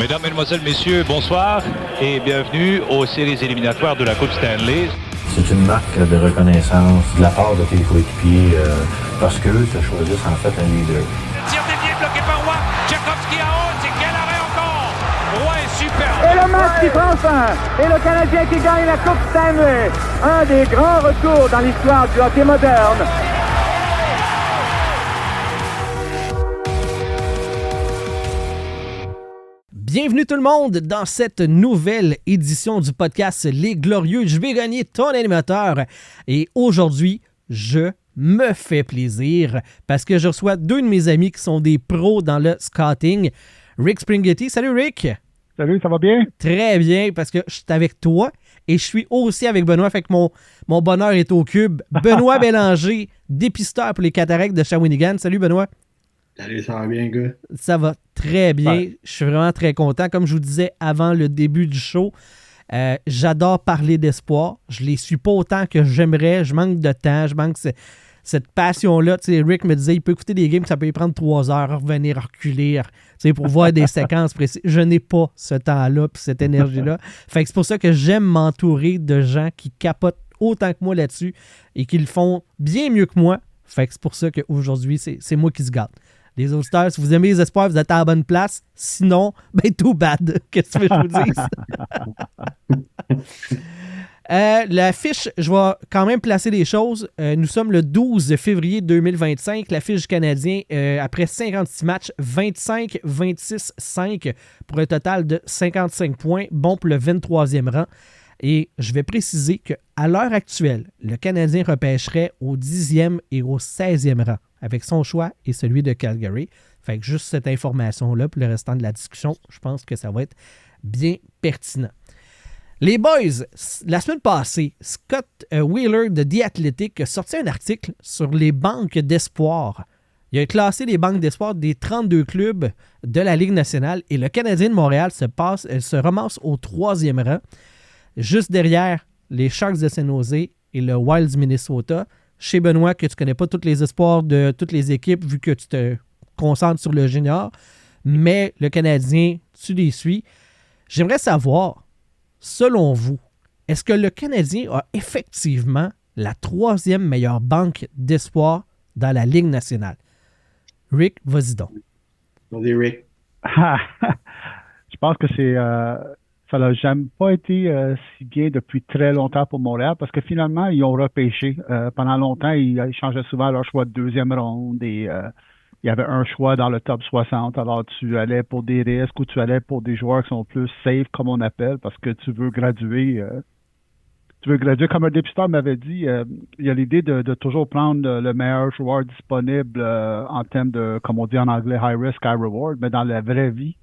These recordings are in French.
Mesdames, Mesdemoiselles, Messieurs, bonsoir et bienvenue aux séries éliminatoires de la Coupe Stanley. C'est une marque de reconnaissance de la part de tes coéquipiers parce qu'eux te choisissent en fait un leader. Tir dévié bloqué par Roy. Tchaikovsky à haute. C'est quel arrêt encore? Roy est super. Et le match qui prend fin. Et le Canadien qui gagne la Coupe Stanley. Un des grands retours dans l'histoire du hockey moderne. Bienvenue tout le monde dans cette nouvelle édition du podcast Les Glorieux. Je vais gagner ton animateur et aujourd'hui, je me fais plaisir parce que je reçois deux de mes amis qui sont des pros dans le scouting. Rick Springhetti. Salut Rick! Salut, ça va bien? Très bien parce que je suis avec toi et je suis aussi avec Benoît, fait que mon bonheur est au cube. Benoît Bélanger, dépisteur pour les cataractes de Shawinigan. Salut Benoît! Salut, ça va bien, gars? Ça va très bien. Ouais. Je suis vraiment très content. Comme je vous disais avant le début du show, j'adore parler d'espoir. Je les suis pas autant que j'aimerais. Je manque de temps. Je manque cette passion-là. Tu sais, Rick me disait, il peut écouter des games, ça peut y prendre 3 heures, revenir, reculer, tu sais, pour voir des séquences précises. Je n'ai pas ce temps-là et cette énergie-là. Fait que c'est pour ça que j'aime m'entourer de gens qui capotent autant que moi là-dessus et qui le font bien mieux que moi. Fait que c'est pour ça qu'aujourd'hui, c'est moi qui se gâte. Les auditeurs, si vous aimez les espoirs, vous êtes à la bonne place. Sinon, ben too bad. Qu'est-ce que je vous dise? La fiche, je vais quand même placer les choses. Nous sommes le 12 février 2025. La fiche du Canadien, après 56 matchs, 25-26-5 pour un total de 55 points. Bon pour le 23e rang. Et je vais préciser qu'à l'heure actuelle, le Canadien repêcherait au 10e et au 16e rang avec son choix et celui de Calgary. Fait que juste cette information-là pour le restant de la discussion, je pense que ça va être bien pertinent. Les boys, la semaine passée, Scott Wheeler de The Athletic a sorti un article sur les banques d'espoir. Il a classé les banques d'espoir des 32 clubs de la Ligue nationale et le Canadien de Montréal se ramasse au 3e rang, juste derrière les Sharks de San Jose et le Wild du Minnesota. Chez Benoît, que tu ne connais pas tous les espoirs de toutes les équipes vu que tu te concentres sur le junior, mais le Canadien, tu les suis. J'aimerais savoir, selon vous, est-ce que le Canadien a effectivement la 3e meilleure banque d'espoir dans la Ligue nationale? Rick, vas-y donc. Vas-y, Rick. Je pense que ça n'a jamais pas été si bien depuis très longtemps pour Montréal parce que finalement, ils ont repêché. Pendant longtemps, ils changeaient souvent leur choix de deuxième ronde et il y avait un choix dans le top 60. Alors, tu allais pour des risques ou tu allais pour des joueurs qui sont plus safe, comme on appelle, parce que tu veux graduer. Comme un dépisteur m'avait dit, il y a l'idée de toujours prendre le meilleur joueur disponible en termes de, comme on dit en anglais, high risk, high reward. Mais dans la vraie vie,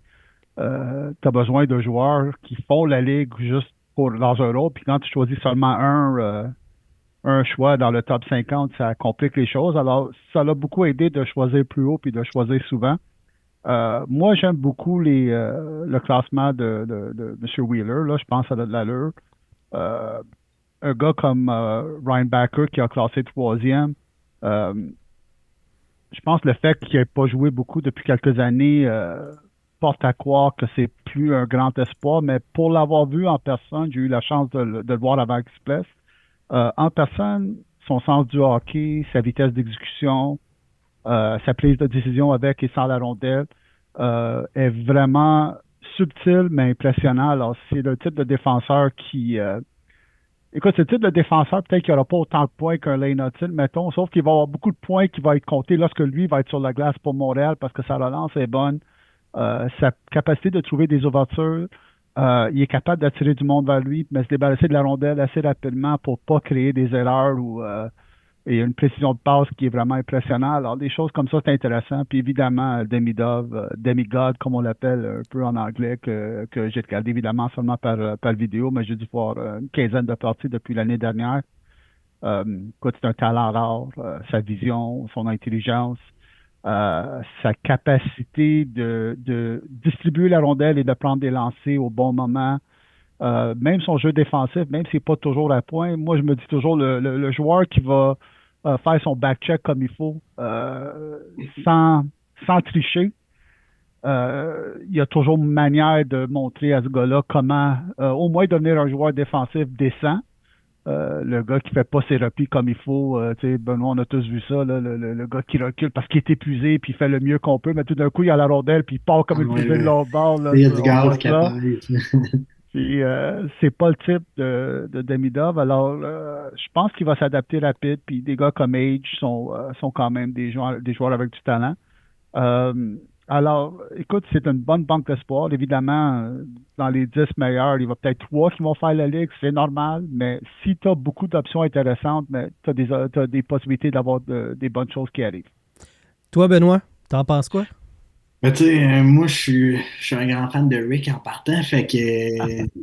tu as besoin de joueurs qui font la ligue juste dans un rôle. Puis quand tu choisis seulement un choix dans le top 50, ça complique les choses. Alors, ça l'a beaucoup aidé de choisir plus haut puis de choisir souvent. Moi, j'aime beaucoup le classement de M. Wheeler. Là, je pense que ça a de l'allure. Un gars comme Ryan Backer qui a classé 3e. Je pense que le fait qu'il n'ait pas joué beaucoup depuis quelques années porte à croire que c'est plus un grand espoir, mais pour l'avoir vu en personne, j'ai eu la chance de le voir avant qu'il se blesse. En personne, son sens du hockey, sa vitesse d'exécution, sa prise de décision avec et sans la rondelle est vraiment subtil mais impressionnant. Alors, c'est le type de défenseur qui... Écoute, c'est le type de défenseur, peut-être qu'il n'aura pas autant de points qu'un Lane Hutton, mettons, sauf qu'il va avoir beaucoup de points qui vont être comptés lorsque lui va être sur la glace pour Montréal parce que sa relance est bonne. Sa capacité de trouver des ouvertures, il est capable d'attirer du monde vers lui, mais se débarrasser de la rondelle assez rapidement pour pas créer des erreurs ou il y a une précision de passe qui est vraiment impressionnante. Alors, des choses comme ça, c'est intéressant. Puis évidemment, Demigod, comme on l'appelle un peu en anglais, que j'ai regardé évidemment seulement par vidéo, mais j'ai dû voir une quinzaine de parties depuis l'année dernière. Écoute, c'est un talent rare, sa vision, son intelligence, sa capacité de distribuer la rondelle et de prendre des lancers au bon moment. Même son jeu défensif, même s'il n'est pas toujours à point, moi je me dis toujours le joueur qui va faire son back-check comme il faut, sans tricher, il y a toujours une manière de montrer à ce gars-là comment au moins devenir un joueur défensif décent. Le gars qui fait pas ses replis comme il faut, tu sais, Benoît, on a tous vu ça, là, le gars qui recule parce qu'il est épuisé puis il fait le mieux qu'on peut, mais tout d'un coup, il a la rondelle puis il part comme Ah une ouais, fusée de là. l'autre bord, là, Il y a du on voit gaz qui ça. apparaît. Puis c'est pas le type de Demidov. Alors, je pense qu'il va s'adapter rapide. Puis des gars comme Age sont quand même des joueurs avec du talent. Euh, alors, écoute, c'est une bonne banque d'espoir. Évidemment, dans les 10 meilleurs, il y va peut-être 3 qui vont faire la ligue, c'est normal. Mais si tu as beaucoup d'options intéressantes, tu as des possibilités d'avoir des bonnes choses qui arrivent. Toi, Benoît, t'en penses quoi? Mais tu sais, moi, je suis un grand fan de Rick en partant, fait que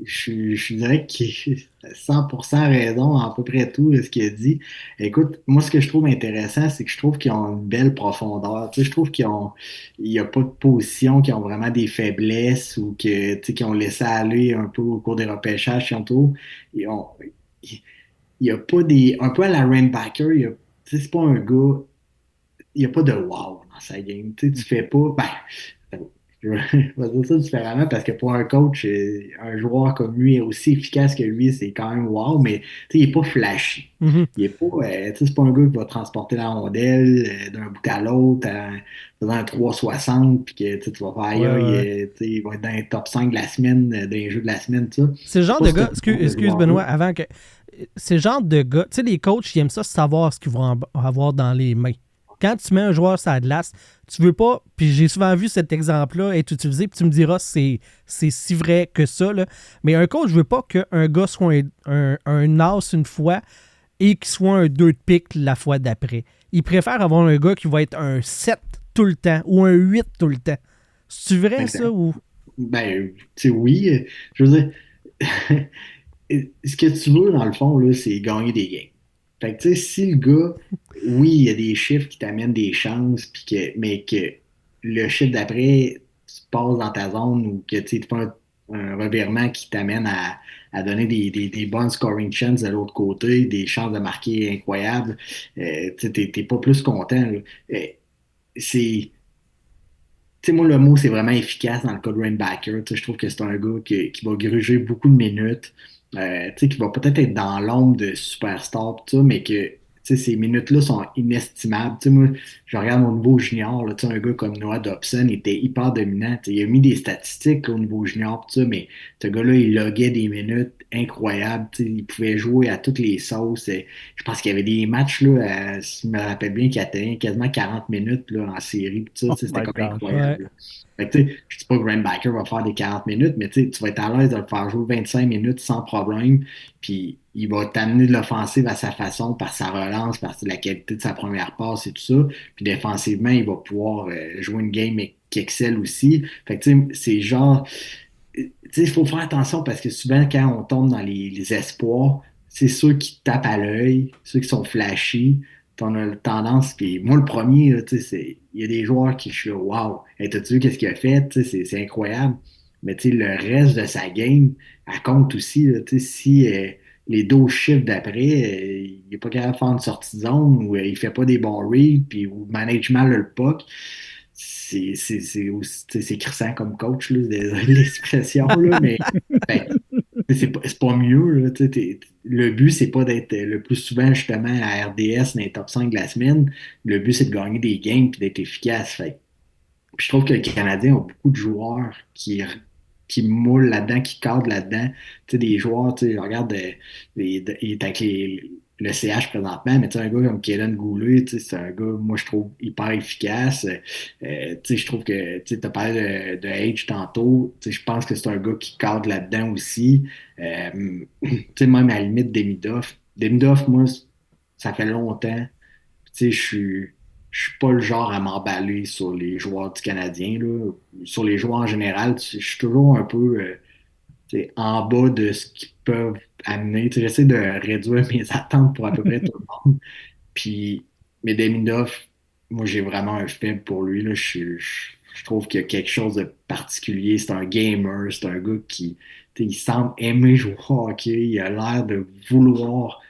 je dirais qu'il a 100% raison à peu près tout ce qu'il a dit. Écoute, moi, ce que je trouve intéressant, c'est que je trouve qu'ils ont une belle profondeur. Tu sais, je trouve il n'y a pas de position, qui ont vraiment des faiblesses ou que, tu sais, qu'ils ont laissé aller un peu au cours des repêchages, surtout. Ils ont, il n'y a pas un peu à la Rainbacker, tu sais, c'est pas un gars, il n'y a pas de wow dans sa game. Tu sais, tu fais pas. Ben, je vais dire ça différemment parce que pour un coach, un joueur comme lui est aussi efficace que lui, c'est quand même wow, mais tu sais, il est pas flashy. Mhm. Il est pas, tu sais, c'est pas un gars qui va transporter la rondelle d'un bout à l'autre en faisant un 360 puis que tu vas faire aïe, Ouais, aïe, ouais. tu sais, il va être dans les top 5 de la semaine, dans les jeux de la semaine, tout ça. C'est le C'est genre pas de ce gars, genre de excuse joueur-là. Benoît, avant que. C'est le genre de gars, tu sais, les coachs, ils aiment ça savoir ce qu'ils vont avoir dans les mains. Quand tu mets un joueur sur la glace, tu veux pas, puis j'ai souvent vu cet exemple-là être utilisé, puis tu me diras c'est si vrai que ça, là. Mais un coach, je veux pas qu'un gars soit un as une fois et qu'il soit un 2 de pique la fois d'après. Il préfère avoir un gars qui va être un 7 tout le temps ou un 8 tout le temps. C'est vrai ça Exact. ou. Ben, tu sais, oui, je veux dire, ce que tu veux, dans le fond, là, c'est gagner des games. Fait que, tu sais, si le gars, oui, il y a des chiffres qui t'amènent des chances, mais que le chiffre d'après, tu passes dans ta zone ou que tu fais un revirement qui t'amène à donner des bonnes scoring chances de l'autre côté, des chances de marquer incroyables, tu sais, t'es pas plus content, là. C'est tu sais, moi, le mot, c'est vraiment efficace dans le cas de Rainbacker. Tu sais, je trouve que c'est un gars qui va gruger beaucoup de minutes, tu sais, qui va peut-être être dans l'ombre de superstar, tout ça, mais que tu sais, ces minutes-là sont inestimables. Tu sais, moi, je regarde au niveau junior, là, tu sais, un gars comme Noah Dobson était hyper dominant. Tu sais, il a mis des statistiques là, au niveau junior, tout ça, mais ce gars-là, il loguait des minutes incroyables. Tu sais, il pouvait jouer à toutes les sauces. Je pense qu'il y avait des matchs, là, si je me rappelle bien, qui atteignaient quasiment 40 minutes là, en série. Tout ça, Oh tu sais, c'était my comme God. Ouais. incroyable. Là. Fait que, tu sais, je dis pas que Graham Backer va faire des 40 minutes, mais tu vas être à l'aise de le faire jouer 25 minutes sans problème. Puis il va t'amener de l'offensive à sa façon, par sa relance, par la qualité de sa première passe et tout ça. Puis défensivement, il va pouvoir jouer une game qui excelle aussi. Fait que tu sais, c'est genre. Tu sais, il faut faire attention parce que souvent, quand on tombe dans les espoirs, c'est ceux qui tapent à l'œil, ceux qui sont flashy. On a tendance, puis moi le premier, là, tu sais, il y a des joueurs qui je suis là, wow, hey, t'as-tu vu qu'est-ce qu'il a fait? Tu sais, c'est incroyable. Mais tu sais, le reste de sa game, elle compte aussi. Là, tu sais, si les 12 chiffres d'après, il n'est pas capable de faire une sortie de zone ou il fait pas des bons reads, puis ou manage mal le puck, c'est crissant comme coach, là, désolé de l'expression, là, mais ben, c'est pas mieux. Là, tu sais, le but, c'est pas d'être le plus souvent justement à RDS dans les top 5 de la semaine. Le but, c'est de gagner des games et d'être efficace. Fait puis je trouve que les Canadiens ont beaucoup de joueurs qui moulent là-dedans, qui cadrent là-dedans. Tu sais, des joueurs, tu sais, je regarde, il est avec le CH présentement, mais tu sais, un gars comme Kaden Goulet, tu sais, c'est un gars, moi, je trouve hyper efficace. Tu sais, je trouve que, tu sais, as parlé de Age tantôt, tu sais, je pense que c'est un gars qui cadre là-dedans aussi. Tu sais, même à la limite, Demidoff, moi, ça fait longtemps. Tu sais, je suis pas le genre à m'emballer sur les joueurs du Canadien, là. Sur les joueurs en général, je suis toujours un peu tu sais, en bas de ce qu'ils peuvent amener. Tu sais, j'essaie de réduire mes attentes pour à peu près tout le monde. Puis, mais Demidov, moi, j'ai vraiment un faible pour lui, là. Je trouve qu'il y a quelque chose de particulier. C'est un gamer, c'est un gars qui, tu sais, il semble aimer jouer au hockey. Il a l'air de vouloir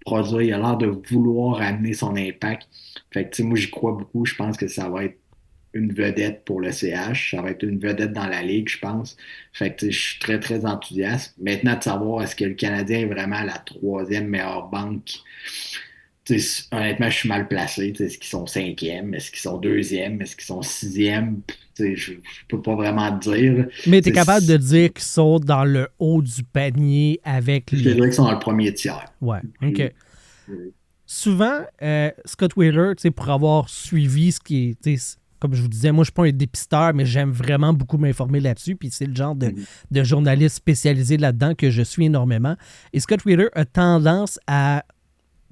produire, il a l'air de vouloir amener son impact. Fait que, tu sais, moi, j'y crois beaucoup. Je pense que ça va être une vedette pour le CH. Ça va être une vedette dans la ligue, je pense. Fait que je suis très, très enthousiaste. Maintenant, de savoir est-ce que le Canadien est vraiment la troisième meilleure banque. Honnêtement, je suis mal placé. Est-ce qu'ils sont cinquième? Est-ce qu'ils sont deuxième? Est-ce qu'ils sont sixième? Je peux pas vraiment te dire. Mais tu es capable de dire qu'ils sont dans le haut du panier avec Je te dirais qu'ils sont dans le premier tiers. Ouais, OK. Oui. Souvent, Scott Wheeler, pour avoir suivi ce qui est... Comme je vous disais, moi, je ne suis pas un dépisteur, mais j'aime vraiment beaucoup m'informer là-dessus. Puis c'est le genre de journaliste spécialisé là-dedans que je suis énormément. Et Scott Wheeler a tendance à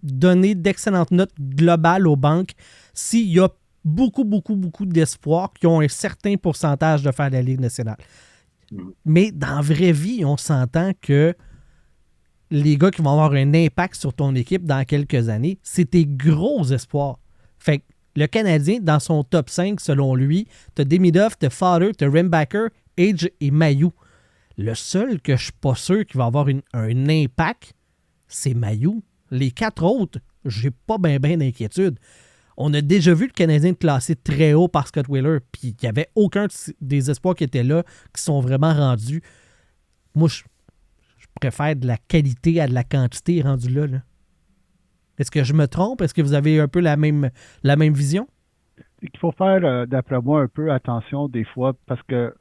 donner d'excellentes notes globales aux banques s'il y a beaucoup, beaucoup, beaucoup d'espoir qui ont un certain pourcentage de faire la Ligue nationale. Mais dans la vraie vie, on s'entend que les gars qui vont avoir un impact sur ton équipe dans quelques années, c'est tes gros espoirs. Fait que le Canadien, dans son top 5, selon lui, t'as Demidov, t'as Fodder, t'as Rimbacker, Age et Mailloux. Le seul que je suis pas sûr qui va avoir un impact, c'est Mailloux. Les 4 autres, j'ai pas bien d'inquiétude. On a déjà vu le Canadien classé très haut par Scott Wheeler, puis il n'y avait aucun des espoirs qui étaient là qui sont vraiment rendus. Moi, je préfère de la qualité à de la quantité rendu là. Est-ce que je me trompe? Est-ce que vous avez un peu la même vision? Il faut faire, d'après moi, un peu attention des fois parce que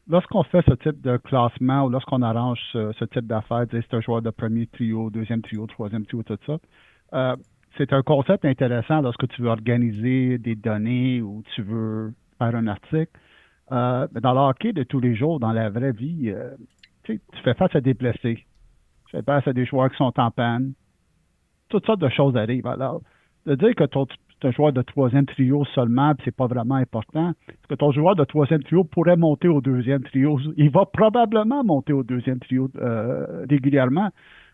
lorsqu'on fait ce type de classement ou lorsqu'on arrange ce type d'affaires, c'est un joueur de premier trio, deuxième trio, troisième trio, tout ça, c'est un concept intéressant lorsque tu veux organiser des données ou tu veux faire un article. Mais dans le hockey de tous les jours, dans la vraie vie, tu fais face à des blessés. Tu fais face à des joueurs qui sont en panne. Toutes sortes de choses arrivent. Alors, de dire que tu es un joueur de troisième trio seulement, puis c'est pas vraiment important, parce que ton joueur de troisième trio pourrait monter au deuxième trio. Il va probablement monter au deuxième trio régulièrement.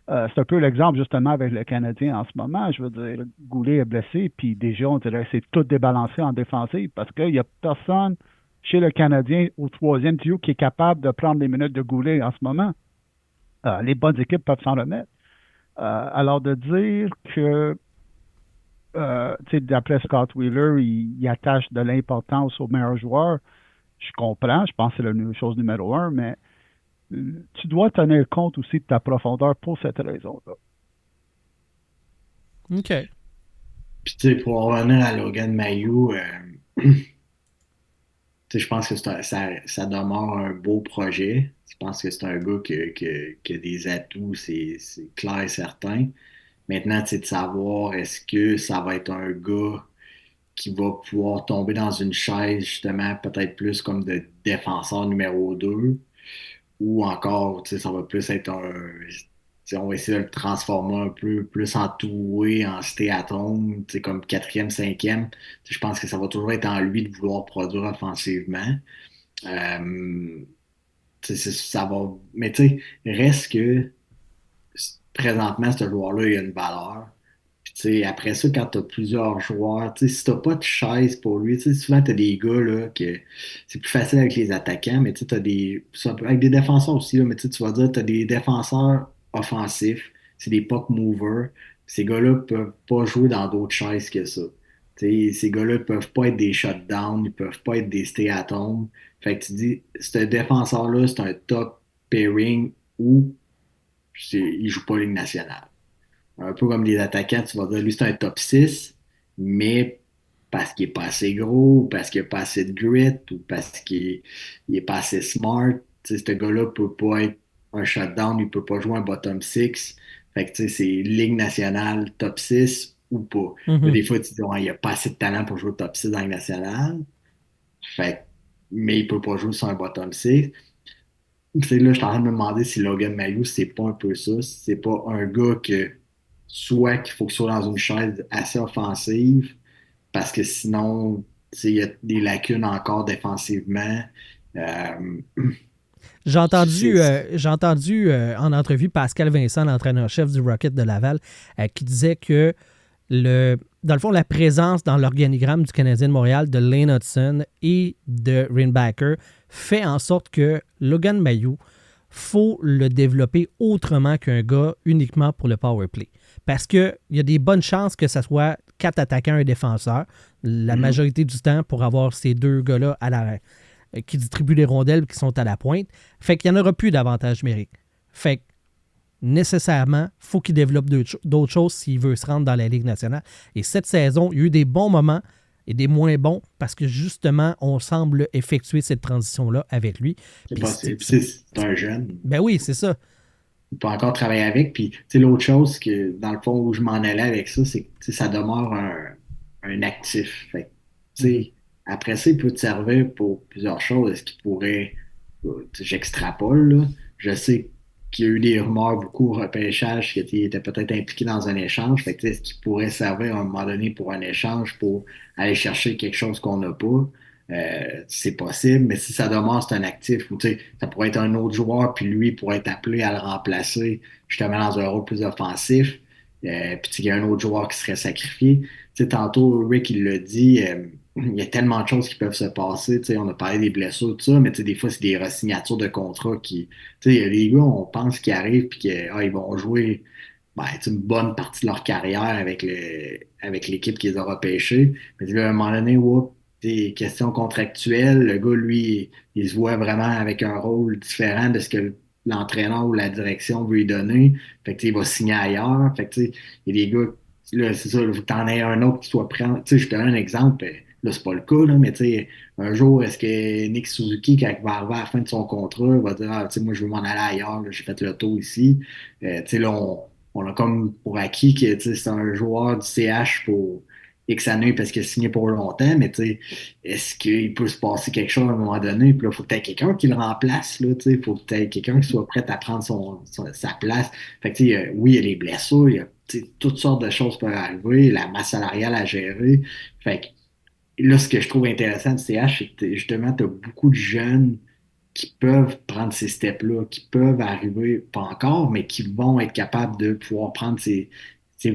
C'est un peu l'exemple justement avec le Canadien en ce moment. Je veux dire, Goulet est blessé, puis déjà, on dirait que c'est tout débalancé en défensive parce qu'il n'y a personne chez le Canadien au troisième trio qui est capable de prendre les minutes de Goulet en ce moment. Les bonnes équipes peuvent s'en remettre. Alors de dire que d'après Scott Wheeler, il attache de l'importance aux meilleurs joueurs, je comprends, je pense que c'est la chose numéro 1, mais tu dois tenir compte aussi de ta profondeur pour cette raison-là. OK. Puis pour revenir à Logan Mailloux, je pense que ça demeure un beau projet. Je pense que c'est un gars qui a des atouts, c'est clair et certain. Maintenant, de savoir est-ce que ça va être un gars qui va pouvoir tomber dans une chaise, justement, peut-être plus comme de défenseur numéro 2, ou encore, ça va plus être on va essayer de le transformer un peu plus en two-way, en stay-at-home, comme quatrième, cinquième. Je pense que ça va toujours être en lui de vouloir produire offensivement. Ça va. Mais reste que présentement, ce joueur-là, il a une valeur. Puis, après ça, quand tu as plusieurs joueurs, si tu n'as pas de chaise pour lui, souvent tu as des gars là, que c'est plus facile avec les attaquants, mais tu as avec des défenseurs aussi, là, mais tu vas dire tu as des défenseurs offensifs, c'est des puck movers. Ces gars-là ne peuvent pas jouer dans d'autres chaises que ça. Ces gars-là ne peuvent pas être des shutdowns, ils ne peuvent pas être des stay-at-home. Fait que tu dis, ce défenseur-là, c'est un top pairing ou il ne joue pas Ligue nationale. Un peu comme les attaquants, tu vas dire, lui, c'est un top 6, mais parce qu'il n'est pas assez gros, ou parce qu'il n'a pas assez de grit, ou parce qu'il n'est pas assez smart. Ce gars-là ne peut pas être un shutdown, il ne peut pas jouer un bottom 6. Fait que c'est Ligue nationale, top 6 ou pas. Mm-hmm. Des fois, tu dis, il n'y a pas assez de talent pour jouer top 6 dans la Ligue nationale. Mais il ne peut pas jouer sur un bottom 6. Là, je suis en train de me demander si Logan Mailloux, c'est pas un peu ça. C'est pas un gars que soit qu'il faut qu'il soit dans une chaise assez offensive, parce que sinon, il y a des lacunes encore défensivement. J'ai entendu en entrevue Pascal Vincent, l'entraîneur-chef du Rocket de Laval, qui disait que dans le fond, la présence dans l'organigramme du Canadien de Montréal de Lane Hudson et de Rimbacker fait en sorte que Logan Mailloux, faut le développer autrement qu'un gars uniquement pour le power play. Parce qu'il y a des bonnes chances que ce soit 4 attaquants et un défenseur. la majorité du temps pour avoir ces deux gars-là qui distribuent les rondelles et qui sont à la pointe. Fait qu'il n'y en aura plus d'avantage numérique. Fait que nécessairement, il faut qu'il développe d'autres choses s'il veut se rendre dans la Ligue nationale. Et cette saison, il y a eu des bons moments et des moins bons parce que justement, on semble effectuer cette transition-là avec lui. C'est possible. C'est un jeune. Ben oui, c'est ça. Il peut encore travailler avec. Puis, tu sais, l'autre chose que, dans le fond, où je m'en allais avec ça, c'est que ça demeure un actif. Fait que, tu sais, après ça, il peut te servir pour plusieurs choses. Est-ce qu'il pourrait, j'extrapole, là. Je sais qu'il y a eu des rumeurs beaucoup au repêchage qu'il était peut-être impliqué dans un échange. Fait que, tu sais, est-ce qu'il pourrait servir à un moment donné pour un échange pour aller chercher quelque chose qu'on n'a pas? C'est possible, mais si ça demeure, c'est un actif, ou tu sais, ça pourrait être un autre joueur, puis lui pourrait être appelé à le remplacer justement dans un rôle plus offensif. Puis il y a un autre joueur qui serait sacrifié. Tu sais, tantôt, Rick, il l'a dit, il y a tellement de choses qui peuvent se passer. Tu sais, on a parlé des blessures, tout ça, mais tu sais, des fois, c'est des re-signatures de contrats qui. Tu sais, il y a des gars, on pense qu'ils arrivent puis qu'ils vont jouer ben, une bonne partie de leur carrière avec l'équipe qui les a repêchés. Mais là, à un moment donné, whoop, des questions contractuelles, le gars, lui, il se voit vraiment avec un rôle différent de ce que l'entraîneur ou la direction veut lui donner. Fait que, tu sais, il va signer ailleurs. Fait que, tu sais, il y a des gars, là, c'est ça, il faut que t'en aies un autre qui soit prêt. Tu sais, je te donne un exemple. Là, c'est pas le cas, là, mais tu sais, un jour, est-ce que Nick Suzuki, quand il va arriver à la fin de son contrat, va dire, ah, tu sais, moi, je veux m'en aller ailleurs, là, j'ai fait le tour ici. Tu sais, là, on a comme pour acquis que, tu sais, c'est un joueur du CH pour X années parce qu'il a signé pour longtemps, mais tu sais, est-ce qu'il peut se passer quelque chose à un moment donné? Puis là, il faut que tu aies quelqu'un qui le remplace, là, tu sais, il faut que tu aies quelqu'un qui soit prêt à prendre sa place. Fait que, tu sais, oui, il y a les blessures, il y a tu sais, toutes sortes de choses peuvent arriver, la masse salariale à gérer. Fait que là, ce que je trouve intéressant du CH, c'est que justement, tu as beaucoup de jeunes qui peuvent prendre ces steps-là, qui peuvent arriver, pas encore, mais qui vont être capables de pouvoir prendre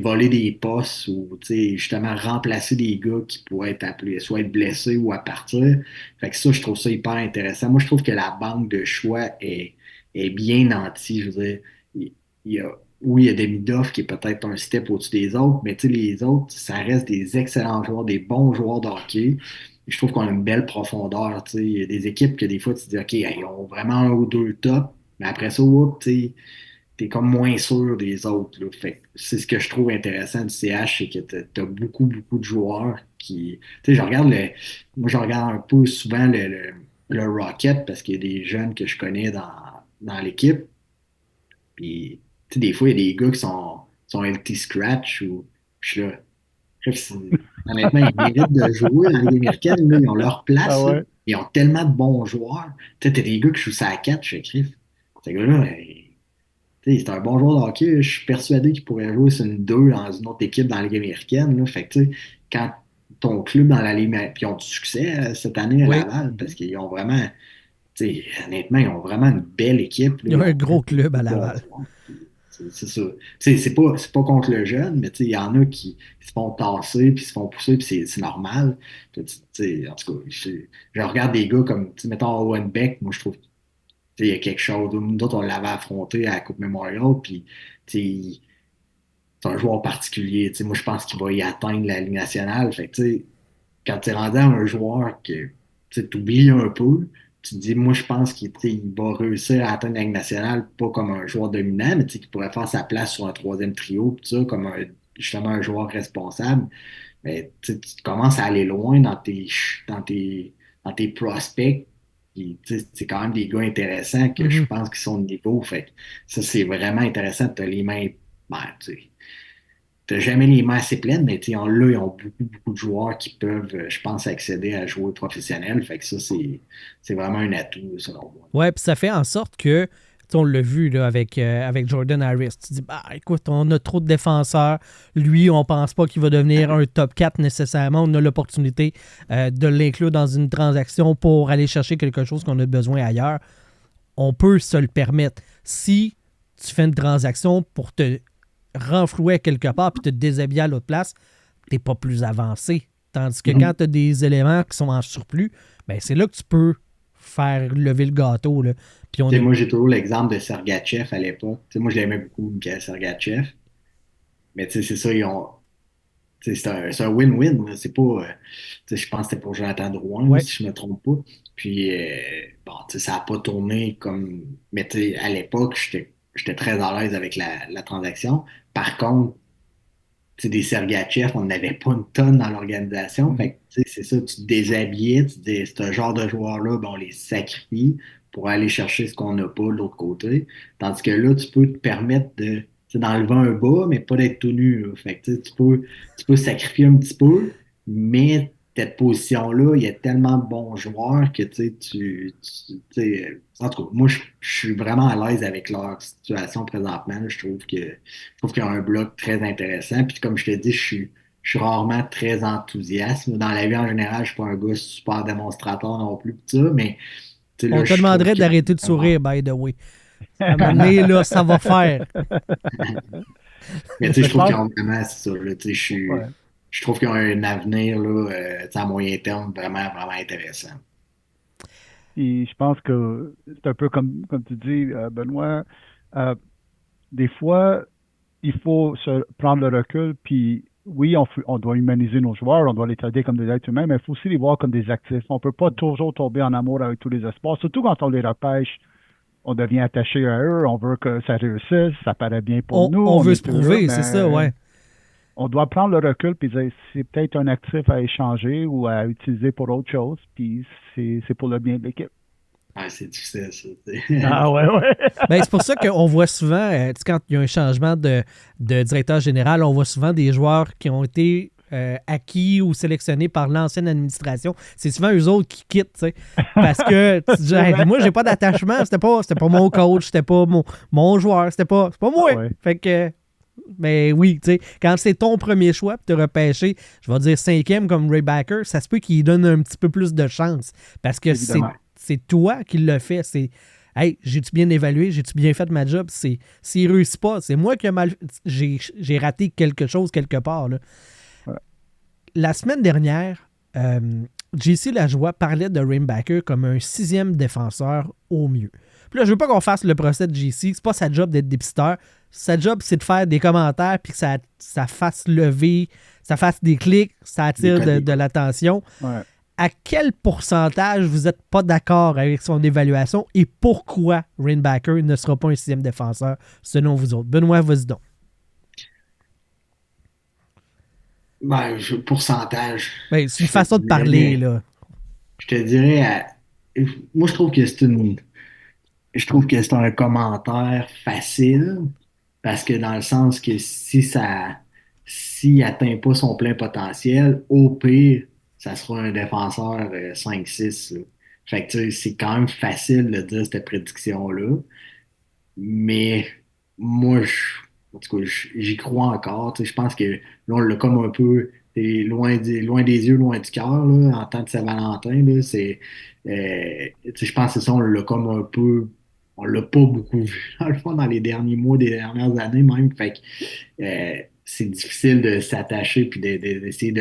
voler des postes ou justement remplacer des gars qui pourraient être appelés, soit être blessés ou à partir. Fait que ça, je trouve ça hyper intéressant. Moi, je trouve que la banque de choix est bien nantie. Je veux dire, il y a, oui, il y a Demidov qui est peut-être un step au-dessus des autres, mais les autres, ça reste des excellents joueurs, des bons joueurs de hockey. Je trouve qu'on a une belle profondeur. Il y a des équipes que des fois, tu te dis, OK, ils ont vraiment un ou deux top, mais après ça, t'es comme moins sûr des autres. Là. Fait que c'est ce que je trouve intéressant du CH, c'est que t'as beaucoup, beaucoup de joueurs qui. Tu sais, moi, je regarde un peu souvent le Rocket parce qu'il y a des jeunes que je connais dans l'équipe. Puis, tu sais, des fois, il y a des gars qui sont LT Scratch ou je suis là. Bref, honnêtement, ils méritent de jouer dans la Ligue américaine. Là, ils ont leur place. Ah ouais. Là. Ils ont tellement de bons joueurs. Tu sais, t'as des gars qui jouent ça à 4, je crif. Ces gars-là, tu sais, c'est un bon joueur de hockey. Je suis persuadé qu'il pourrait jouer sur une 2 dans une autre équipe dans la Ligue américaine. Là. Fait que, tu sais, quand ton club dans la Ligue américaine, puis ils ont du succès cette année à Oui. Laval, parce qu'ils ont vraiment, tu sais, honnêtement, ils ont vraiment une belle équipe. Là. Il y a un gros club à Laval. C'est ça. C'est pas contre le jeune, mais il y en a qui se font tasser, puis se font pousser, puis c'est normal. Puis, en tout cas, je regarde des gars comme, mettons, Owen Beck, moi je trouve il y a quelque chose. Nous autres, on l'avait affronté à la Coupe Memorial, puis c'est un joueur particulier. Moi, je pense qu'il va y atteindre la Ligue nationale. Fait que, quand tu es rendu à un joueur que tu oublies un peu, tu te dis, moi, je pense qu'il va réussir à atteindre la Ligue nationale, pas comme un joueur dominant, mais qu'il pourrait faire sa place sur un troisième trio, tout ça, comme justement un joueur responsable. Mais tu commences à aller loin dans tes prospects. Puis, c'est quand même des gars intéressants que je pense qu'ils sont de niveau. Fait que ça, c'est vraiment intéressant. Tu as les mains. Ben, t'as jamais les mains assez pleines, mais ils ont beaucoup, beaucoup de joueurs qui peuvent, je pense, accéder à jouer professionnel. Fait que ça, c'est vraiment un atout, selon moi. Ouais, puis ça fait en sorte que, on l'a vu là, avec Jordan Harris. Tu dis, bah, écoute, on a trop de défenseurs. Lui, on pense pas qu'il va devenir un top 4 nécessairement. On a l'opportunité de l'inclure dans une transaction pour aller chercher quelque chose qu'on a besoin ailleurs. On peut se le permettre. Si tu fais une transaction pour te renflouer quelque part puis te déshabiller à l'autre place, t'es pas plus avancé. Tandis que quand tu as des éléments qui sont en surplus, ben c'est là que tu peux faire lever le gâteau. Là. Puis moi, j'ai toujours l'exemple de Sergachev à l'époque. Moi, je l'aimais beaucoup, Mikhail Sergachev. Mais c'est ça, c'est un win-win. Là. C'est pas, je pense que c'était pour Jonathan Drouin, là, Ouais. si je me trompe pas. Puis, bon, ça n'a pas tourné comme. Mais à l'époque, j'étais très à l'aise avec la transaction. Par contre, des Sergachev, on n'avait pas une tonne dans l'organisation. Fait que, c'est ça, tu te déshabillais, tu te dis, ce genre de joueurs-là, ben, on les sacrifie pour aller chercher ce qu'on n'a pas de l'autre côté. Tandis que là, tu peux te permettre d'enlever un bas, mais pas d'être tout nu. Là. Fait que, tu peux sacrifier un petit peu, mais cette position-là, il y a tellement de bons joueurs que en tout cas, moi, je suis vraiment à l'aise avec leur situation présentement. Là. Je trouve qu'il y a un bloc très intéressant. Puis comme je te dis, je suis rarement très enthousiaste. Dans la vie en général, je suis pas un gars super démonstrateur non plus, pis ça, mais On là, te je trouve demanderait qu'il y a d'arrêter de vraiment- sourire, by the way. À un moment donné, là, ça va faire. Mais Je je trouve qu'ils pense- ont vraiment, c'est ça, là, Ouais. je trouve qu'ils ont un avenir là, à moyen terme vraiment, vraiment intéressant. Puis je pense que c'est un peu comme tu dis, Benoît, euh, des fois, il faut se prendre le recul, puis oui, on doit humaniser nos joueurs, on doit les traiter comme des êtres humains, mais il faut aussi les voir comme des actifs. On ne peut pas toujours tomber en amour avec tous les espoirs, surtout quand on les repêche, on devient attaché à eux, on veut que ça réussisse, ça paraît bien pour nous. On veut est se prouver, heureux, c'est ça, mais ouais. on doit prendre le recul puis dire c'est peut-être un actif à échanger ou à utiliser pour autre chose, puis c'est pour le bien de l'équipe. Ouais, c'est difficile, ça. Ah ouais, ouais. Ben, c'est pour ça qu'on voit souvent, tu sais, quand il y a un changement de directeur général, on voit souvent des joueurs qui ont été acquis ou sélectionnés par l'ancienne administration. C'est souvent eux autres qui quittent, tu sais. Parce que tu te dis, hey, moi, j'ai pas d'attachement, c'était pas mon coach, c'était pas mon joueur, c'est pas moi. Ouais. Fait que, mais oui, tu sais, quand c'est ton premier choix, puis te repêcher, je vais dire 5e comme Ray Backer, ça se peut qu'il donne un petit peu plus de chance. Parce que Évidemment. c'est toi qui l'as fait. C'est, hey, j'ai-tu bien évalué, j'ai-tu bien fait ma job? S'il réussit pas, c'est moi qui j'ai raté quelque chose quelque part. Là. Ouais. La semaine dernière, JC Lajoie parlait de Rainbacker comme un 6e défenseur au mieux. Puis là, je veux pas qu'on fasse le procès de JC. C'est pas sa job d'être dépisteur. Sa job, c'est de faire des commentaires puis que ça fasse lever, ça fasse des clics, ça attire de l'attention. Ouais. À quel pourcentage vous n'êtes pas d'accord avec son évaluation et pourquoi Rainbacker ne sera pas un 6e défenseur selon vous autres? Benoît, vas-y donc. Ben, pourcentage. Ben, c'est une Je te façon de parler, dirais- là. Je te dirais, moi, je trouve que c'est un commentaire facile parce que dans le sens que s'il atteint pas son plein potentiel, au pire, ça sera un défenseur 5-6. Là. Fait que tu sais, c'est quand même facile de dire cette prédiction-là. Mais moi, en tout cas, j'y crois encore. Tu sais, je pense que là, on l'a comme un peu loin des yeux, loin du cœur, là, en tant que Saint-Valentin. Là, tu sais, je pense que c'est ça, on l'a comme un peu. On l'a pas beaucoup vu, dans le fond, dans les derniers mois, des dernières années même. Fait que c'est difficile de s'attacher puis d'essayer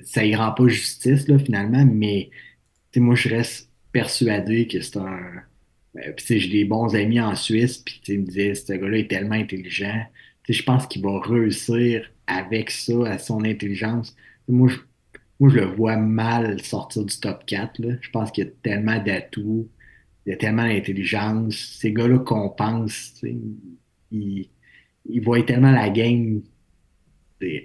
ça y rend pas justice, là, finalement, mais tu sais, moi, je reste persuadé que c'est un. Puis, tu sais, j'ai des bons amis en Suisse, puis tu sais, ils me disaient, ce gars-là est tellement intelligent. Tu sais, je pense qu'il va réussir avec ça, à son intelligence. Moi, je le vois mal sortir du top 4 là. Je pense qu'il y a tellement d'atouts, il y a tellement d'intelligence. Ces gars-là compensent, tu sais, ils, ils voient tellement la game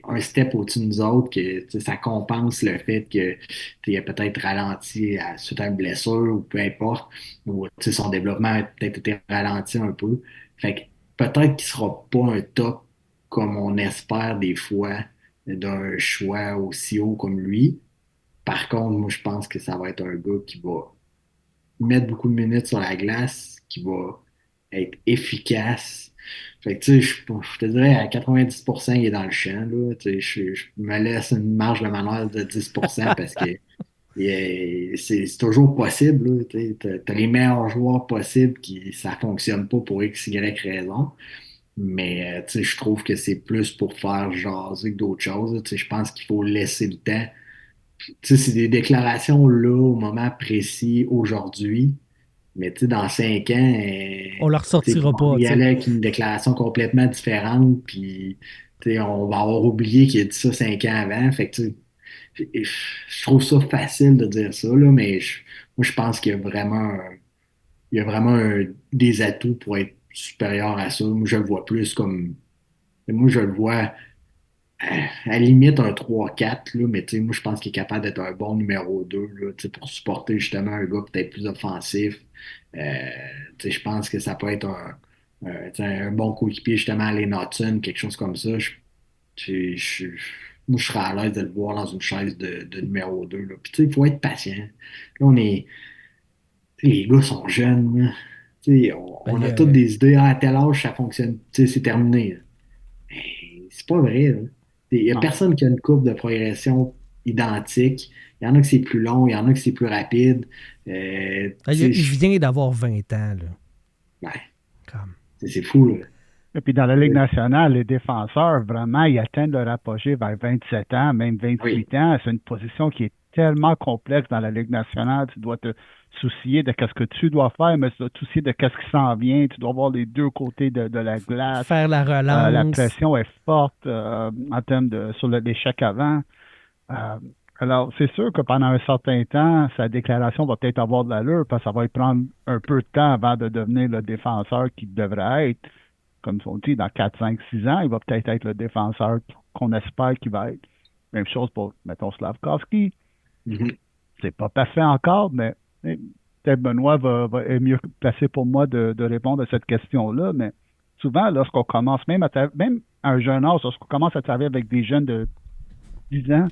un step au-dessus de nous autres que tu sais, ça compense le fait que tu sais, il a peut-être ralenti suite à une blessure ou peu importe, ou tu sais, son développement a peut-être été ralenti un peu. Fait que peut-être qu'il sera pas un top comme on espère des fois d'un choix aussi haut comme lui. Par contre, moi je pense que ça va être un gars qui va mettre beaucoup de minutes sur la glace, qui va être efficace. Fait que, tu sais, je te dirais, à 90%, il est dans le champ, là. Tu sais, je me laisse une marge de manœuvre de 10% parce que c'est toujours possible, là. Tu sais, t'as les meilleurs joueurs possibles qui, ça fonctionne pas pour X, Y raison. Mais, tu sais, je trouve que c'est plus pour faire jaser que d'autres choses, là. Tu sais, je pense qu'il faut laisser le temps. Tu sais, c'est des déclarations là, au moment précis, aujourd'hui. Mais tu sais, dans 5 ans, On ne le tu sais, ressortira pas. il y Tu sais. allait avec une déclaration complètement différente, puis On va avoir oublié qu'il a dit ça 5 ans avant. Fait que, je trouve ça facile de dire ça, là, mais moi, je pense qu'il y a des atouts pour être supérieur à ça. Moi, je le vois plus comme. Moi, je le vois à la limite un 3-4 là, mais moi, je pense qu'il est capable d'être un bon numéro 2 là, pour supporter justement un gars peut-être plus offensif. Euh, je pense que ça peut être un bon coéquipier justement à Allen Hudson, quelque chose comme ça. Je- je- Moi, je serais à l'aise de le voir dans une chaise de numéro 2 là. Puis, il faut être patient. Là, les gars sont jeunes, là. Ben, On a toutes des idées. Ah, à tel âge, ça fonctionne. C'est terminé, là. Mais c'est pas vrai, là. Il n'y a Non. personne qui a une courbe de progression identique. Il y en a que c'est plus long, il y en a que c'est plus rapide. il vient d'avoir 20 ans. Là. Ouais, Comme. c'est fou, là. Et puis dans la Ligue nationale, les défenseurs, vraiment, ils atteignent leur apogée vers 27 ans, même Oui. 28 ans. C'est une position qui est tellement complexe dans la Ligue nationale. Tu dois te soucier de ce que tu dois faire, mais tu dois te soucier de ce qui s'en vient. Tu dois voir les deux côtés de la glace. Faire la La relance. pression est forte en termes sur l'échec avant. Euh, alors, c'est sûr que pendant un certain temps, sa déclaration va peut-être avoir de l'allure parce que ça va lui prendre un peu de temps avant de devenir le défenseur qu'il devrait être. Comme on dit, dans 4, 5, 6 ans, il va peut-être être le défenseur qu'on espère qu'il va être. Même chose pour, mettons, Slavkovski. Mhm. C'est pas parfait encore, mais peut-être Benoît est mieux placé pour moi de répondre à cette question-là. Mais souvent, lorsqu'on commence, même à un jeune âge, lorsqu'on commence à travailler avec des jeunes de 10 ans,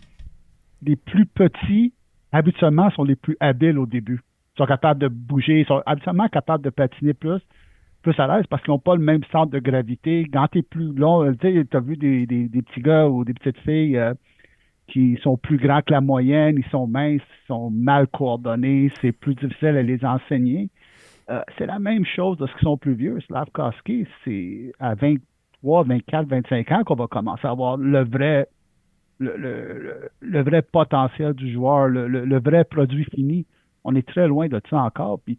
les plus petits, habituellement, sont les plus habiles au début. Ils sont capables de bouger, ils sont habituellement capables de patiner plus à l'aise parce qu'ils n'ont pas le même centre de gravité. Quand tu es plus long, tu as vu des petits gars ou des petites filles qui sont plus grands que la moyenne, ils sont minces, ils sont mal coordonnés, c'est plus difficile à les enseigner. C'est la même chose de ceux qui sont plus vieux. Slavkovski, c'est à 23, 24, 25 ans qu'on va commencer à avoir le vrai potentiel du joueur, le vrai produit fini. On est très loin de ça encore. Puis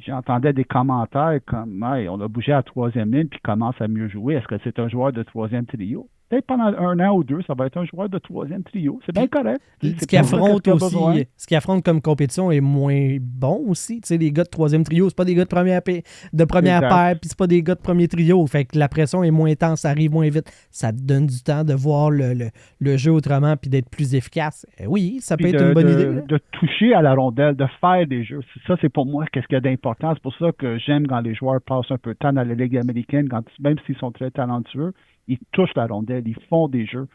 j'entendais des commentaires comme hey, on a bougé à la troisième ligne puis il commence à mieux jouer. Est-ce que c'est un joueur de troisième trio? Peut-être pendant un an ou deux, ça va être un joueur de troisième trio. C'est bien correct. Ce qu'il affronte aussi, ce qu'il affronte comme compétition est moins bon aussi. Tu sais, les gars de troisième trio, c'est pas des gars de première paire, puis c'est pas des gars de premier trio. Fait que la pression est moins intense, ça arrive moins vite. Ça te donne du temps de voir le jeu autrement puis d'être plus efficace. Oui, ça peut être une bonne idée. De toucher à la rondelle, de faire des jeux. Ça, c'est pour moi qu'est-ce qu'il y a d'important. C'est pour ça que j'aime quand les joueurs passent un peu de temps dans la Ligue américaine, même s'ils sont très talentueux. Ils touchent la rondelle, ils font des jeux.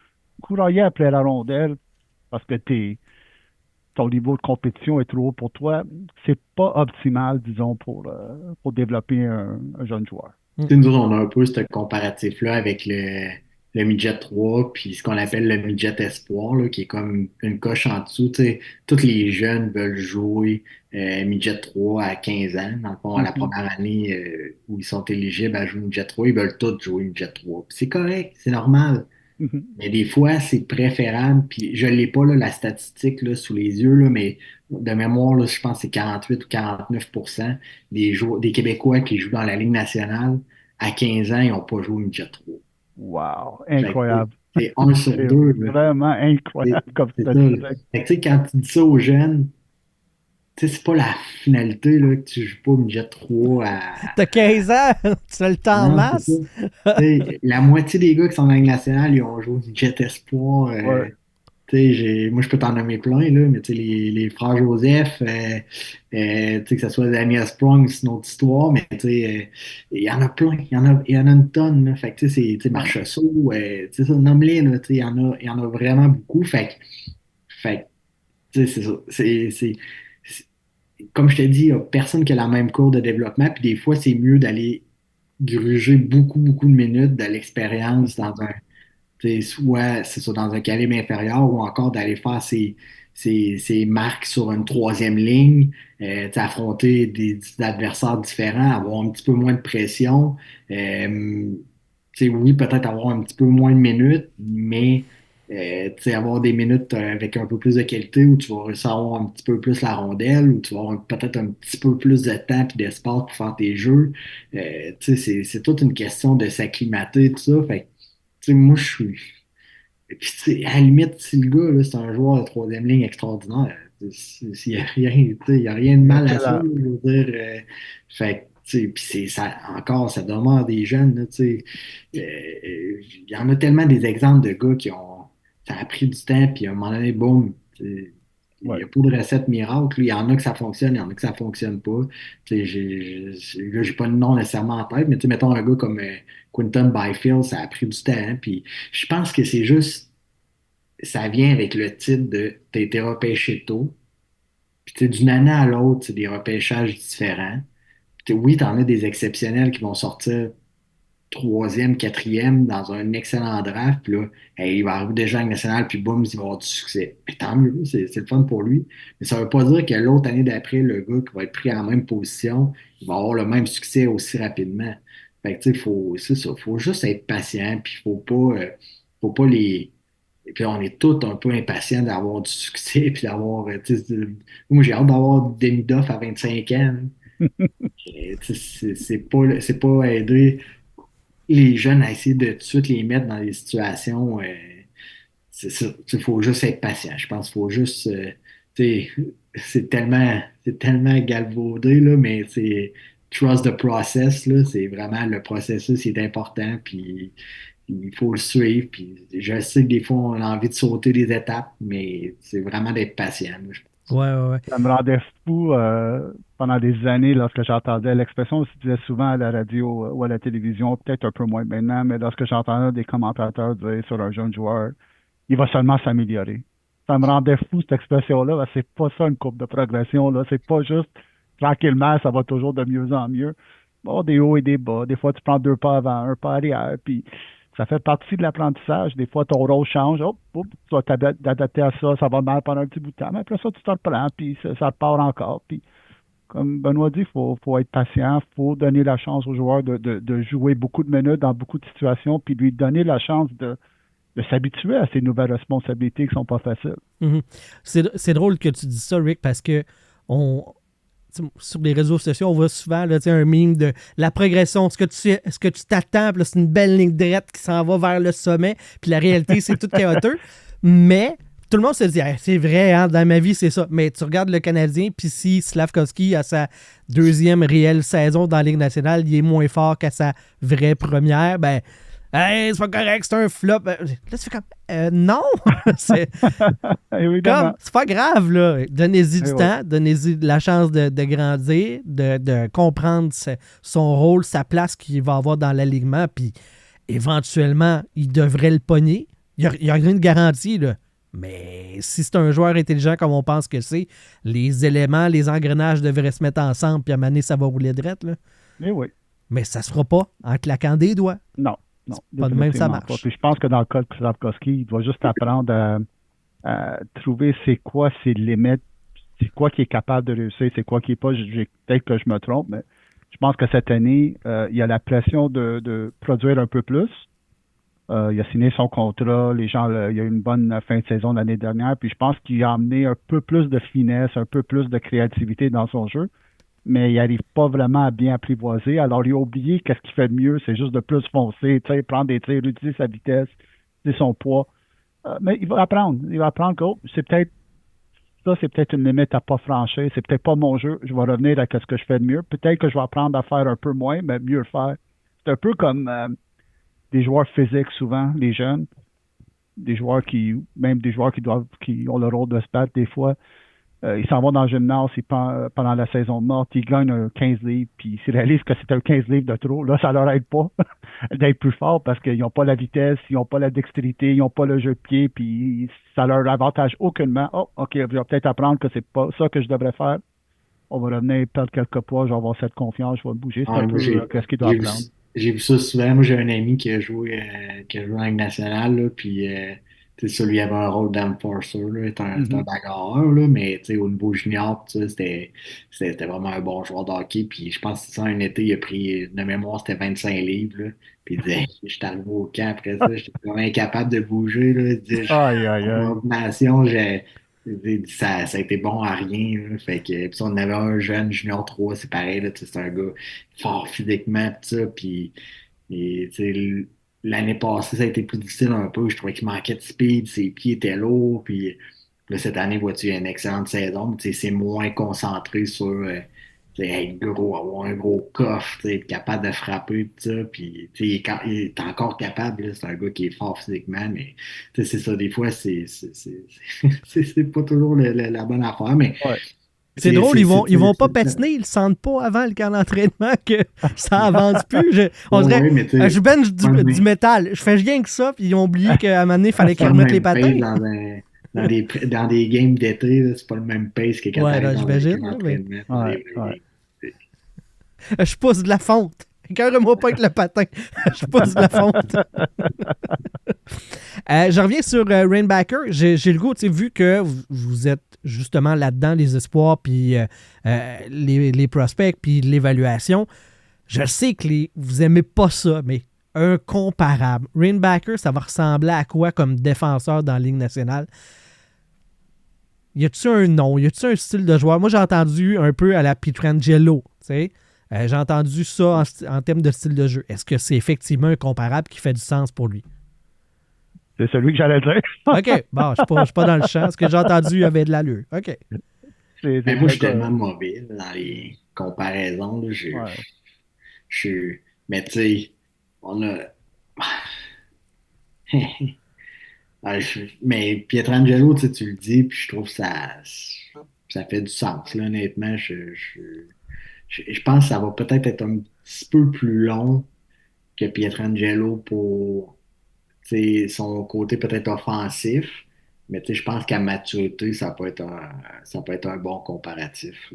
Courailler après la rondelle parce que ton niveau de compétition est trop haut pour toi, c'est pas optimal, disons, pour développer un jeune joueur. Nous autres, on a un peu ce comparatif-là avec le midget 3 puis ce qu'on appelle le midget espoir, là, qui est comme une coche en dessous. Tous les jeunes veulent jouer midget 3 à 15 ans. Dans le fond, à la première année où ils sont éligibles à jouer midget 3, ils veulent tous jouer midget 3. Puis c'est correct, c'est normal. Mais des fois, c'est préférable, puis je ne l'ai pas là, la statistique là, sous les yeux, là, mais de mémoire, là, je pense que c'est 48 ou 49% des Québécois qui jouent dans la Ligue nationale à 15 ans, ils n'ont pas joué au midget 3. Wow, Fait que incroyable. c'est un sur C'est deux. Là. vraiment incroyable comme C'est ça. statistique. Fait que, quand tu dis ça aux jeunes, c'est pas la finalité là, que tu joues pas au midget 3 à. T'as 15 ans, tu as le temps en Non, masse. la moitié des gars qui sont dans la Ligue nationale, ils ont joué au midget espoir. Ouais. Moi, je peux t'en nommer plein, là, mais les frères Joseph, que ce soit Daniel Sprung, c'est une autre histoire, mais il y en a plein, il y en a une tonne. Là, fait que c'est Marchessault, ça, nomme-les, là, il y en a vraiment beaucoup. Fait que, c'est ça. C'est- Comme je t'ai dit, il n'y a personne qui a la même courbe de développement, puis des fois, c'est mieux d'aller gruger beaucoup, beaucoup de minutes de l'expérience dans soit c'est ça, dans un calibre inférieur ou encore d'aller faire ses marques sur une troisième ligne, affronter des adversaires différents, avoir un petit peu moins de pression. Oui, peut-être avoir un petit peu moins de minutes, mais avoir des minutes avec un peu plus de qualité où tu vas réussir à avoir un petit peu plus la rondelle, où tu vas avoir peut-être un petit peu plus de temps et d'espace pour faire tes jeux. C'est toute une question de s'acclimater, tout ça. Fait Tu sais, moi, je suis. Et puis, tu sais, à la limite, si le gars, là, c'est un joueur de troisième ligne extraordinaire, il n'y a rien, tu sais, il y a rien de mal à ça, là, Excellent. je veux dire. Fait que, tu sais, puis ça, encore, ça demeure des jeunes, là, tu sais. Il y en a tellement des exemples de gars qui ont. Ça a pris du temps, puis à un moment donné, boum. Il n'y Ouais. a pas de recette miracle. Il y en a que ça fonctionne, il y en a que ça fonctionne pas. Tu sais, là, j'ai pas le nom nécessairement en tête, mais tu sais, mettons un gars comme Quinton Byfield, ça a pris du temps. Hein, puis je pense que c'est juste, ça vient avec le titre de t'as été repêché tôt. Puis tu sais, d'une année à l'autre, c'est des repêchages différents. Puis, oui, t'en as des exceptionnels qui vont sortir troisième, quatrième dans un excellent draft. Puis là, hey, il va arriver déjà en national, puis boum, il va avoir du succès. Mais tant mieux, c'est le fun pour lui. Mais ça ne veut pas dire que l'autre année d'après, le gars qui va être pris en même position, il va avoir le même succès aussi rapidement. Fait que, tu sais, c'est ça, faut juste être patient, puis faut pas les. Et puis on est tous un peu impatients d'avoir du succès, puis d'avoir. Tu sais, moi, j'ai hâte d'avoir Demi Duff à 25 ans. Tu sais, c'est pas aider les jeunes à essayer de tout de suite les mettre dans des situations. C'est ça. Il faut juste être patient. Je pense qu'il faut juste. Tu sais, c'est tellement galvaudé, là, mais c'est trust the process, là. C'est vraiment le processus qui est important, puis il faut le suivre. Puis je sais que des fois, on a envie de sauter des étapes, mais c'est vraiment d'être patient, moi, je pense. Ouais, ouais, ouais. Ça me rendait fou pendant des années lorsque j'entendais l'expression, on se disait souvent à la radio ou à la télévision, peut-être un peu moins maintenant, mais lorsque j'entendais des commentateurs dire sur un jeune joueur, il va seulement s'améliorer. Ça me rendait fou cette expression-là, parce que c'est pas ça une courbe de progression, là. C'est pas juste tranquillement, ça va toujours de mieux en mieux. Bon, des hauts et des bas. Des fois, tu prends deux pas avant, un pas arrière, puis ça fait partie de l'apprentissage. Des fois, ton rôle change. Hop, hop, tu vas t'adapter à ça, ça va mal pendant un petit bout de temps, mais après ça, tu te reprends, puis ça repart encore. Puis, comme Benoît dit, faut être patient, faut donner la chance aux joueurs de jouer beaucoup de minutes dans beaucoup de situations, puis lui donner la chance de s'habituer à ces nouvelles responsabilités qui sont pas faciles. Mhm. C'est drôle que tu dis ça, Rick, parce que on, sur les réseaux sociaux, on voit souvent là, un meme de la progression. Ce que tu t'attends, puis là, c'est une belle ligne droite qui s'en va vers le sommet, puis la réalité, c'est tout chaotique. Mais tout le monde se dit, hey, c'est vrai, hein, dans ma vie, c'est ça. Mais tu regardes le Canadien, puis si Slavkovski a sa deuxième réelle saison dans la Ligue nationale, il est moins fort qu'à sa vraie première, ben, hey, c'est pas correct, c'est un flop. Là, tu fais comme, non! c'est Évidemment. c'est pas grave, là. Donnez-y du Eh oui. temps, donnez-y la chance de grandir, de comprendre son rôle, sa place qu'il va avoir dans l'alignement, puis éventuellement, il devrait le pogner. Il n'y a rien de garanti, là. Mais si c'est un joueur intelligent comme on pense que c'est, les éléments, les engrenages devraient se mettre ensemble, puis à un moment donné, ça va rouler droit, là. Eh oui. Mais ça se fera pas en claquant des doigts. Non, non. Pas de même, ça définitivement marche. pas. Puis je pense que dans le cas de Slavkovski, il doit juste apprendre à trouver c'est quoi ses limites, c'est quoi qui est capable de réussir, c'est quoi qui est pas. Peut-être que je me trompe, mais je pense que cette année, il y a la pression de produire un peu plus. Il a signé son contrat, il a eu une bonne fin de saison l'année dernière, puis je pense qu'il a amené un peu plus de finesse, un peu plus de créativité dans son jeu, mais il n'arrive pas vraiment à bien apprivoiser. Alors, il a oublié qu'est-ce qu'il fait de mieux, c'est juste de plus foncer, prendre des tirs, utiliser sa vitesse, utiliser son poids. Mais il va apprendre. Il va apprendre que c'est peut-être une limite à pas franchir, c'est peut-être pas mon jeu, je vais revenir à ce que je fais de mieux. Peut-être que je vais apprendre à faire un peu moins, mais mieux le faire. C'est un peu comme des joueurs physiques souvent, les jeunes, même des joueurs qui ont le rôle de se battre des fois. Ils s'en vont dans le gymnase pendant la saison morte, ils gagnent un 15 livres, puis s'ils réalisent que c'est un 15 livres de trop, là, ça leur aide pas d'être plus fort parce qu'ils n'ont pas la vitesse, ils n'ont pas la dextérité, ils n'ont pas le jeu de pied, puis ça leur avantage aucunement. Oh, OK, je vais peut-être apprendre que c'est pas ça que je devrais faire. On va revenir perdre quelques poids, je vais avoir cette confiance, je vais me bouger. C'est Ah, un moi, peu qu'est-ce qu'il doit j'ai vu, apprendre. j'ai vu ça souvent. Moi, j'ai un ami qui a joué en Ligue nationale, là, puis tu sais, ça, lui avait un rôle d'enforcer, là, c'est un Mhm. bagarreur, là, mais tu sais, au niveau junior, tu sais, c'était vraiment un bon joueur de hockey. Puis je pense que ça, un été, il a pris, de mémoire, c'était 25 livres, là, puis il disait, je suis arrivé au camp après ça, j'étais vraiment incapable de bouger, là. Il disait, Aïe, aïe, en aïe. ordination, ça a été bon à rien, là. Fait que, puis on avait un jeune junior 3 c'est pareil, là, tu sais, c'est un gars fort physiquement, pis ça, puis tu sais, l'année passée, ça a été plus difficile un peu. Je trouvais qu'il manquait de speed, ses pieds étaient lourds. Puis là, cette année, vois-tu, il y a une excellente saison. Mais, tu sais, c'est moins concentré sur tu sais, être gros, avoir un gros coffre, tu sais, être capable de frapper, tout ça. Puis tu sais, il est encore capable. Là. C'est un gars qui est fort physiquement. Mais tu sais, c'est ça, des fois, c'est pas toujours la bonne affaire. Mais Ouais. C'est drôle, ils vont pas patiner, ils le sentent pas avant le camp d'entraînement que ça avance plus. On dirait, je bench du métal, je fais rien que ça, puis ils ont oublié qu'à un moment donné, il fallait qu'ils remettent les patins. Dans des games d'été, c'est pas le même pace que quand ouais, t'arrives dans un camp d'entraînement. Je pousse de la fonte. Écœure-moi pas avec le patin. Je pousse de la fonte. Je reviens sur Rainbacker. J'ai le goût, vu que vous êtes justement là-dedans, les espoirs, puis les prospects, puis l'évaluation. Je sais que vous aimez pas ça, mais un comparable. Rainbacker, ça va ressembler à quoi comme défenseur dans la Ligue nationale? Y a-tu un nom? Y a-tu un style de joueur? Moi, j'ai entendu un peu à la Pietrangelo, tu sais. J'ai entendu ça en termes de style de jeu. Est-ce que c'est effectivement un comparable qui fait du sens pour lui? C'est celui que j'allais dire. OK. Bon, je suis pas dans le champ. Ce que j'ai entendu avait de l'allure. OK. Mais moi, je suis tellement mauvais dans les comparaisons. Là, mais tu sais, on a... mais Pietrangelo, tu le dis, puis je trouve que ça fait du sens. Là, honnêtement, je pense que ça va peut-être être un petit peu plus long que Pietrangelo pour son côté peut-être offensif. Mais je pense qu'à maturité, ça peut être un bon comparatif.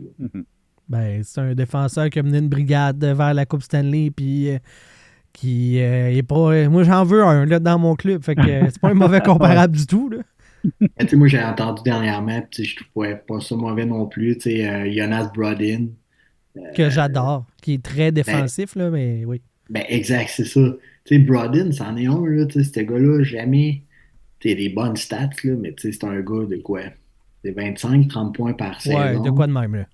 Ben, c'est un défenseur qui a mené une brigade vers la Coupe Stanley, puis qui est pas. Moi, j'en veux un là, dans mon club. Fait que c'est pas un mauvais comparable du tout. Là. Moi, j'ai entendu dernièrement, je trouvais pas ça mauvais non plus. Jonas Brodin. Que j'adore, qui est très défensif, là, mais oui. Ben, exact, c'est ça. Brodin, c'en est un, là, ce gars-là, jamais. Il a des bonnes stats, là, mais c'est un gars de quoi? C'est 25-30 points par saison. Ouais, de quoi de même, là.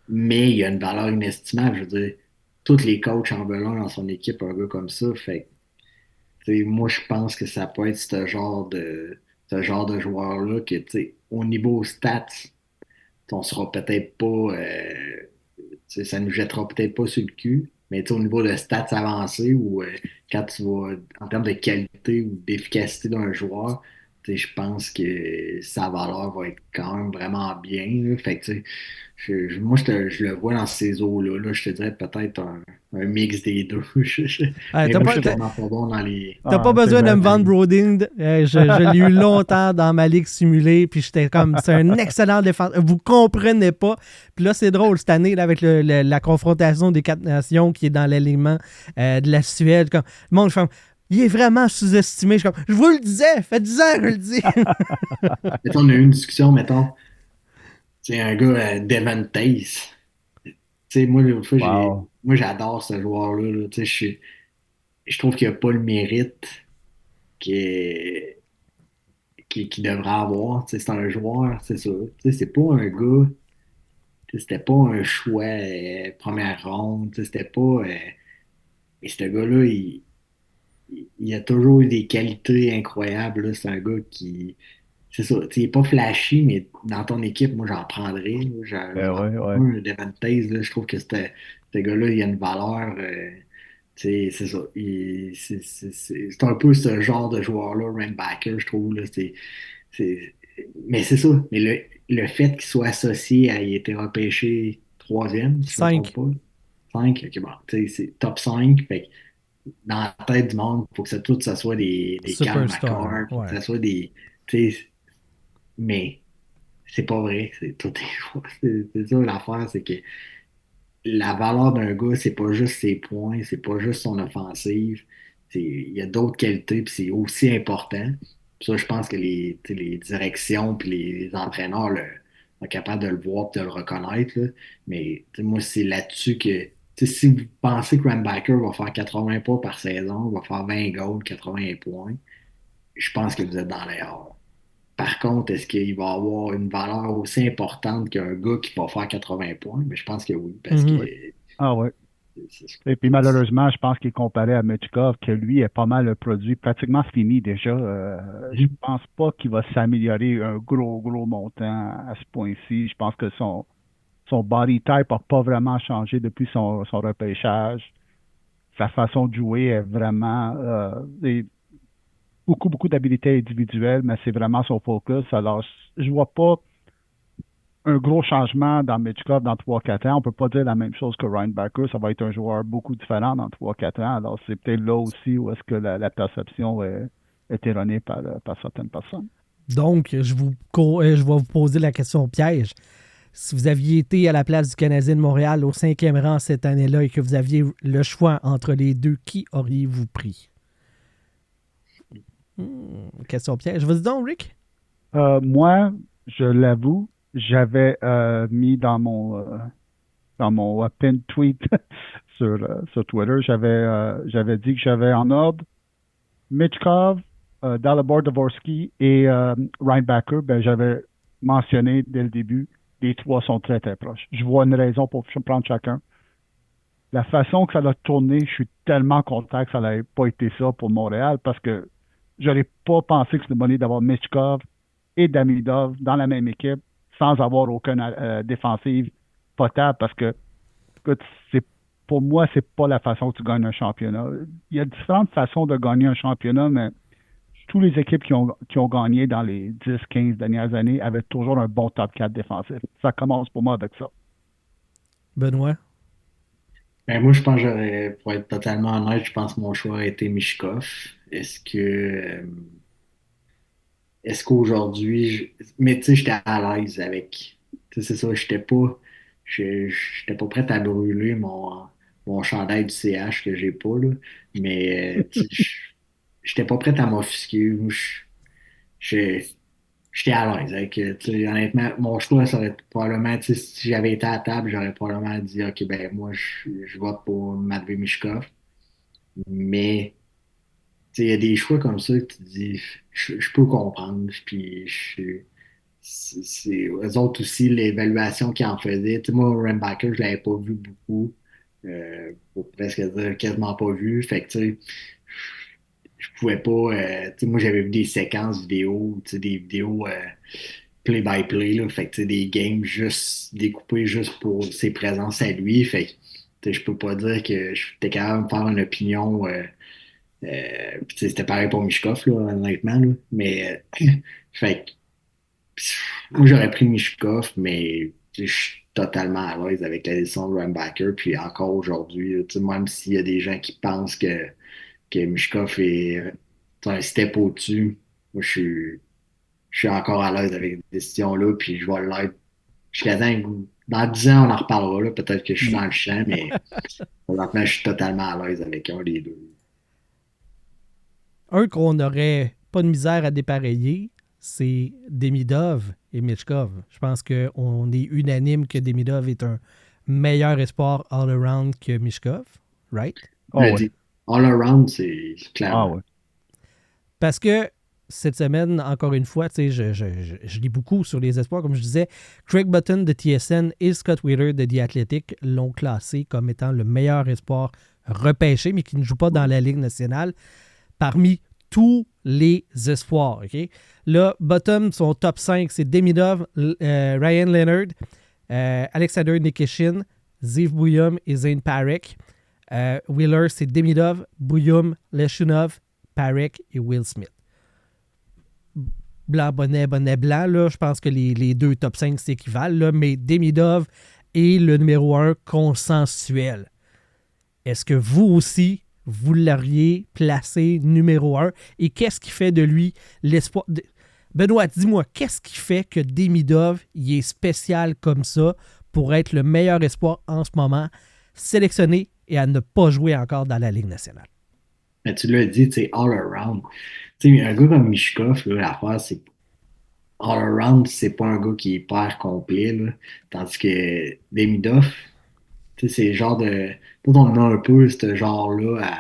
Mais il a une valeur inestimable. Je veux dire, tous les coachs en veulent un dans son équipe, un gars comme ça. Fait moi, je pense que ça peut être ce genre de joueur-là que, au niveau stats, on sera peut-être pas. Ça nous jettera peut-être pas sur le cul. Mais au niveau de stats avancées ou quand tu vas en termes de qualité ou d'efficacité d'un joueur, je pense que sa valeur va être quand même vraiment bien. Là. Fait que, moi, je le vois dans ces eaux-là. Là, je te dirais peut-être un mix des deux. T'as moi, je suis vraiment pas bon dans les... T'as pas besoin de me vendre Brodin. Je l'ai eu longtemps dans ma ligue simulée, puis j'étais comme, c'est un excellent défenseur. Vous comprenez pas. Puis là, c'est drôle, cette année, là, avec la confrontation des 4 nations qui est dans l'alignement de la Suède. Comme, le monde fait, il est vraiment sous-estimé. Je vous le disais, fait 10 ans que je le dis. Mettons, on a eu une discussion, mettons. C'est un gars, Devon Tays. Moi, l'autre fois, moi, j'adore ce joueur-là. Là. Je trouve qu'il n'a pas le mérite qu'il devrait avoir. C'est un joueur, c'est ça. C'est pas un gars. C'était pas un choix première ronde. C'était pas. Mais ce gars-là, il a toujours eu des qualités incroyables. Là. C'est un gars qui. C'est ça. Il n'est pas flashy, mais dans ton équipe, moi, j'en prendrais. Un Devon Tays, là, je trouve que ce gars-là, il a une valeur. C'est ça. C'est un peu ce genre de joueur-là, Rainbacker, je trouve. Là, mais c'est ça. Mais le fait qu'il soit associé à il a été repêché 3e, si je ne me trompe pas. 5, ok, bon. C'est top 5. Fait que dans la tête du monde, il faut que ça soit des Cal McCarr, que ça soit des. Mais c'est pas vrai. C'est ça l'affaire, c'est que la valeur d'un gars, c'est pas juste ses points, c'est pas juste son offensive. Il y a d'autres qualités, puis c'est aussi important. Puis ça, je pense que les directions puis les entraîneurs sont capables de le voir et de le reconnaître. Là. Mais moi, c'est là-dessus que si vous pensez que Rainbacker va faire 80 points par saison, va faire 20 goals, 80 points, je pense que vous êtes dans l'erreur. Par contre, est-ce qu'il va avoir une valeur aussi importante qu'un gars qui va faire 80 points? Mais je pense que oui. Parce que Et puis malheureusement, je pense qu'il est comparé à Michkov, que lui est pas mal un produit pratiquement fini déjà. Je pense pas qu'il va s'améliorer un gros montant à ce point-ci. Je pense que son body type n'a pas vraiment changé depuis son repêchage. Sa façon de jouer est vraiment beaucoup d'habiletés individuelles, mais c'est vraiment son focus. Alors, je vois pas un gros changement dans Michkov dans 3-4 ans. On peut pas dire la même chose que Ryan Backer. Ça va être un joueur beaucoup différent dans 3-4 ans. Alors, c'est peut-être là aussi où est-ce que la perception est erronée par certaines personnes. Donc, je vais vous poser la question piège. Si vous aviez été à la place du Canadien de Montréal au 5e rang cette année-là et que vous aviez le choix entre les deux, qui auriez-vous pris? Question piège. Vas-y donc, Rick. Moi, je l'avoue, j'avais mis dans mon pin tweet sur Twitter, j'avais dit que j'avais en ordre Michkov, Dalibor Dvorsky et Ryan Backer. Ben, j'avais mentionné dès le début, les trois sont très proches. Je vois une raison pour prendre chacun. La façon que ça a tourné, je suis tellement content que ça n'avait pas été ça pour Montréal parce que j'aurais pas pensé que c'était bonne idée d'avoir Michkov et Damidov dans la même équipe sans avoir aucune défensive potable parce que, écoute, pour moi, c'est pas la façon que tu gagnes un championnat. Il y a différentes façons de gagner un championnat, mais toutes les équipes qui ont gagné dans les 10-15 dernières années avaient toujours un bon top 4 défensif. Ça commence pour moi avec ça. Benoît? Ben, moi, je pense que pour être totalement honnête, je pense que mon choix a été Mishkov. Est-ce qu'aujourd'hui, mais tu sais, j'étais à l'aise avec, tu sais, c'est ça, j'étais pas prêt à brûler mon chandail du CH que j'ai pas, là, mais tu sais, j'étais pas prêt à m'offusquer. Moi, je- j'étais à l'aise avec, tu sais, honnêtement, mon choix, ça aurait été probablement, tu sais, si j'avais été à la table, j'aurais probablement dit, OK, ben, moi, je vote pour Matvei Mishkov, mais tu sais, il y a des choix comme ça que tu te dis, je peux comprendre, puis eux autres aussi, l'évaluation qu'ils en faisaient. Tu sais, moi, Rambacker, je l'avais pas vu beaucoup, pour presque dire quasiment pas vu. Fait que, tu sais, je pouvais pas, tu sais, moi, j'avais vu des séquences vidéo, tu sais, des vidéos play-by-play, là. Fait que, tu sais, des games juste découpés juste pour ses présences à lui. Fait que, tu sais, je peux pas dire que j'étais capable de me faire une opinion. Puis, tu sais, c'était pareil pour Mishkov, là, honnêtement. Là. Mais, fait que, moi, j'aurais pris Mishkov, mais tu sais, je suis totalement à l'aise avec la décision de Rambacker. Puis encore aujourd'hui, là, tu sais, même s'il y a des gens qui pensent que Mishkov est un step au-dessus, moi, je suis encore à l'aise avec cette décision-là. Puis je vais l'être jusqu'à temps que dans 10 ans, on en reparlera. Là. Peut-être que je suis dans le champ, mais maintenant, je suis totalement à l'aise avec un des deux. Un qu'on n'aurait pas de misère à dépareiller, c'est Demidov et Michkov. Je pense qu'on est unanime que Demidov est un meilleur espoir all-around que Mishkov, right? Oh, ouais. Dit, all around, c'est clair. Ah ouais. Parce que cette semaine, encore une fois, je lis beaucoup sur les espoirs. Comme je disais, Craig Button de TSN et Scott Wheeler de The Athletic l'ont classé comme étant le meilleur espoir repêché, mais qui ne joue pas dans la Ligue nationale, parmi tous les espoirs. Okay? Là, Bottom, son top 5, c'est Demidov, Ryan Leonard, Alexander Nikishin, Ziv Bouyoum et Zane Parekh. Wheeler, c'est Demidov, Bouyoum, Leshunov, Parekh et Will Smith. Blanc, bonnet, blanc, là, je pense que les deux top 5 s'équivalent, là, mais Demidov est le numéro 1 consensuel. Est-ce que vous aussi, vous l'auriez placé numéro 1? Et qu'est-ce qui fait de lui l'espoir? Benoît, dis-moi, qu'est-ce qui fait que Demidov il est spécial comme ça pour être le meilleur espoir en ce moment, sélectionné et à ne pas jouer encore dans la Ligue nationale? Mais tu l'as dit, tu sais, all around. Tu sais, un gars comme Mishkov, là, l'affaire, c'est all around, c'est pas un gars qui est hyper complet, là. Tandis que Demidov, tu sais, c'est le genre de. Nous, on a un peu ce genre-là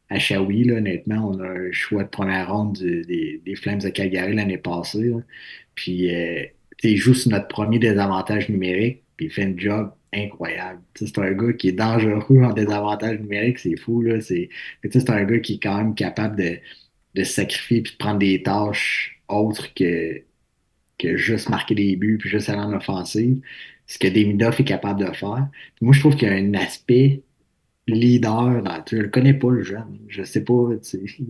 à Shawi, là, honnêtement. On a un choix de première ronde des Flames de Calgary l'année passée, là. Puis, tu sais, il joue sur notre premier désavantage numérique, puis il fait un job incroyable. Tu sais, c'est un gars qui est dangereux en désavantage numérique, c'est fou, là. Tu sais, c'est un gars qui est quand même capable de se sacrifier puis de prendre des tâches autres que juste marquer des buts puis juste aller en offensive. Ce que Demidov est capable de faire. Puis moi, je trouve qu'il y a un aspect leader. Tu le connais pas, le jeune. Je sais pas, tu sais,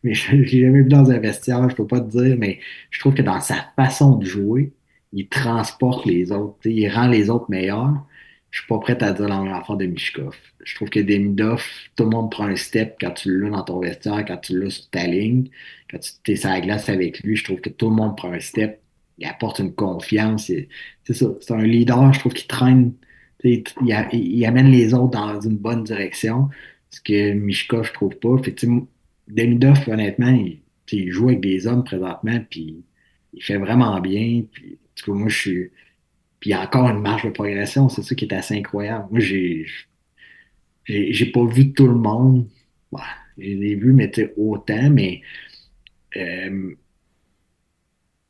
mais je l'ai jamais vu dans un vestiaire, je peux pas te dire, mais je trouve que dans sa façon de jouer, il transporte les autres. Tu sais, il rend les autres meilleurs. Je suis pas prêt à dire la même affaire de Mishkov. Je trouve que Demidov, tout le monde prend un step quand tu l'as dans ton vestiaire, quand tu l'as sur ta ligne, quand tu es sur la glace avec lui. Je trouve que tout le monde prend un step. Il apporte une confiance. C'est ça. C'est un leader, je trouve, qui traîne. Il amène les autres dans une bonne direction, ce que Mishkov, je trouve pas. Fait que, Demidov, honnêtement, il joue avec des hommes présentement, puis il fait vraiment bien. Puis, en tout cas, moi, je suis. Puis il y a encore une marge de progression, c'est ça qui est assez incroyable. Moi, j'ai pas vu tout le monde. Ouais, j'ai vu, mais autant, mais euh,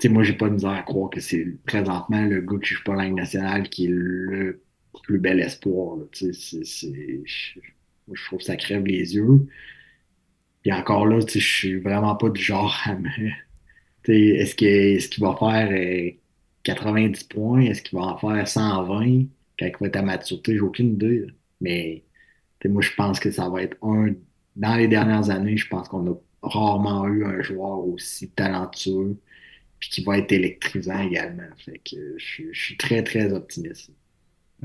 moi, j'ai pas de misère à croire que c'est présentement le gars qui joue pas la Ligue nationale qui est le plus bel espoir. Là. Moi, je trouve que ça crève les yeux. Puis encore là, je suis vraiment pas du genre à me. Est-ce qu'il va faire 90 points? Est-ce qu'il va en faire 120 quand il va être à maturité? J'ai aucune idée. Là. Mais moi, je pense que ça va être un. Dans les dernières années, je pense qu'on a rarement eu un joueur aussi talentueux puis qui va être électrisant également. Fait que je suis très, très optimiste.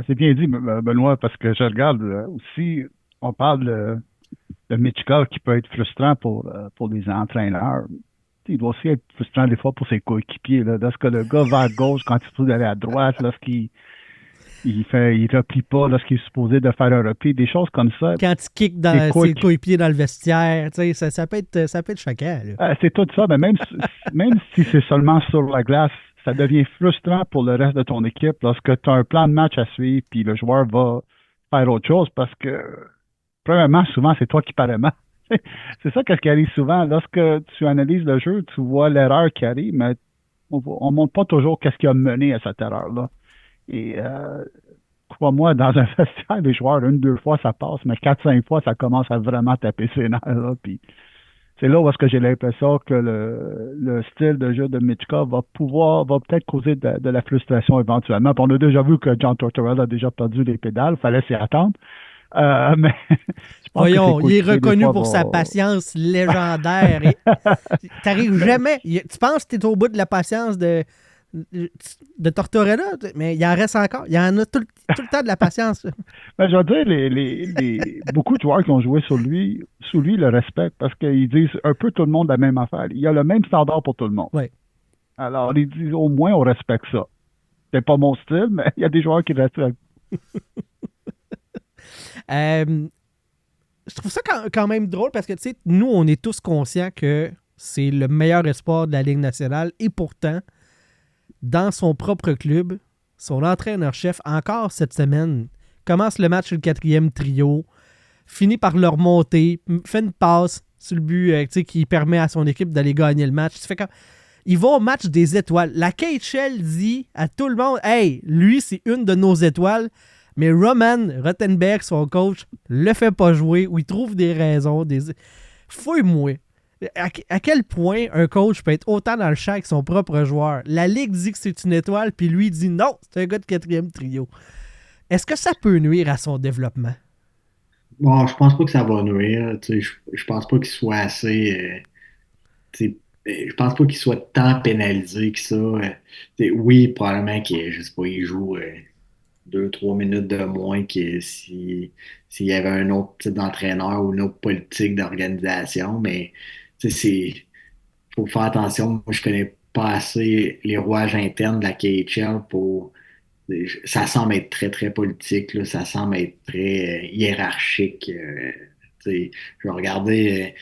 C'est bien dit, Benoît, parce que je regarde aussi, on parle de Mitchell qui peut être frustrant pour les entraîneurs. Il doit aussi être frustrant des fois pour ses coéquipiers. Là. Lorsque le gars va à gauche quand il faut aller à droite, lorsqu'il il replie pas, lorsqu'il est supposé de faire un repli, des choses comme ça. Quand il kick dans ses coéquipiers dans le vestiaire, ça peut être choquant. C'est tout ça, mais même si c'est seulement sur la glace, ça devient frustrant pour le reste de ton équipe lorsque tu as un plan de match à suivre puis le joueur va faire autre chose parce que, premièrement, souvent, c'est toi qui parais mal. C'est ça qui arrive souvent. Lorsque tu analyses le jeu, tu vois l'erreur qui arrive, mais on ne montre pas toujours qu'est-ce qui a mené à cette erreur-là. Et crois-moi, dans un vestiaire, les joueurs, 1, 2 fois, ça passe, mais 4, 5 fois, ça commence à vraiment taper ses nerfs. Là, puis c'est là où est-ce que j'ai l'impression que le style de jeu de Mitchka va peut-être causer de la frustration éventuellement. Puis on a déjà vu que John Tortorella a déjà perdu les pédales, il fallait s'y attendre. Mais voyons, il est reconnu pour sa patience légendaire. T'arrives jamais. Tu penses que tu es au bout de la patience de Tortorella, mais il en reste encore. Il y en a tout le temps de la patience. Ben, je veux dire, beaucoup de joueurs qui ont joué sous lui le respectent parce qu'ils disent un peu tout le monde la même affaire. Il y a le même standard pour tout le monde. Oui. Alors, ils disent au moins on respecte ça. C'est pas mon style, mais il y a des joueurs qui respectent. Je trouve ça quand même drôle parce que, tu sais, nous, on est tous conscients que c'est le meilleur espoir de la Ligue nationale et pourtant, dans son propre club, son entraîneur-chef, encore cette semaine, commence le match sur le 4e trio, finit par le remonter, fait une passe sur le but qui permet à son équipe d'aller gagner le match. Il va au match des étoiles. La KHL dit à tout le monde « Hey, lui, c'est une de nos étoiles. » Mais Roman Rottenberg, son coach, le fait pas jouer ou il trouve des raisons. Fouille-moi. À quel point un coach peut être autant dans le champ avec son propre joueur? La Ligue dit que c'est une étoile, puis lui dit non, c'est un gars de 4e trio. Est-ce que ça peut nuire à son développement? Bon, je pense pas que ça va nuire. Je pense pas qu'il soit assez. Je pense pas qu'il soit tant pénalisé que ça. Oui, probablement qu'il, je sais pas, il joue 2, 3 minutes de moins que s'il y avait un autre type d'entraîneur ou une autre politique d'organisation, mais faut faire attention. Moi, je connais pas assez les rouages internes de la KHL pour. Ça semble être très, très politique, là. Ça semble être très hiérarchique. Je regardais,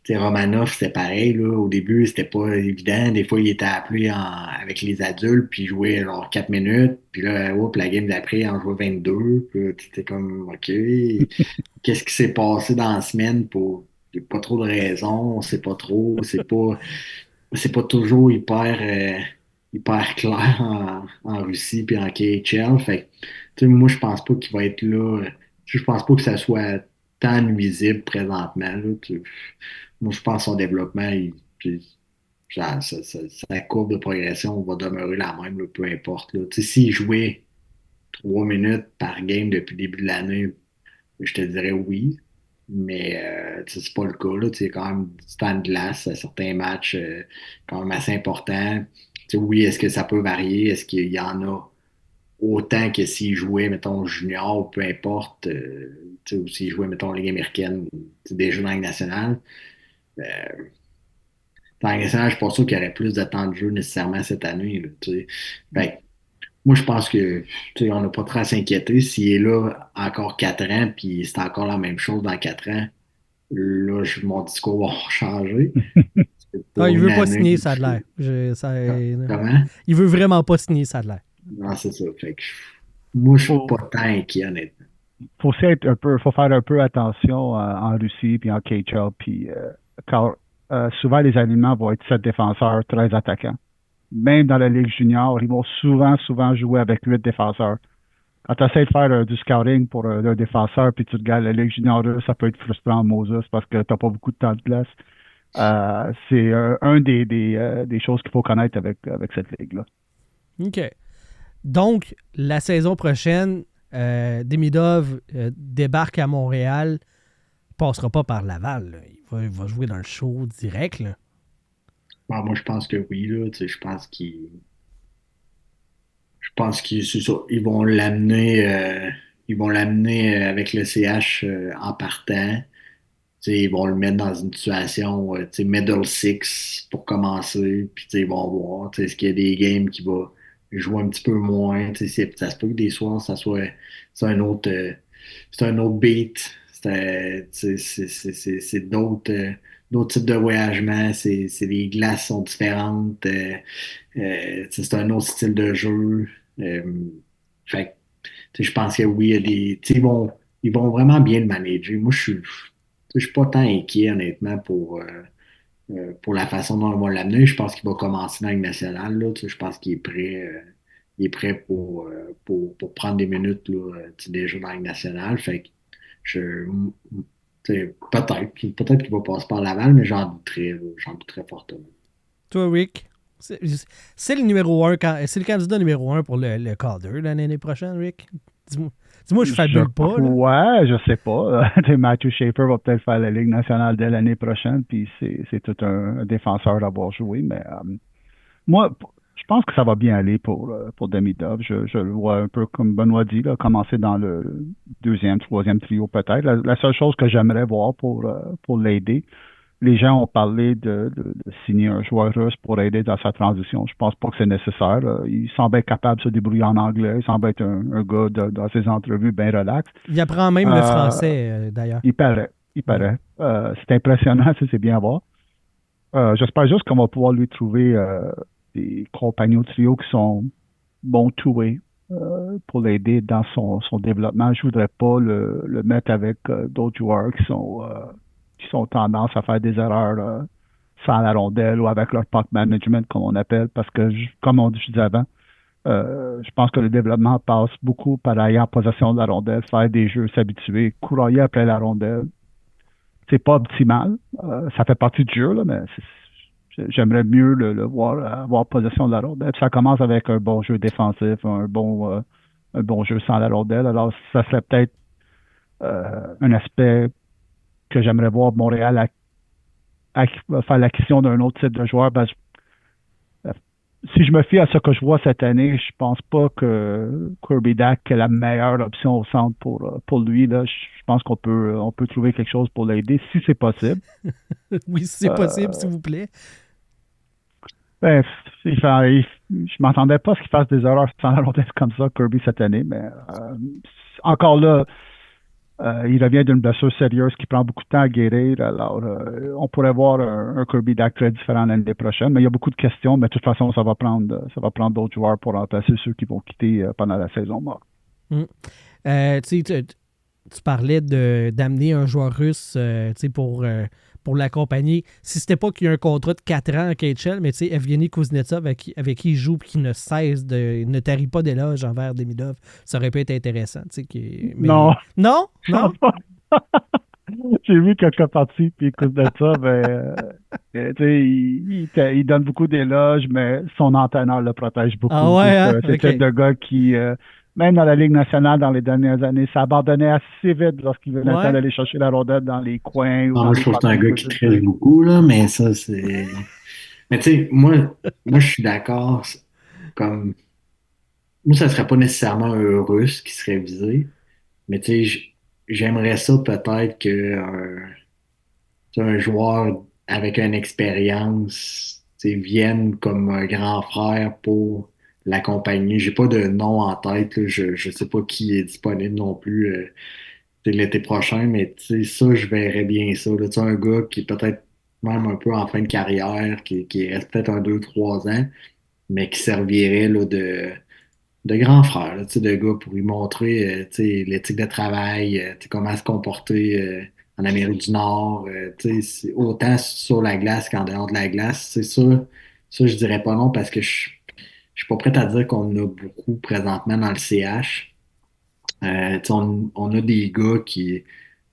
Romanov, c'était pareil, là. Au début, c'était pas évident. Des fois, il était appelé avec les adultes, puis il jouait genre 4 minutes. Puis là, la game d'après, il en jouait 22. Puis là, t'étais comme, OK, qu'est-ce qui s'est passé dans la semaine pour. Il n'y a pas trop de raisons, on sait pas trop. C'est pas toujours hyper clair en Russie puis en KHL. Fait sais, moi, je pense pas qu'il va être là. Je pense pas que ça soit tant nuisible présentement. Là, moi, je pense que son développement, sa courbe de progression va demeurer la même, là, peu importe. Là. Tu sais, s'il jouait 3 minutes par game depuis le début de l'année, je te dirais oui. Mais tu sais, c'est pas le cas. Là. Tu sais, quand même du temps de glace à certains matchs quand même assez importants. Tu sais, oui, est-ce que ça peut varier? Est-ce qu'il y en a autant que s'il jouait, mettons, junior ou peu importe, tu sais, ou s'il jouait, mettons, Ligue américaine, tu sais, des jeux dans la Ligue nationale. Euh, dans la Ligue nationale, je suis pas sûr qu'il y aurait plus de temps de jeu nécessairement cette année. Là, tu sais. Fait que, moi, je pense que tu sais, on n'a pas trop à s'inquiéter. S'il est là encore 4 ans, puis c'est encore la même chose dans 4 ans, là, mon discours va changer. C'est Ah, pour il une veut pas année. signer, ça a de l'air. Comment? Il veut vraiment pas signer, ça a de l'air. Non, c'est ça. Fait que, moi, je suis Faut, pas tant inquiet, honnêtement. faut faire un peu attention en Russie puis en KHL, puis car souvent les alignements vont être 7 défenseurs, 13 attaquants. Même dans la Ligue junior, ils vont souvent jouer avec 8 défenseurs. Quand tu essaies de faire du scouting pour un défenseur, puis tu regardes la Ligue junior, ça peut être frustrant, Moses, parce que tu n'as pas beaucoup de temps de glace. C'est un des choses qu'il faut connaître avec cette ligue-là. OK. Donc, la saison prochaine, Demidov débarque à Montréal, passera pas par Laval. Là. Il va jouer dans le show direct. Là. Bon, moi, je pense que oui, là. Tu sais, je pense qu'ils c'est ça. Ils vont l'amener avec le CH en partant. Tu sais, ils vont le mettre dans une situation, tu sais, middle six pour commencer. Puis, tu sais, ils vont voir, tu sais, est-ce qu'il y a des games qui va jouer un petit peu moins. Tu sais, ça se peut que des soirs, c'est c'est un autre beat. Tu sais, c'est d'autres types de voyagements. Les glaces sont différentes. Tu sais, c'est un autre style de jeu. Fait que, tu sais, je pense que oui, il y a tu sais, ils vont vraiment bien le manager. Moi, je suis pas tant inquiet, honnêtement, pour la façon dont on va l'amener. Je pense qu'il va commencer dans la Ligue nationale. Là, tu sais, je pense qu'il est prêt, il est prêt pour prendre des minutes là, tu sais, déjà dans la Ligue nationale. Fait que je, tu sais, peut-être qu'il va passer par Laval, mais j'en douterais fortement. Toi, Rick, c'est le numéro 1, c'est le candidat numéro 1 pour le Calder l'année prochaine, Rick. Dis-moi, je fabule pas. Là. Ouais, je sais pas. Matthew Schaefer va peut-être faire la Ligue nationale dès l'année prochaine, puis c'est tout un défenseur d'avoir joué. Mais moi, je pense que ça va bien aller pour Demidov. Je le vois un peu comme Benoît dit, là, commencer dans le deuxième, troisième trio peut-être. La seule chose que j'aimerais voir pour l'aider, les gens ont parlé de signer un joueur russe pour aider dans sa transition. Je pense pas que c'est nécessaire. Il semble être capable de se débrouiller en anglais. Il semble être un gars dans ses entrevues bien relax. Il apprend même le français, d'ailleurs. Il paraît. C'est impressionnant, c'est bien à voir. J'espère juste qu'on va pouvoir lui trouver des compagnons de trio qui sont bons two-way pour l'aider dans son développement. Je voudrais pas le mettre avec d'autres joueurs qui sont tendance à faire des erreurs sans la rondelle ou avec leur puck management, comme on appelle, parce que, comme on disait avant, je pense que le développement passe beaucoup par aller en possession de la rondelle, faire des jeux, s'habituer, courailler après la rondelle. C'est pas optimal. Ça fait partie du jeu, là, mais j'aimerais mieux le voir avoir possession de la rondelle. Puis ça commence avec un bon jeu défensif, un bon jeu sans la rondelle. Alors, ça serait peut-être un aspect que j'aimerais voir Montréal faire l'acquisition d'un autre type de joueur. Ben, si je me fie à ce que je vois cette année, je pense pas que Kirby Dach est la meilleure option au centre pour lui. Là. Je pense qu'on peut trouver quelque chose pour l'aider, si c'est possible. Oui, si c'est possible, s'il vous plaît. Ben, je m'attendais pas à ce qu'il fasse des erreurs sans la rondelle comme ça, Kirby, cette année, mais encore là, il revient d'une blessure sérieuse qui prend beaucoup de temps à guérir. Alors, on pourrait voir un Kirby Dach très différent l'année prochaine. Mais il y a beaucoup de questions. Mais de toute façon, ça va prendre d'autres joueurs pour remplacer ceux qui vont quitter pendant la saison morte. Tu parlais d'amener un joueur russe pour pour l'accompagner. Si c'était pas qu'il y a un contrat de 4 ans à KHL, mais tu sais, Evgeny Kuznetsov avec qui il joue et qui ne cesse ne tarit pas d'éloges envers Demidov, ça aurait pu être intéressant. Non. Non? Non? J'ai vu quelques parties, puis Kuznetsov, il donne beaucoup d'éloges, mais son entraîneur le protège beaucoup. Ah ouais, hein? C'est le type de gars qui, même dans la Ligue nationale dans les dernières années, s'abandonnait assez vite lorsqu'il venait le temps d'aller chercher la rondelle dans les coins. Moi, je trouve que c'est un gars qui triche beaucoup, là, mais ça, c'est... Mais tu sais, moi, je suis d'accord, comme... Moi, ça serait pas nécessairement un Russe qui serait visé, mais tu sais, j'aimerais ça peut-être un joueur avec une expérience, tu sais, vienne comme un grand frère pour l'accompagner. J'ai pas de nom en tête, là. Je sais pas qui est disponible non plus l'été prochain, mais tu sais, ça, je verrais bien ça, là. Tu sais, un gars qui est peut-être même un peu en fin de carrière, qui reste peut-être 2, 3 ans, mais qui servirait là, de grand frère, là, tu sais, de gars pour lui montrer tu sais, l'éthique de travail, tu sais, comment se comporter en Amérique du Nord, tu sais, autant sur la glace qu'en dehors de la glace. C'est ça, je dirais pas non parce que je suis pas prêt à dire qu'on en a beaucoup présentement dans le CH. Tu sais, on a des gars tu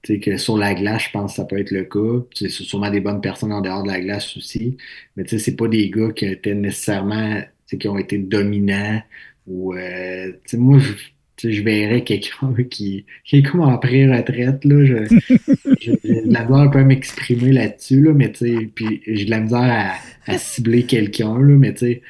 sais, que sur la glace, je pense que ça peut être le cas. Tu sais, c'est sûrement des bonnes personnes en dehors de la glace aussi. Mais tu sais, c'est pas des gars qui étaient nécessairement, tu sais, qui ont été dominants ou, tu sais, moi, tu sais, je verrais quelqu'un qui est comme en pré-retraite, là. J'ai de la misère un peu à m'exprimer là-dessus, là, mais tu sais, puis j'ai de la misère à cibler quelqu'un, là, mais tu sais,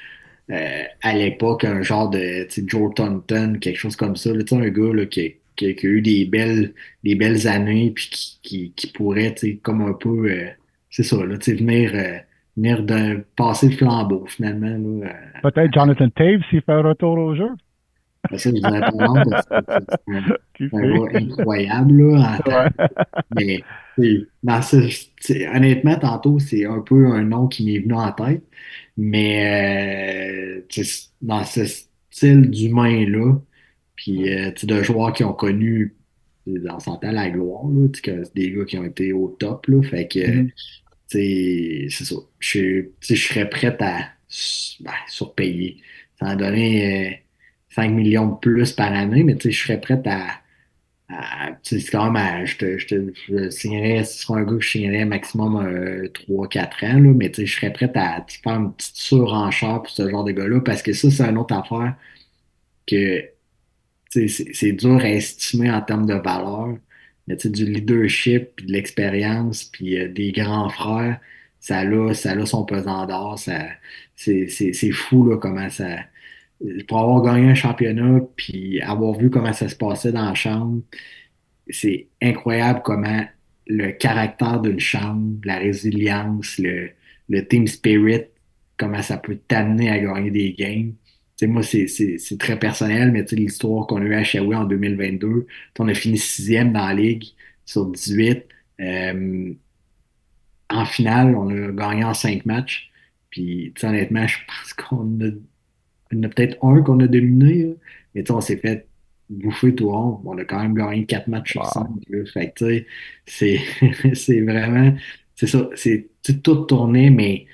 à l'époque, un genre de tu sais, Joe Thornton, quelque chose comme ça. Là, tu sais, un gars là, qui a eu des belles années puis qui pourrait tu sais, comme un peu c'est ça, là, tu sais, venir passer le flambeau finalement. Là, Peut-être Jonathan Taves s'il fait un retour au jeu. ça, je dirais pas non, parce que c'est un gars incroyable là, en temps. Ouais. Mais honnêtement, tantôt, c'est un peu un nom qui m'est venu en tête. Mais dans ce style d'humain-là, puis tu sais, de joueurs qui ont connu, on s'entend la gloire, là, tu sais, que c'est des gars qui ont été au top, là, fait que Mhm. tu sais, c'est ça. Tu sais, je serais prêt à surpayer. Ça en donner 5 millions de plus par année, mais tu sais, je serais prêt tu sais, c'est quand même je signerais, ce serait un gars que je signerais maximum 3, 4 ans, là, mais tu sais, je serais prêt à faire une petite surenchère pour ce genre de gars-là, parce que ça, c'est une autre affaire que tu sais, c'est dur à estimer en termes de valeur, mais tu sais, du leadership, puis de l'expérience, puis des grands frères, ça a son pesant d'or, c'est fou là, comment ça. Pour avoir gagné un championnat, puis avoir vu comment ça se passait dans la chambre, c'est incroyable comment le caractère d'une chambre, la résilience, le team spirit, comment ça peut t'amener à gagner des games. Tu sais, moi, c'est très personnel, mais tu sais, l'histoire qu'on a eue à Shawi en 2022, on a fini 6e dans la ligue sur 18. Euh, En finale, on a gagné en 5 matchs. Puis, tu sais, honnêtement, je pense il y en a peut-être un qu'on a dominé, là. Mais tu sais, on s'est fait bouffer tout rond. On a quand même gagné 4 matchs sur 5. Là. Fait que tu sais, c'est vraiment. C'est ça. C'est tu sais, tout tourné, mais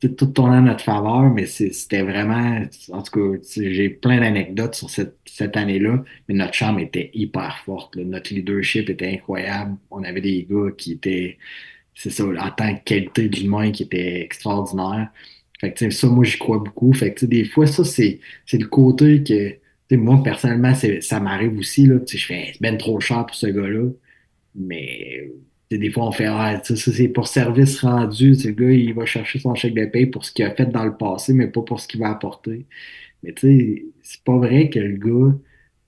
tu sais, tout tourné en notre faveur, mais c'était vraiment. En tout cas, tu sais, j'ai plein d'anecdotes sur cette année-là, mais notre chambre était hyper forte, là. Notre leadership était incroyable. On avait des gars qui étaient c'est ça, en tant que qualité d'humain qui était extraordinaire. Fait que, tu sais, ça, moi, j'y crois beaucoup. Fait que, tu sais, des fois, ça, c'est le côté que, tu sais, moi, personnellement, ça m'arrive aussi, là. Tu sais, je fais, c'est ben trop cher pour ce gars-là. Mais, tu sais, des fois, on fait, ah, tu sais, ça, c'est pour service rendu. Tu sais, le gars, il va chercher son chèque de paie pour ce qu'il a fait dans le passé, mais pas pour ce qu'il va apporter. Mais, tu sais, c'est pas vrai que le gars,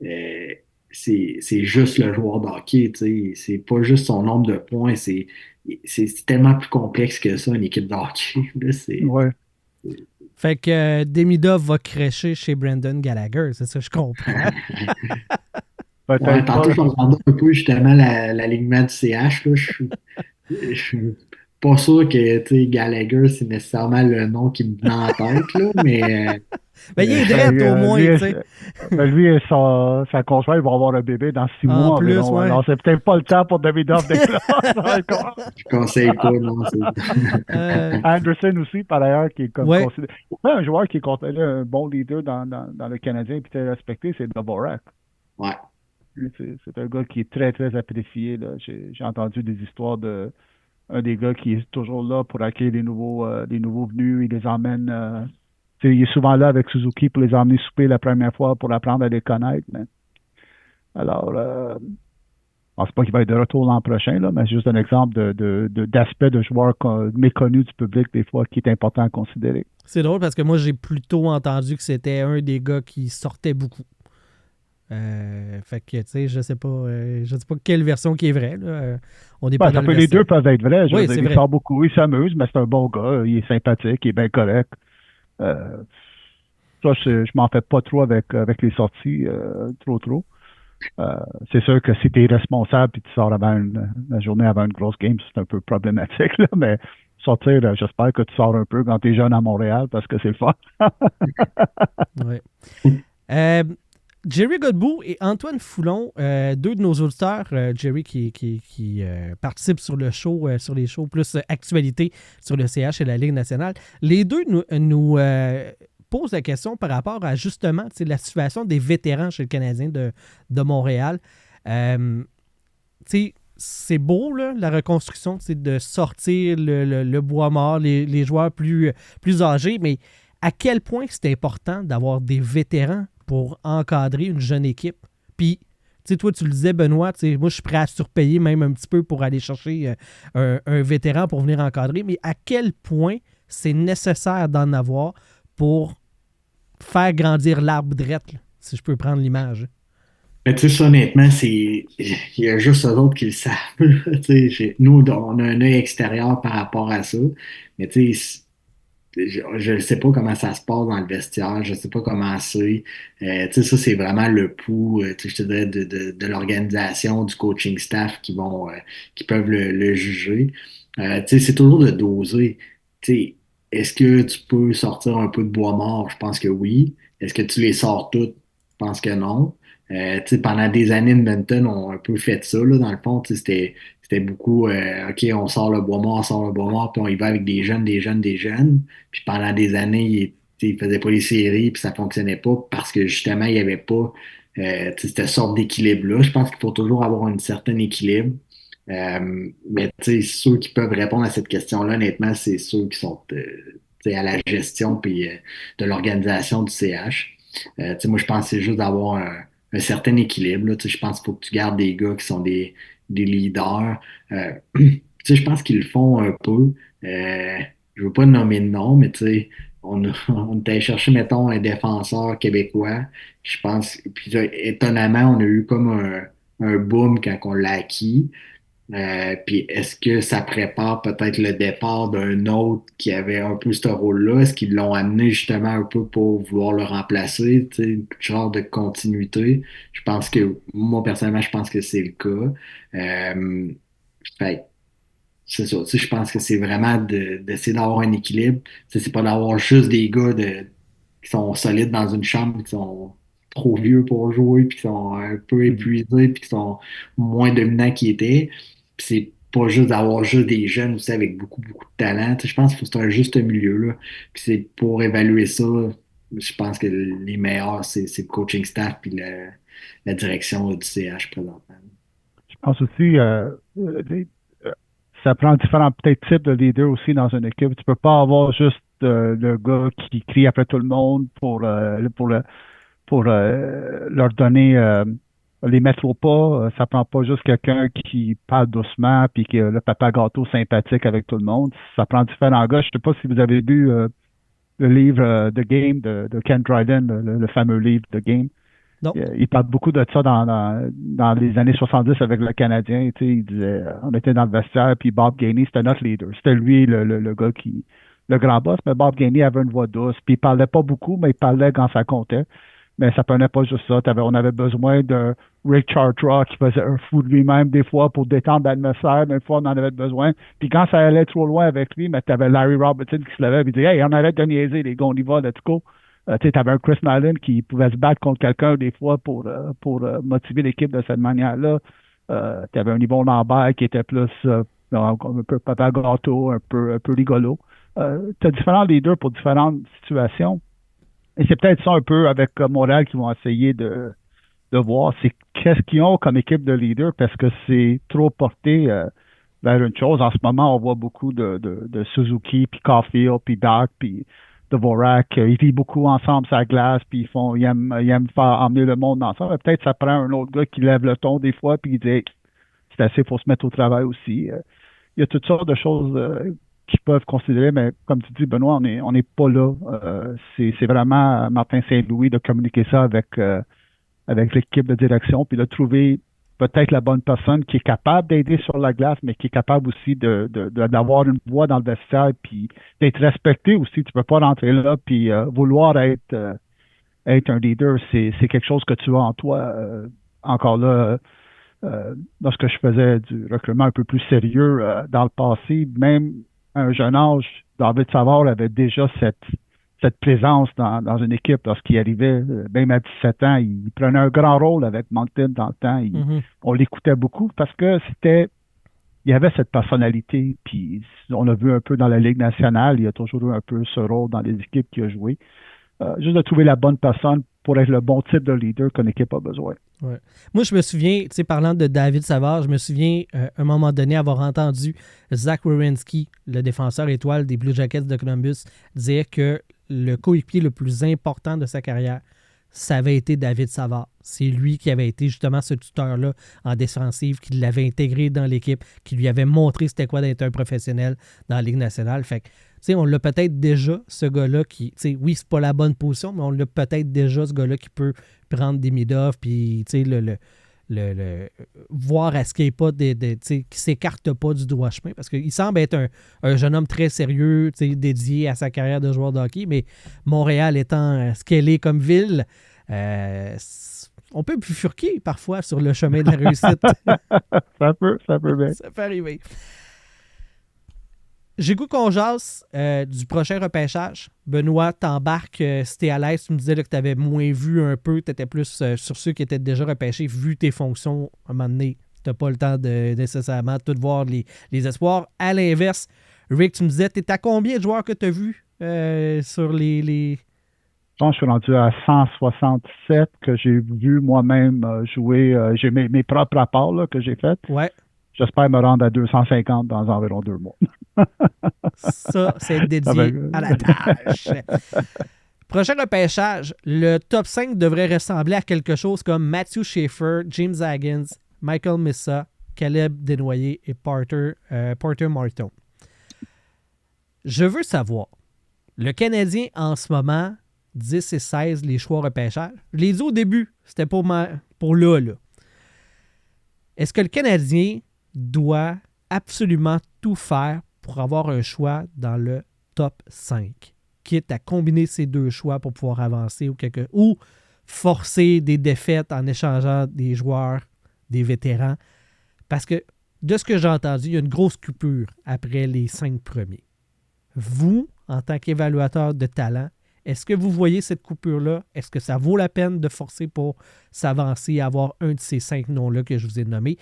euh, c'est juste le joueur de hockey, tu sais. C'est pas juste son nombre de points, c'est tellement plus complexe que ça, une équipe de hockey. Là, Ouais. Fait que Demidov va crêcher chez Brendan Gallagher, c'est ça, je comprends. Ouais, Peut-être tantôt, pas. je regardais un peu justement l'alignement du CH. Là. Je suis pas sûr que tu sais, Gallagher, c'est nécessairement le nom qui me venait en tête, là, mais Ben, il est drette au moins, lui, tu sais. lui et sa conjointe vont avoir un bébé dans 6 En mois plus, environ. ouais. Alors, c'est peut-être pas le temps pour Davidoff d'éclore. je conseille pas, non. Anderson aussi, par ailleurs, qui est comme Ouais. considéré. Ouais, un joueur qui est considéré un bon leader dans le Canadien et qui est respecté, c'est Dvorak. Ouais. Lui, c'est un gars qui est très, très apprécié. Là. J'ai entendu des histoires de un des gars qui est toujours là pour accueillir les nouveaux venus. Il les emmène. Il est souvent là avec Suzuki pour les emmener souper la première fois pour apprendre à les connaître. Mais... Alors, je pense pas qu'il va être de retour l'an prochain, là, mais c'est juste un exemple d'aspect de joueur méconnu du public, des fois, qui est important à considérer. C'est drôle parce que moi, j'ai plutôt entendu que c'était un des gars qui sortait beaucoup. Fait que, tu sais, je sais pas quelle version qui est vraie. Là. On n'est pas dans le les deux peuvent être vrais. Oui, il sort beaucoup, il s'amuse, mais c'est un bon gars, il est sympathique, il est bien correct. Ça, je m'en fais pas trop avec les sorties, trop. C'est sûr que si tu es responsable et tu sors la journée avant une grosse game, c'est un peu problématique, là, mais sortir, j'espère que tu sors un peu quand tu es jeune à Montréal parce que c'est le fun. Ouais. Jerry Godbout et Antoine Foulon, deux de nos auditeurs, Jerry qui participe sur le show, sur les shows plus actualité sur le CH et la Ligue nationale, les deux nous posent la question par rapport à justement la situation des vétérans chez le Canadien de Montréal. C'est beau, là, la reconstruction, de sortir le bois mort, les joueurs plus âgés, mais à quel point c'est important d'avoir des vétérans pour encadrer une jeune équipe. Puis, toi, tu le disais, Benoît, moi, je suis prêt à surpayer même un petit peu pour aller chercher un vétéran pour venir encadrer, mais à quel point c'est nécessaire d'en avoir pour faire grandir l'arbre drette, là, si je peux prendre l'image. Mais tu sais, honnêtement, il y a juste eux autres qui le savent. Là. Nous, on a un œil extérieur par rapport à ça, mais tu sais, je ne sais pas comment ça se passe dans le vestiaire, je ne sais pas comment c'est. Tu sais, ça, c'est vraiment le pouls, tu sais, je te dirais, de l'organisation, du coaching staff qui peuvent le juger. Tu sais, c'est toujours de doser. Tu sais, est-ce que tu peux sortir un peu de bois mort? Je pense que oui. Est-ce que tu les sors toutes? Je pense que non. Tu sais, pendant des années, Edmonton ont un peu fait ça, là, dans le fond. Tu sais, c'était beaucoup, OK, on sort le bois mort, on sort le bois mort, puis on y va avec des jeunes. Puis pendant des années, ils ne faisaient pas les séries, puis ça ne fonctionnait pas parce que justement, il n'y avait pas cette sorte d'équilibre-là. Je pense qu'il faut toujours avoir un certain équilibre. Mais ceux qui peuvent répondre à cette question-là, honnêtement, c'est ceux qui sont à la gestion puis de l'organisation du CH. Moi, je pense que c'est juste d'avoir un certain équilibre. Là. Je pense qu'il faut que tu gardes des gars qui sont des leaders. Je pense qu'ils le font un peu. Je veux pas nommer de nom, mais on est allé chercher, mettons, un défenseur québécois. Je pense, puis là, étonnamment, on a eu comme un boom quand on l'a acquis. Puis est-ce que ça prépare peut-être le départ d'un autre qui avait un peu ce rôle-là? Est-ce qu'ils l'ont amené justement un peu pour vouloir le remplacer? Tu sais, genre de continuité. Je pense que, moi personnellement, je pense que c'est le cas. Fait c'est ça. Tu sais, je pense que c'est vraiment d'essayer d'avoir un équilibre. Tu sais, c'est pas d'avoir juste des gars qui sont solides dans une chambre, qui sont trop vieux pour jouer, puis qui sont un peu épuisés, puis qui sont moins dominants qu'ils étaient. Puis c'est pas juste d'avoir juste des jeunes aussi avec beaucoup, beaucoup de talent. Tu sais, je pense qu'il faut c'est un juste milieu, là. Puis c'est pour évaluer ça, je pense que les meilleurs, c'est le coaching staff puis la direction du CH présentement. Je pense aussi, ça prend différents peut-être types de leaders aussi dans une équipe. Tu peux pas avoir juste le gars qui crie après tout le monde pour leur donner les mettre au pas. Ça prend pas juste quelqu'un qui parle doucement puis qui a le papa gâteau sympathique avec tout le monde. Ça prend différents gars. Je sais pas si vous avez lu le livre The Game de Ken Dryden, le fameux livre The Game. Non. Il parle beaucoup de ça dans les années 70 avec le Canadien. Tu sais, il disait, on était dans le vestiaire, puis Bob Gainey, c'était notre leader. C'était lui le gars le grand boss, mais Bob Gainey avait une voix douce. Puis il parlait pas beaucoup, mais il parlait quand ça comptait. Mais ça prenait pas juste ça. On avait besoin de Rick Chartra qui faisait un fou de lui-même des fois pour détendre l'atmosphère, mais une fois on en avait besoin. Puis quand ça allait trop loin avec lui, mais t'avais Larry Robertson qui se levait et disait Hey, on arrête de niaiser, les gars, on y va, let's go. Tu avais un Chris Nolan qui pouvait se battre contre quelqu'un des fois pour motiver l'équipe de cette manière-là. Tu avais un Yvon Lambert qui était plus un peu papa gâteau, un peu rigolo. Tu as différents leaders pour différentes situations. Et c'est peut-être ça un peu avec Montréal qu'ils vont essayer de voir. C'est qu'est-ce qu'ils ont comme équipe de leaders parce que c'est trop porté vers une chose. En ce moment, on voit beaucoup de Suzuki, puis Caulfield, puis Doc, puis Dvorak. Ils vivent beaucoup ensemble sur la glace, puis ils aiment faire emmener le monde ensemble. Peut-être ça prend un autre gars qui lève le ton des fois, puis il dit c'est assez, il faut se mettre au travail aussi. Il y a toutes sortes de choses qui peuvent considérer, mais comme tu dis, Benoît, on n'est pas là. C'est vraiment Martin Saint-Louis de communiquer ça avec l'équipe de direction, puis de trouver peut-être la bonne personne qui est capable d'aider sur la glace, mais qui est capable aussi d'avoir une voix dans le vestiaire, puis d'être respecté aussi. Tu peux pas rentrer là, puis vouloir être un leader, c'est quelque chose que tu as en toi. Encore là, lorsque je faisais du recrutement un peu plus sérieux dans le passé, même à un jeune âge, David Savard avait déjà cette présence dans une équipe lorsqu'il arrivait, même à 17 ans, il prenait un grand rôle avec Moncton dans le temps. On l'écoutait beaucoup parce que il y avait cette personnalité. Puis on l'a vu un peu dans la Ligue nationale, il y a toujours eu un peu ce rôle dans les équipes qu'il a joué. Juste de trouver la bonne personne pour être le bon type de leader qu'une équipe a besoin. Ouais. Moi, je me souviens, tu sais, parlant de David Savard, je me souviens à un moment donné avoir entendu Zach Werenski, le défenseur étoile des Blue Jackets de Columbus, dire que le coéquipier le plus important de sa carrière, ça avait été David Savard. C'est lui qui avait été justement ce tuteur-là en défensive, qui l'avait intégré dans l'équipe, qui lui avait montré c'était quoi d'être un professionnel dans la Ligue nationale. Fait que, tu sais, on l'a peut-être déjà, ce gars-là qui, tu sais, oui, c'est pas la bonne position, mais on l'a peut-être déjà, ce gars-là qui peut prendre des mid-off, puis, tu sais, voir à ce qu'il n'y ait pas qui s'écarte pas du droit chemin, parce qu'il semble être un jeune homme très sérieux, dédié à sa carrière de joueur de hockey, mais Montréal étant ce qu'elle est comme ville, on peut bifurquer parfois sur le chemin de la réussite. ça peut bien. Ça peut arriver. J'ai goût qu'on jase du prochain repêchage. Benoît, t'embarques si t'es à l'aise. Tu me disais là, que t'avais moins vu un peu. T'étais plus sur ceux qui étaient déjà repêchés. Vu tes fonctions, à un moment donné, t'as pas le temps de nécessairement tout voir les espoirs. À l'inverse, Rick, tu me disais, t'es à combien de joueurs que t'as vus sur les... Je suis rendu à 167 que j'ai vu moi-même jouer. J'ai mes propres rapports là, que j'ai faits. Ouais. J'espère me rendre à 250 dans environ 2 mois. Ça, c'est dédié à la tâche. Prochain repêchage, le top 5 devrait ressembler à quelque chose comme Matthew Schaefer, James Haggins, Michael Missa, Caleb Desnoyers et Porter Martin. Je veux savoir, le Canadien en ce moment, 10 et 16, les choix repêchage. Je l'ai dit au début, c'était pour là. Est-ce que le Canadien doit absolument tout faire pour avoir un choix dans le top 5, quitte à combiner ces deux choix pour pouvoir avancer ou forcer des défaites en échangeant des joueurs, des vétérans? Parce que, de ce que j'ai entendu, il y a une grosse coupure après les 5 premiers. Vous, en tant qu'évaluateur de talent, est-ce que vous voyez cette coupure-là? Est-ce que ça vaut la peine de forcer pour s'avancer et avoir un de ces 5 noms-là que je vous ai nommés?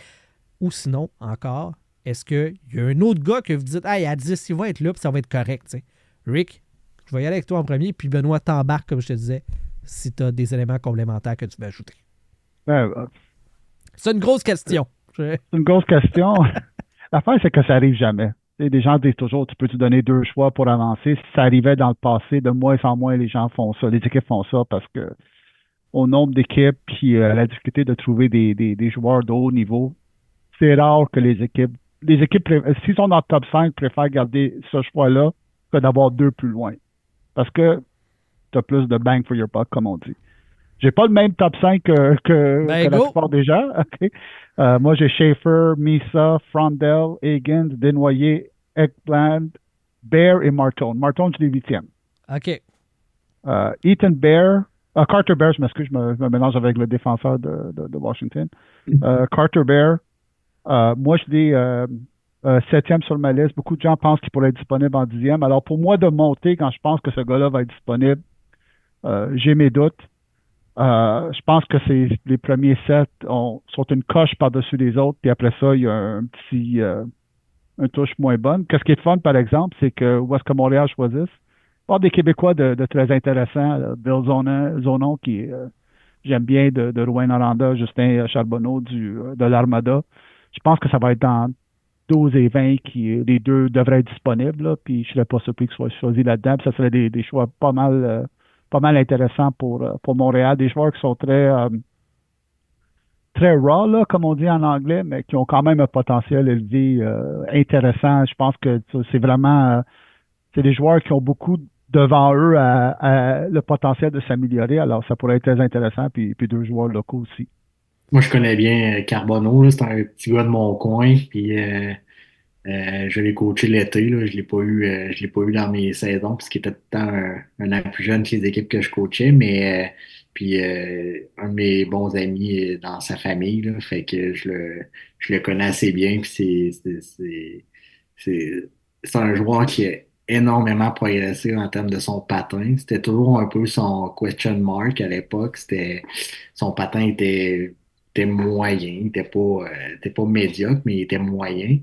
Ou sinon, encore, est-ce qu'il y a un autre gars que vous dites « Hey, à 10, il va être là, puis ça va être correct. » t'sais. Rick, je vais y aller avec toi en premier, puis Benoît t'embarque, comme je te disais, si tu as des éléments complémentaires que tu veux ajouter. C'est une grosse question. C'est une grosse question. L'affaire, c'est que ça n'arrive jamais. Les gens disent toujours, tu peux-tu donner 2 choix pour avancer? Si ça arrivait dans le passé, de moins en moins, les gens font ça. Les équipes font ça parce que au nombre d'équipes, puis la difficulté de trouver des joueurs de haut niveau, c'est rare que les équipes, s'ils sont dans le top 5, préfèrent garder ce choix-là que d'avoir 2 plus loin. Parce que tu as plus de bang for your buck, comme on dit. J'ai pas le même top 5 que la plupart des gens. Okay. Moi, j'ai Schaefer, Missa, Frondel, Higgins, Desnoyers, Ekblad, Bear et Martin. Martin, je l'ai 8e. OK. Ethan Bear, Carter Bear, je m'excuse, je me mélange avec le défenseur de Washington. Carter Bear, moi, je l'ai septième sur ma liste. Beaucoup de gens pensent qu'il pourrait être disponible en dixième. Alors, pour moi, de monter quand je pense que ce gars-là va être disponible, j'ai mes doutes. Je pense que les premiers sept sont une coche par-dessus les autres, puis après ça, il y a un touche moins bonne. Qu'est-ce qui est fun, par exemple, c'est que où est-ce que Montréal choisisse? Pas des Québécois de très intéressants. Bill Zonon, qui j'aime bien, de Rouen-Noranda, Justin Charbonneau de l'Armada. Je pense que ça va être dans 12 et 20 qui les deux devraient être disponibles, là, puis je ne serais pas surpris qu'ils soient choisis là-dedans. Puis ça serait des choix pas mal intéressants pour Montréal. Des joueurs qui sont très raw, là, comme on dit en anglais, mais qui ont quand même un potentiel élevé intéressant. Je pense que c'est vraiment c'est des joueurs qui ont beaucoup devant eux le potentiel de s'améliorer. Alors, ça pourrait être très intéressant. Puis deux joueurs locaux aussi. Moi, je connais bien Carbonneau, là, c'est un petit gars de mon coin, puis je l'ai coaché l'été, là, je l'ai pas eu dans mes saisons, parce qu'il était tout le temps un an plus jeune que les équipes que je coachais, mais puis un de mes bons amis est dans sa famille, là, fait que je le connais assez bien, puis c'est, c'est un joueur qui a énormément progressé en termes de son patin. C'était toujours un peu son question mark à l'époque. Son patin était moyen. Il était pas médiocre, mais il était moyen.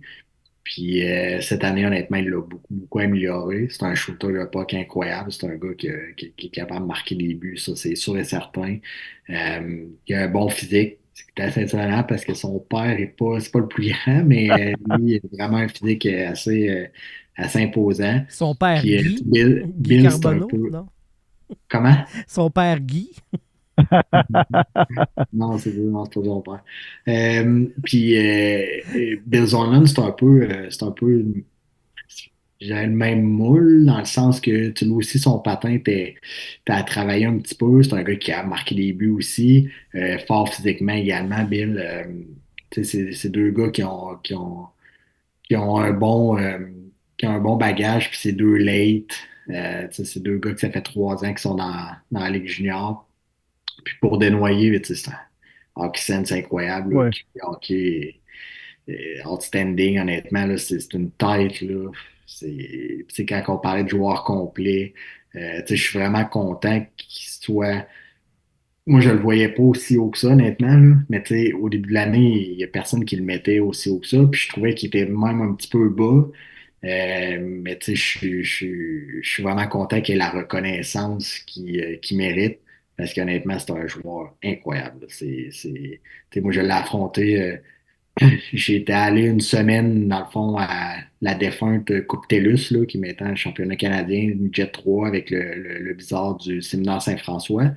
Puis cette année, honnêtement, il l'a beaucoup, beaucoup amélioré. C'est un shooter de puck incroyable. C'est un gars qui est capable de marquer des buts, ça c'est sûr et certain. Il a un bon physique. C'est assez étonnant parce que son père c'est pas le plus grand, mais lui, il a vraiment un physique assez imposant. Son père Puis Guy, Guy Bill, c'est un Carbonneau, peu. non? Comment? Son père Guy. Non, non, c'est pas son père. Puis Bill Zollman, c'est un peu j'ai le même moule, dans le sens que tu lui aussi, son patin, t'as travaillé un petit peu. C'est un gars qui a marqué des buts aussi, fort physiquement également, Bill. Tu sais, c'est deux gars qui ont qui ont un bon bagage, puis c'est deux late. Tu sais, c'est deux gars que ça fait 3 ans qui sont dans la Ligue junior. Puis pour dénoyer, tu sais, c'est un hockey sense incroyable, là, Ouais. hockey outstanding, honnêtement, là, c'est une tête, là. C'est quand on parlait de joueurs complets, tu sais, je suis vraiment content qu'il soit. Moi, je le voyais pas aussi haut que ça, honnêtement, là. Mais tu sais, au début de l'année, il y a personne qui le mettait aussi haut que ça. Puis je trouvais qu'il était même un petit peu bas. Mais tu sais, je suis vraiment content qu'il ait la reconnaissance qu'il mérite. Parce qu'honnêtement, c'est un joueur incroyable. Tu sais, moi, je l'ai affronté. J'étais allé une semaine, dans le fond, à la défunte Coupe TELUS, là, qui mettait un championnat canadien, Jet 3, avec le bizarre du séminaire Saint-François.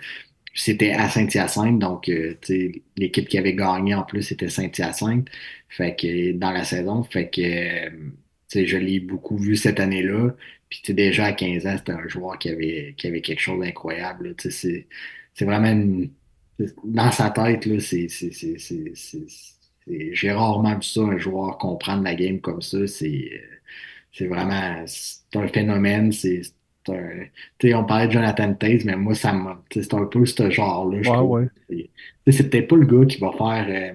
C'était à Saint-Hyacinthe, donc tu sais, l'équipe qui avait gagné en plus c'était Saint-Hyacinthe. Fait que dans la saison, fait que tu sais, je l'ai beaucoup vu cette année-là. Puis tu sais, déjà à 15 ans, c'était un joueur qui avait quelque chose d'incroyable, là. Tu sais, c'est vraiment dans sa tête, là, j'ai rarement vu ça, un joueur comprendre la game comme ça. C'est vraiment c'est un phénomène. Tu sais, on parlait de Jonathan Taze, mais moi, tu sais, c'est un peu ce genre-là, je Ouais, trouve. ouais. C'est peut-être pas le gars qui va faire.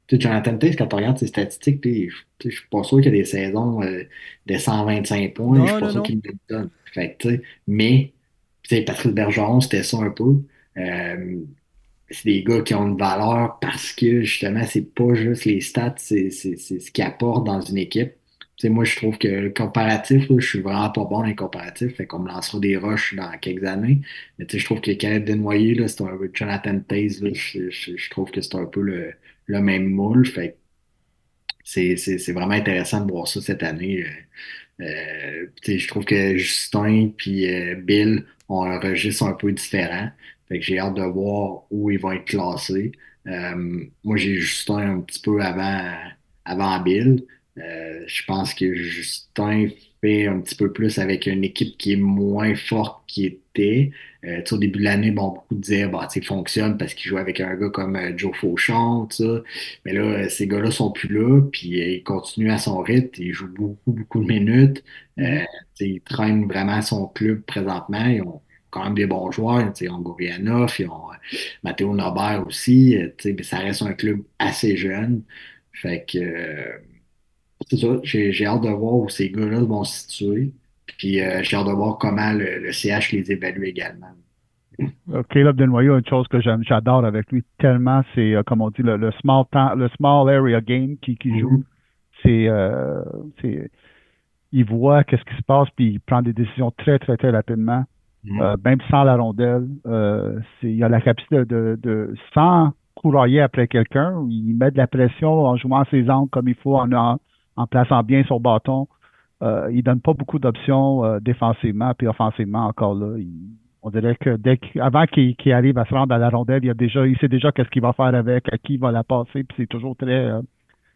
Tu sais, Jonathan Taze, quand on regarde ses statistiques, tu sais, je suis pas sûr qu'il y a des saisons de 125 points. Je suis Non, pas non, sûr non. qu'il le donne. Fait que, tu sais, mais, tu sais, Patrice Bergeron, c'était ça un peu. Euh, c'est des gars qui ont une valeur parce que justement, c'est pas juste les stats, c'est ce qu'ils apportent dans une équipe. Tu sais, moi, je trouve que le comparatif, là, je suis vraiment pas bon dans les comparatifs, fait qu'on me lancera des rushs dans quelques années. Mais tu sais, je trouve que Caleb Desnoyers, là, c'est un peu Jonathan Taze, là, je trouve que c'est un peu le même moule. Fait que c'est vraiment intéressant de voir ça cette année. Tu sais, je trouve que Justin puis Bill ont un registre un peu différent. Fait que j'ai hâte de voir où ils vont être classés. Moi, j'ai Justin un petit peu avant Bill. Je pense que Justin fait un petit peu plus avec une équipe qui est moins forte qu'il était. Tu sais, au début de l'année, bon, beaucoup disaient, bah, tu sais, il fonctionne parce qu'il joue avec un gars comme Joe Fauchon, tout ça. Mais là, ces gars-là sont plus là, puis il continue à son rythme, il joue beaucoup, beaucoup de minutes. Mhm. Tu sais, il traîne vraiment son club présentement. Ils ont quand même des bons joueurs. Ils ont Gourianov, ils ont Matteo Nobert aussi. Mais ça reste un club assez jeune. Fait que c'est ça, j'ai hâte de voir où ces gars-là vont se situer. Puis j'ai hâte de voir comment le CH les évalue également. Caleb Desnoyers, une chose que j'adore avec lui tellement, c'est, comme on dit, le small area game qui joue. C'est, il voit qu'est-ce qui se passe, puis il prend des décisions très, très, très rapidement, même sans la rondelle. Il a la capacité sans courailler après quelqu'un, il met de la pression en jouant ses angles comme il faut, en plaçant bien son bâton. Il donne pas beaucoup d'options défensivement, puis offensivement encore là. On dirait que avant qu'il arrive à se rendre à la rondelle, il sait déjà qu'est-ce qu'il va faire avec, à qui il va la passer, puis c'est toujours très,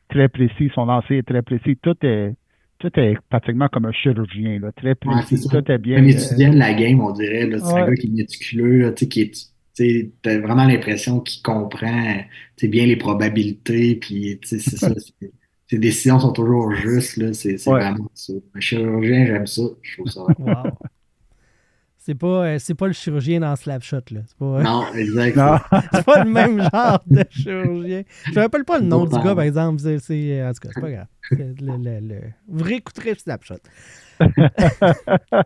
très précis. Son lancer est très précis. Tout est pratiquement comme un chirurgien, là, très Ouais, c'est précis. ça. Tout est bien. Un étudiant de la game, on dirait. Là, c'est un Ouais. gars qui est méticuleux, là, t'as vraiment l'impression qu'il comprend bien les probabilités, puis c'est ça. Ses décisions sont toujours justes, là, c'est Ouais. vraiment ça. Un chirurgien, j'aime ça. Je trouve ça. Wow. C'est pas le chirurgien dans Slapshot, là. C'est pas, Non, exact. Non. c'est pas le même genre de chirurgien. Je me rappelle pas le nom du Pourtant. gars, par exemple. En tout cas, c'est pas grave. Vous réécouterez Snapshot.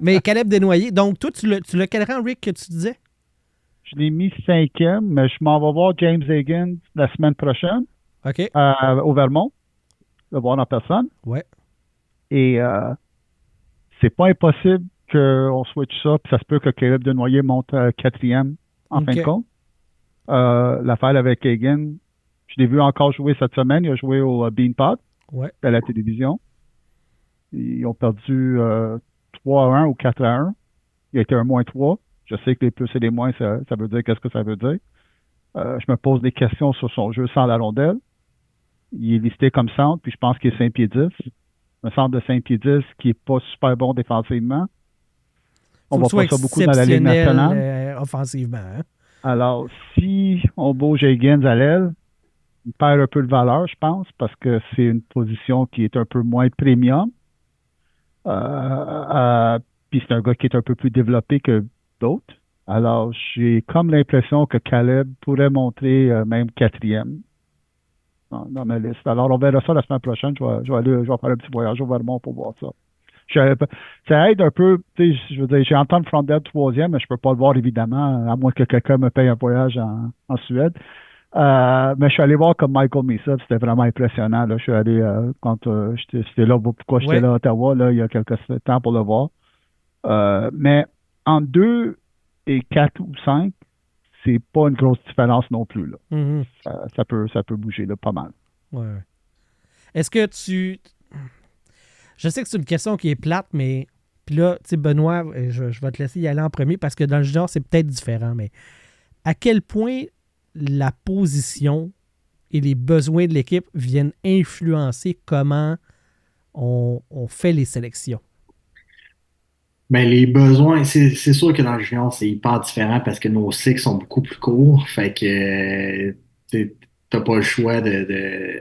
Mais Caleb Desnoyers, donc toi, tu l'as quel rang, Rick, que tu disais? Je l'ai mis 5e, mais je m'en vais voir James Higgins la semaine prochaine OK. au Vermont. Le voir en personne. Ouais. Et c'est pas impossible qu'on switch ça, puis ça se peut que Caleb Desnoyers monte 4e en fin de OK. compte. L'affaire avec Higgins, je l'ai vu encore jouer cette semaine. Il a joué au Beanpot Ouais. à la télévision. Ils ont perdu 3-1 ou 4-1. Il a été un -3. Je sais que les plus et les moins, ça veut dire qu'est-ce que ça veut dire. Je me pose des questions sur son jeu sans la rondelle. Il est listé comme centre, puis je pense qu'il est 5 pieds 10. Un centre de 5 pieds 10 qui n'est pas super bon défensivement. On Faut voit que ce pas soit ça beaucoup dans la Ligue exceptionnel, nationale. offensivement. Hein? Alors, si on bouge Higgins à l'aile, il perd un peu de valeur, je pense, parce que c'est une position qui est un peu moins premium. Puis c'est un gars qui est un peu plus développé que d'autres. Alors, j'ai comme l'impression que Caleb pourrait montrer même 4e dans ma liste. Alors, on verra ça la semaine prochaine. Je vais faire un petit voyage au Vermont pour voir ça. Ça aide un peu, tu sais, je veux dire, j'ai entendu Frondel 3e, mais je peux pas le voir évidemment, à moins que quelqu'un me paye un voyage en Suède. Mais je suis allé voir comme Michael Mesa, c'était vraiment impressionnant. Là. Je suis allé quand j'étais là, pourquoi j'étais là à Ottawa, là, il y a quelques temps pour le voir. Mais en 2 et 4 ou 5, c'est pas une grosse différence non plus. Là. Mm-hmm. Ça peut bouger là, pas mal. Ouais. Est-ce que tu... Je sais que c'est une question qui est plate, mais... Puis là, tu sais, Benoît, je vais te laisser y aller en premier parce que dans le junior, c'est peut-être différent, mais à quel point la position et les besoins de l'équipe viennent influencer comment on fait les sélections? Ben, les besoins, c'est sûr que dans le junior, c'est hyper différent parce que nos cycles sont beaucoup plus courts. Fait que t'as pas le choix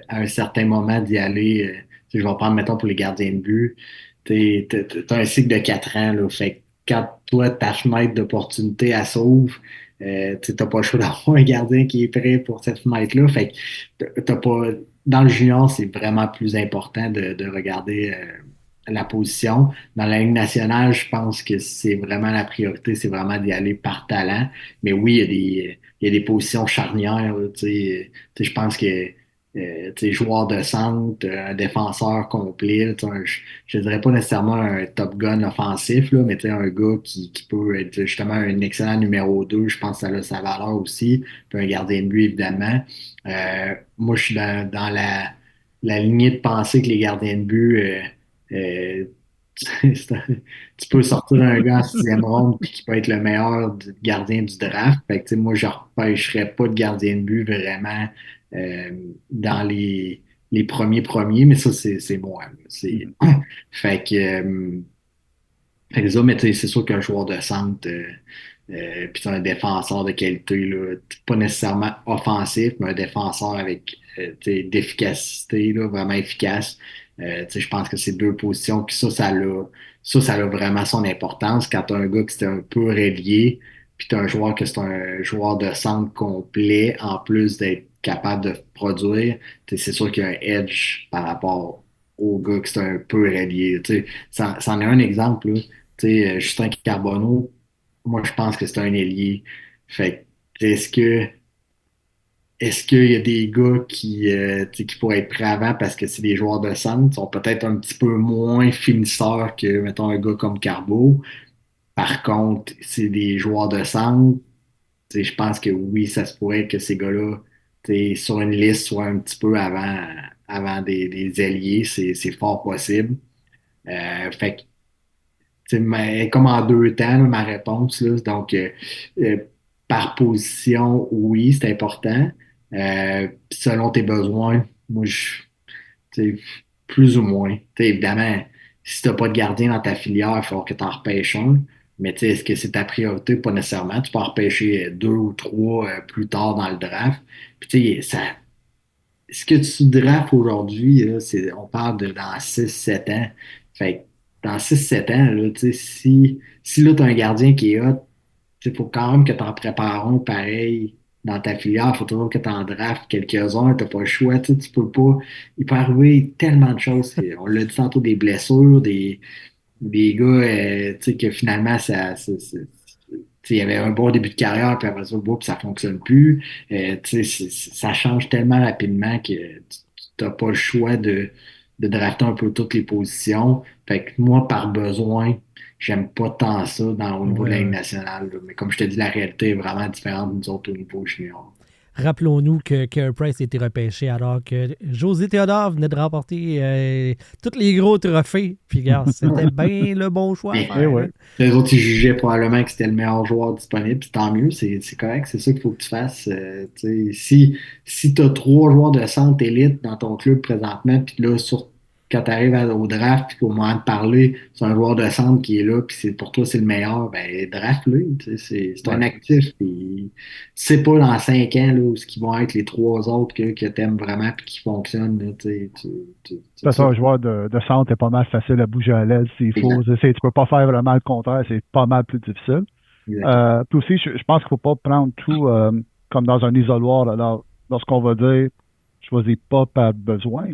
à un certain moment d'y aller. Je vais prendre, mettons, pour les gardiens de but. T'as un cycle de 4 ans. Là, fait que quand toi, ta fenêtre d'opportunité, elle s'ouvre, t'as pas le choix d'avoir un gardien qui est prêt pour cette fenêtre-là. Fait que t'as pas. Dans le junior, c'est vraiment plus important de regarder la position. Dans la Ligue nationale, je pense que c'est vraiment la priorité, c'est vraiment d'y aller par talent. Mais oui, il y a des positions charnières. Là, je pense que joueur de centre, un défenseur complet, là, je ne dirais pas nécessairement un top gun offensif, là, mais un gars qui peut être justement un excellent numéro 2, je pense que ça a sa valeur aussi. Puis un gardien de but, évidemment. Moi, je suis dans la lignée de pensée que les gardiens de but euh, tu peux sortir un gars en 6e ronde puis qui peut être le meilleur gardien du draft. Fait que, moi, je ne repêcherais pas de gardien de but vraiment dans les premiers, mais ça, c'est moi. Fait que, ça, mais c'est sûr qu'un joueur de centre puis un défenseur de qualité, là, pas nécessairement offensif, mais un défenseur avec d'efficacité, là, vraiment efficace. Je pense que c'est deux positions, puis ça a vraiment son importance quand tu as un gars qui c'est un peu relié, puis tu as un joueur que c'est un joueur de centre complet, en plus d'être capable de produire. C'est sûr qu'il y a un edge par rapport au gars qui c'est un peu relié. C'en est un exemple, là. Justin Carbonneau, moi, je pense que c'est un ailier. Fait que, est-ce qu'il y a des gars qui pourraient être prêts avant parce que c'est des joueurs de centre, sont peut-être un petit peu moins finisseurs que, mettons, un gars comme Carbo. Par contre, c'est des joueurs de centre. Je pense que oui, ça se pourrait que ces gars-là, sur une liste, soient un petit peu avant des ailiers. C'est fort possible. Fait que comme en deux temps, là, ma réponse. Là, donc, euh, par position, oui, c'est important. Selon tes besoins, moi, tu sais, plus ou moins. Évidemment, si tu n'as pas de gardien dans ta filière, il faut que tu en repêches un. Mais est-ce que c'est ta priorité? Pas nécessairement. Tu peux en repêcher deux ou trois plus tard dans le draft. Puis, ce que tu drafts aujourd'hui, là, on parle de dans 6 7 ans. Fait que dans 6 7 ans, là, si là, tu as un gardien qui est hot, il faut quand même que tu en prépares un pareil dans ta filière. Il faut toujours que tu en draftes quelques-uns. Tu n'as pas le choix. Tu peux pas. Il peut arriver tellement de choses. On l'a dit tantôt, des blessures, des gars que finalement, il y avait un bon début de carrière, puis après ça, puis ça fonctionne plus. Ça change tellement rapidement que tu n'as pas le choix de drafter un peu toutes les positions. Fait que moi, par besoin, j'aime pas tant ça au niveau de la Ouais, Ligue ouais. nationale. Là. Mais comme je te dis, la réalité est vraiment différente de nous autres au niveau junior. Rappelons-nous que Carey Price a été repêché alors que José Théodore venait de remporter tous les gros trophées. Puis regarde, c'était bien le bon choix à Mais faire. ouais. Là. les autres, ils jugeaient probablement que c'était le meilleur joueur disponible, puis tant mieux, c'est correct, c'est ça qu'il faut que tu fasses. Si tu as trois joueurs de centre élite dans ton club présentement, puis là, quand tu arrives au draft, puis qu'au moment de parler, c'est un joueur de centre qui est là, puis pour toi, c'est le meilleur, ben draft-le. C'est un Ouais. actif, puis c'est pas dans 5 ans là, où ce qui vont être les trois autres que tu aimes vraiment, puis qui fonctionnent. Là, De toute façon, un joueur de centre est pas mal facile à bouger à l'aise s'il faut. Exact, Tu peux pas faire vraiment le contraire, c'est pas mal plus difficile. exactement. Puis aussi, je pense qu'il faut pas prendre tout comme dans un isoloir. Alors, lorsqu'on va dire choisis pas par besoin,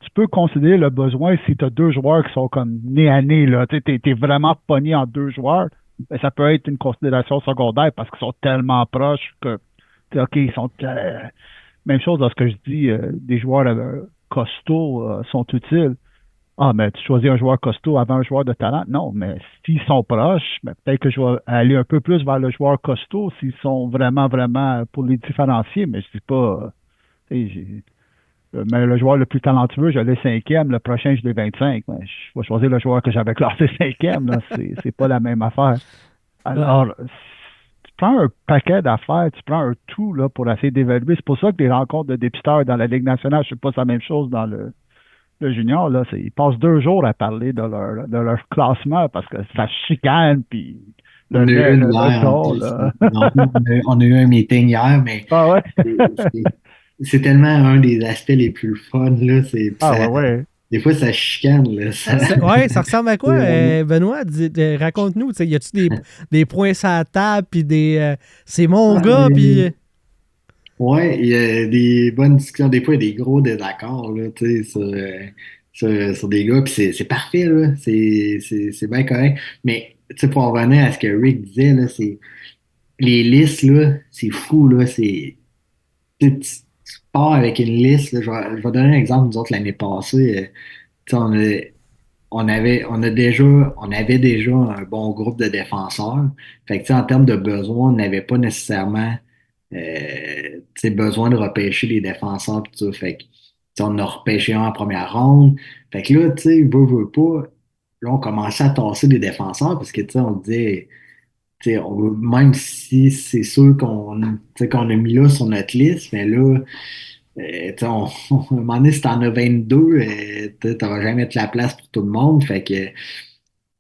tu peux considérer le besoin si tu as deux joueurs qui sont comme nez à nez, là. Tu es vraiment pogné en deux joueurs. Ben, ça peut être une considération secondaire parce qu'ils sont tellement proches que, OK, ils sont. Même chose dans ce que je dis, des joueurs costauds sont utiles. Ah, mais tu choisis un joueur costaud avant un joueur de talent? Non, mais s'ils sont proches, ben, peut-être que je vais aller un peu plus vers le joueur costaud s'ils sont vraiment, vraiment pour les différencier, mais je dis pas. Tu sais, mais le joueur le plus talentueux, je l'ai cinquième, le prochain, je l'ai 25. Ben, je vais choisir le joueur que j'avais classé cinquième, là. C'est pas la même affaire. Alors, tu prends un paquet d'affaires, tu prends un tout là, pour essayer d'évaluer. C'est pour ça que les rencontres de dépisteurs dans la Ligue nationale, je sais pas si c'est la même chose dans le junior, là, ils passent 2 jours à parler de leur classement parce que ça chicane, puis On a eu une hier, en ton, plus. là. Non, on a eu un meeting hier, mais Ah ouais? c'est c'est- c'est tellement un des aspects les plus fun, là. Ah ouais, ouais. Des fois, ça chicane, là. Ouais, ça ressemble à quoi, Ouais. Benoît? Raconte-nous. Y a-tu des points sur la table, puis c'est mon Ah, gars, puis. ouais, il y a des bonnes discussions. Des fois, il y a des gros désaccords, là, tu sais, sur des gars, puis c'est parfait, là. C'est bien correct. Mais, tu sais, pour en revenir à ce que Rick disait, là, les listes, là, c'est fou, là. Tu pars avec une liste, là, je vais donner un exemple, nous autres, l'année passée, tu sais, on avait déjà un bon groupe de défenseurs. Fait que, tu sais, en termes de besoins, on n'avait pas nécessairement tu sais, besoin de repêcher les défenseurs pis tout ça. Fait que, tu sais, on en a repêché un en première ronde. Fait que là, tu sais, veut pas. Là, on commençait à tasser des défenseurs parce que, tu sais, on disait, tu sais, même si c'est sûr qu'on a mis là sur notre liste, mais là, tu sais, à un moment donné, si t'en as 22, tu n'auras jamais de la place pour tout le monde. Fait que,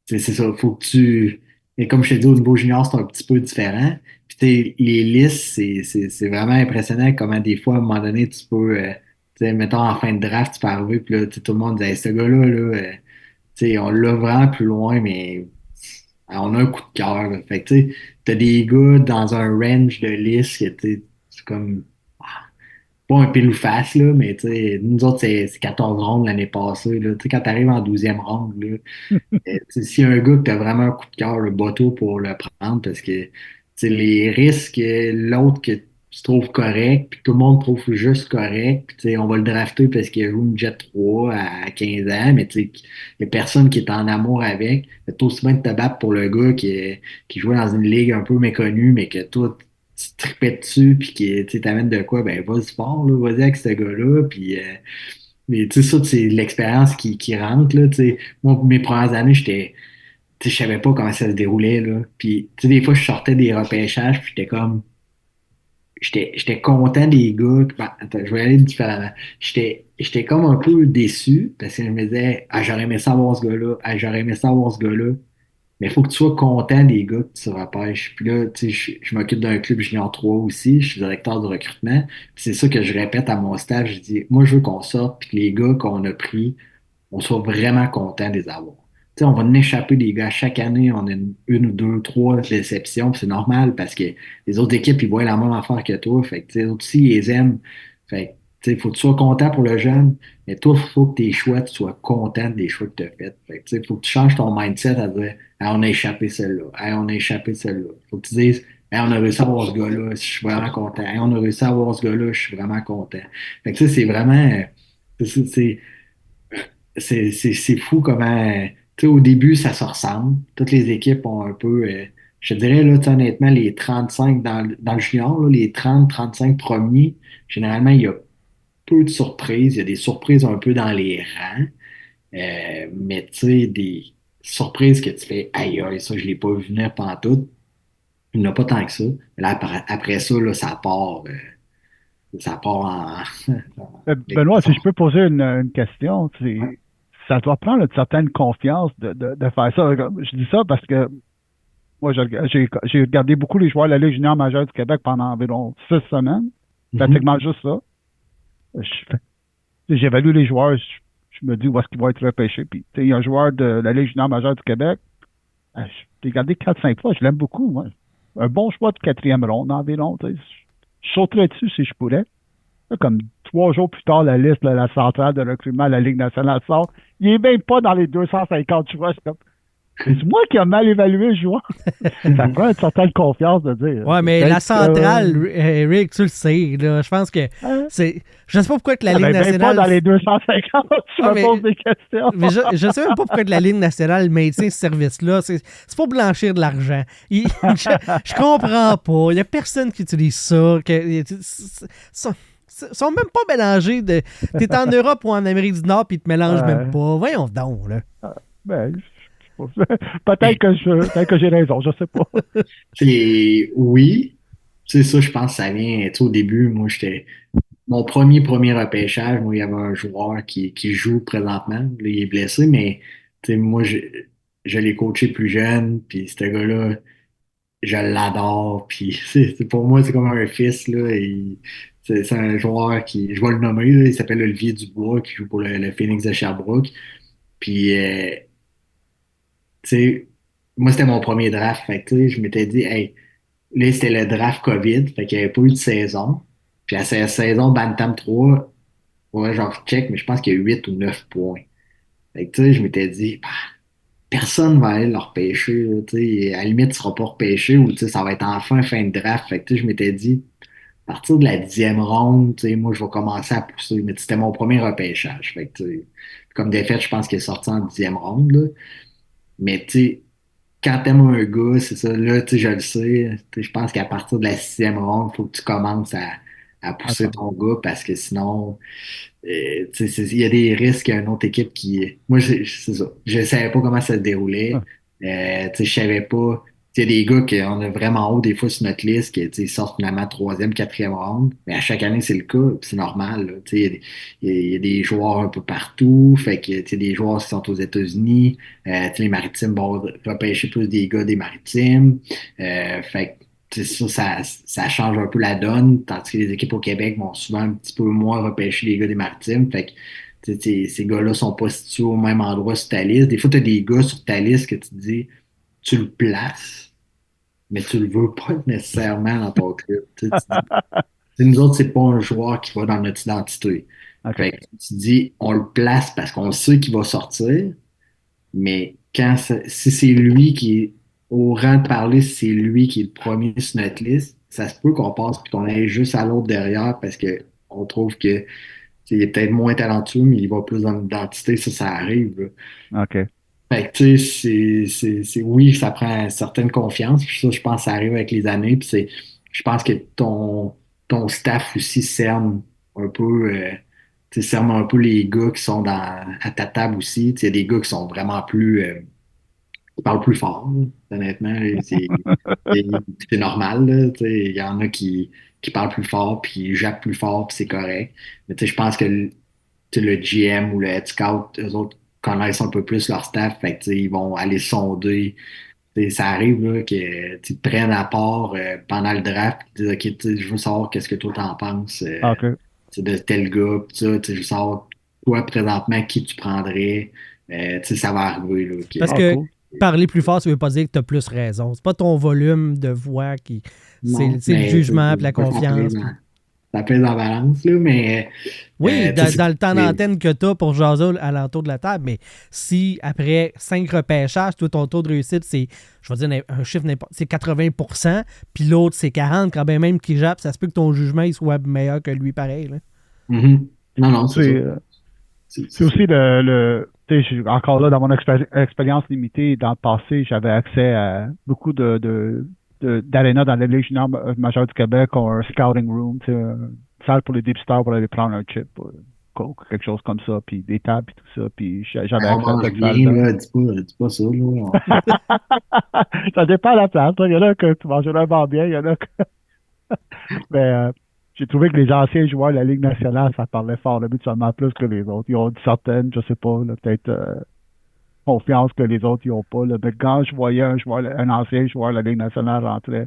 c'est ça, faut que tu. Et comme je te dis, au niveau junior, c'est un petit peu différent. Puis les listes, c'est vraiment impressionnant comment des fois, à un moment donné, sais, mettons, en fin de draft, tu peux arriver, puis là, tu sais, tout le monde dit, hey, ce gars-là, là, tu sais, on l'a vraiment plus loin, mais on a un coup de cœur, là. Fait que, tu sais, t'as des gars dans un range de liste que, tu sais, c'est comme, pas un pile ou face, là, mais tu sais, nous autres, c'est 14 rondes l'année passée, là. Tu sais, quand t'arrives en 12e ronde, là, tu sais, s'il y a un gars que t'as vraiment un coup de cœur, le bateau pour le prendre, parce que, tu sais, les risques, l'autre que tu trouves correct, puis que tout le monde trouve juste correct, puis tu sais, on va le drafter parce qu'il joue une Jet 3 à 15 ans, mais tu sais, il y a personne qui est en amour avec. C'est aussi bien de te battre pour le gars qui jouait dans une ligue un peu méconnue, mais que toi, tu tripais dessus, puis qui, tu sais, t'amènes de quoi, ben vas-y fort, là, vas-y avec ce gars-là, puis mais tu sais, ça, c'est l'expérience qui rentre, là, tu sais. Moi, mes premières années, tu sais, je savais pas comment ça se déroulait, là. Puis, tu sais, des fois, je sortais des repêchages, puis j'étais content des gars. Ben, attends, je vais aller différemment. J'étais comme un peu déçu, parce que je me disais, ah, j'aurais aimé savoir ce gars-là, ah, j'aurais aimé savoir ce gars-là. Mais il faut que tu sois content des gars que tu repêches. Puis là, tu sais, je m'occupe d'un club junior 3 aussi, je suis directeur de recrutement. Puis c'est ça que je répète à mon staff, je dis, moi, je veux qu'on sorte, puis que les gars qu'on a pris, on soit vraiment content de les avoir. Tu sais, on va en échapper des gars. Chaque année, on a une ou deux, trois déceptions, puis c'est normal parce que les autres équipes, ils voient la même affaire que toi. Fait que, tu sais, aussi, ils les aiment. Fait que, tu sais, faut que tu sois content pour le jeune, mais toi, il faut que tes choix, tu sois content des choix que tu as faits. Fait que, tu sais, faut que tu changes ton mindset à dire, ah, on a échappé celle-là. Ah, on a échappé celle-là. Faut que tu dises, ah, on a réussi à avoir ce gars-là, je suis vraiment content. Ah, on a réussi à avoir ce gars-là, je suis vraiment content. Fait que, tu sais, c'est vraiment, c'est c'est fou comment, tu sais, au début, ça se ressemble. Toutes les équipes ont un peu, je te dirais, là, tu sais, honnêtement, les 35 dans le junior, là, les 30-35 premiers, généralement, il y a peu de surprises. Il y a des surprises un peu dans les rangs. Mais tu sais, des surprises que tu fais, aïe, aïe, ça, je l'ai pas vu venir pantoute. Il n'y en a pas tant que ça. Mais là, après ça, là, ça part en. Benoît, si je peux poser une question, ça doit prendre une certaine confiance de faire ça. Je dis ça parce que moi, j'ai regardé beaucoup les joueurs de la Ligue junior majeure du Québec pendant environ 6 semaines. Pratiquement juste ça. J'évalue les joueurs, je me dis où est-ce qu'ils vont être repêchés. Puis, il y a un joueur de la Ligue junior majeure du Québec, je l'ai regardé 4-5 fois, je l'aime beaucoup, moi. Un bon choix de 4e ronde environ. Je sauterais dessus si je pourrais. Là, comme 3 jours plus tard, la liste, là, la centrale de recrutement de la Ligue nationale sort. Il n'est même pas dans les 250 choix. C'est moi qui a mal évalué le joueur. Ça prend une certaine confiance de dire. Ouais, mais la centrale, Rick, tu le sais, là, je pense que c'est. Je sais pas pourquoi que la Ligue nationale. Même pas dans les 250, tu me poses des questions. Mais je sais même pas pourquoi que la Ligue nationale maintient ce service-là. C'est pour blanchir de l'argent. Je comprends pas. Il y a personne qui utilise ça. Ils sont même pas mélangés. T'es en Europe ou en Amérique du Nord puis ils te mélangent même pas. Voyons donc, là. Peut-être que j'ai raison, je sais pas. Oui, tu sais, ça, je pense que ça vient, tu sais, au début, moi, j'étais, mon premier repêchage, moi, il y avait un joueur qui joue présentement, là, il est blessé, mais, tu sais, moi, je l'ai coaché plus jeune, puis ce gars-là, je l'adore, puis pour moi, c'est comme un fils, là, c'est un joueur je vais le nommer, là, il s'appelle Olivier Dubois, qui joue pour le Phoenix de Sherbrooke, puis, tu sais, moi, c'était mon premier draft. Fait que, tu sais, je m'étais dit, hey, là, c'était le draft COVID. Fait qu'il n'y avait pas eu de saison. Puis à cette saison, Bantam 3, ouais, genre, check, mais je pense qu'il y a 8 ou 9 points. Fait que, tu sais, je m'étais dit, bah, personne va aller le repêcher, là, tu sais. À la limite, il ne sera pas repêché ou, tu sais, ça va être enfin fin de draft. Fait que, tu sais, je m'étais dit, à partir de la 10e ronde, tu sais, moi, je vais commencer à pousser. Mais c'était mon premier repêchage. Fait que, tu sais, comme défaite, je pense qu'il est sorti en 10e ronde, là. Mais, tu sais, quand t'aimes un gars, c'est ça, là, tu sais, je le sais, tu sais, je pense qu'à partir de la 6e ronde, il faut que tu commences à pousser ton gars parce que sinon, tu sais, il y a des risques à une autre équipe qui. Moi, c'est ça. Je savais pas comment ça se déroulait. Tu sais, je savais pas. Il y a des gars qu'on a vraiment haut des fois sur notre liste qui tu sais, sortent finalement 3e, 4e ronde. Mais à chaque année, c'est le cas, puis c'est normal, là. Tu sais, il y a des joueurs un peu partout. Fait que tu sais, des joueurs qui sont aux États-Unis. Tu sais, les Maritimes vont repêcher plus des gars des Maritimes. Fait que ça change un peu la donne, tandis que les équipes au Québec vont souvent un petit peu moins repêcher les gars des Maritimes. Fait que ces gars-là sont pas situés au même endroit sur ta liste. Des fois, tu as des gars sur ta liste que tu te dis, tu le places, mais tu le veux pas nécessairement dans ton club. Nous autres, c'est pas un joueur qui va dans notre identité. OK. Fait que tu te dis, on le place parce qu'on sait qu'il va sortir, mais si c'est lui qui est au rang de parler, si c'est lui qui est le premier sur notre liste, ça se peut qu'on passe et qu'on aille juste à l'autre derrière parce qu'on trouve que il est peut-être moins talentueux, mais il va plus dans l'identité, ça arrive. Là. OK. Fait que, tu sais, oui, ça prend une certaine confiance. Puis ça, je pense que ça arrive avec les années. Puis je pense que ton staff aussi cerne un peu, cerne un peu les gars qui sont à ta table aussi. Tu sais, il y a des gars qui sont vraiment plus, qui parlent plus fort, là, honnêtement. Là. C'est normal, là. Tu sais, il y en a qui parlent plus fort, puis qui jappent plus fort, puis c'est correct. Mais tu sais, je pense que le GM ou le head scout, eux autres connaissent un peu plus leur staff, fait que, tu sais, ils vont aller sonder. Tu sais, ça arrive là, que tu te prennes à part pendant le draft, tu dis, OK, tu sais, je veux savoir qu'est-ce que toi t'en penses OK. de tel gars, pis ça, tu sais, je veux savoir toi présentement qui tu prendrais. Tu sais, ça va arriver. Là, Parce que parler plus fort, ça veut pas dire que tu as plus raison. C'est pas ton volume de voix qui. C'est le jugement et la confiance. Ça pèse en balance, là, mais. Oui, dans le temps d'antenne que tu as pour jaser à l'entour de la table, mais si après 5 repêchages, toi, ton taux de réussite, c'est, je vais dire un chiffre, c'est 80%, puis l'autre, c'est 40%, quand bien même qu'il jappe, ça se peut que ton jugement il soit meilleur que lui, pareil. Là. Mm-hmm. Non, c'est ça. C'est aussi tu sais, encore là, dans mon expérience limitée, dans le passé, j'avais accès à beaucoup d'arénas dans la Ligue junior majeure du Québec, ont un scouting room, tu sais, une salle pour les deep stars pour aller prendre un chip, quelque chose comme ça, puis des tables, puis tout ça, puis j'avais accès à cette salle. Dis pas ça, là. Ça dépend de la place. Il y en a que tu manges vraiment bien, il y en a que... Mais j'ai trouvé que les anciens joueurs de la Ligue nationale, ça parlait fort, habituellement plus que les autres. Ils ont une certaine, je sais pas, peut-être confiance que les autres, ils n'ont pas. Là. Mais quand je voyais un ancien joueur de la Ligue nationale rentrer,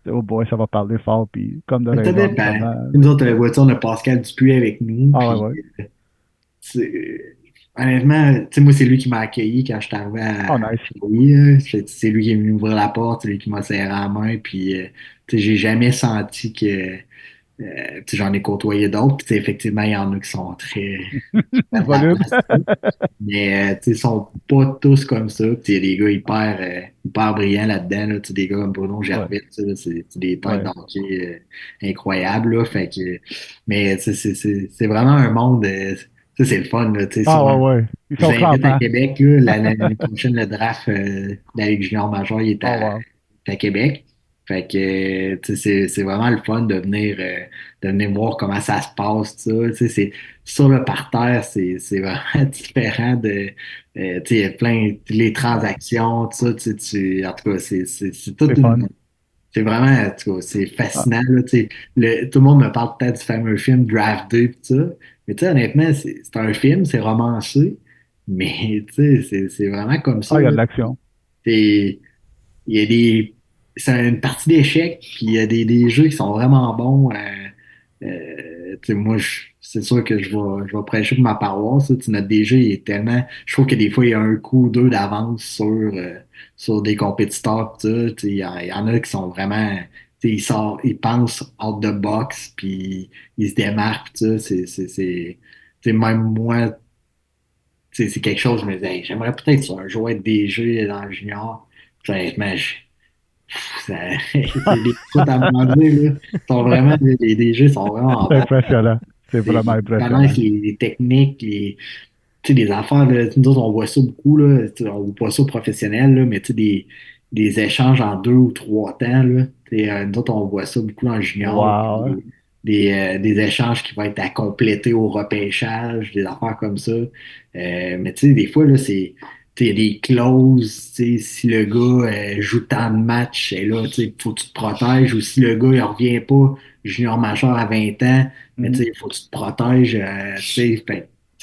oh boy, ça va parler fort. Puis comme de raison. Nous autres, on a Pascal Dupuis avec nous. Ah, puis, honnêtement, tu sais, moi, c'est lui qui m'a accueilli quand je suis arrivé à nice. C'est lui qui est venu ouvrir la porte, c'est lui qui m'a serré la main. Puis, tu sais, j'ai jamais senti que. J'en ai côtoyé d'autres, puis effectivement, il y en a qui sont très. Mais ils sont pas tous comme ça. Il y a des gars hyper brillants là-dedans. Là, des gars comme Bruno Gervais, c'est des têtes d'hockey incroyables. Là, fait que, mais c'est vraiment un monde. C'est le fun. Là, Ils sont à Québec. L'année prochaine, le draft de la Ligue junior majeure, il est à Québec. Fait que c'est vraiment le fun de venir voir comment ça se passe. C'est sur le parterre, c'est vraiment différent de il y a plein les transactions, tout ça, en tout cas, c'est tout c'est vraiment, en tout cas, c'est fascinant. Là, tout le monde me parle peut-être du fameux film Draft Day tout ça. Mais honnêtement, c'est un film, c'est romancé, mais c'est vraiment comme ça. Il y a de l'action. Il y a c'est une partie d'échecs, puis il y a des jeux qui sont vraiment bons. Moi, c'est sûr que je vais prêcher pour ma paroisse. Notre DG il est tellement. Je trouve que des fois, il y a un coup ou deux d'avance sur des compétiteurs. Il y en a qui sont vraiment. Ils pensent out the box, puis ils se démarquent. Même moi, c'est quelque chose, je me disais, hey, j'aimerais peut-être un jour être DG dans le junior. Honnêtement, les foot à demander, là, sont vraiment, les jeux sont vraiment. C'est impressionnant. C'est vraiment impressionnant. Ils connaissent les techniques, les affaires. Là, nous autres, on voit ça beaucoup. Là, on voit pas ça au professionnel, là, mais des échanges en 2 ou 3 temps. Là, nous autres, on voit ça beaucoup dans le junior. Wow. Des échanges qui vont être à compléter au repêchage, des affaires comme ça. Mais des fois, là, c'est. Il y a des clauses, si le gars joue tant de matchs, et là, faut que tu te protèges, ou si le gars il revient pas junior majeur à 20 ans, mais il faut que tu te protèges.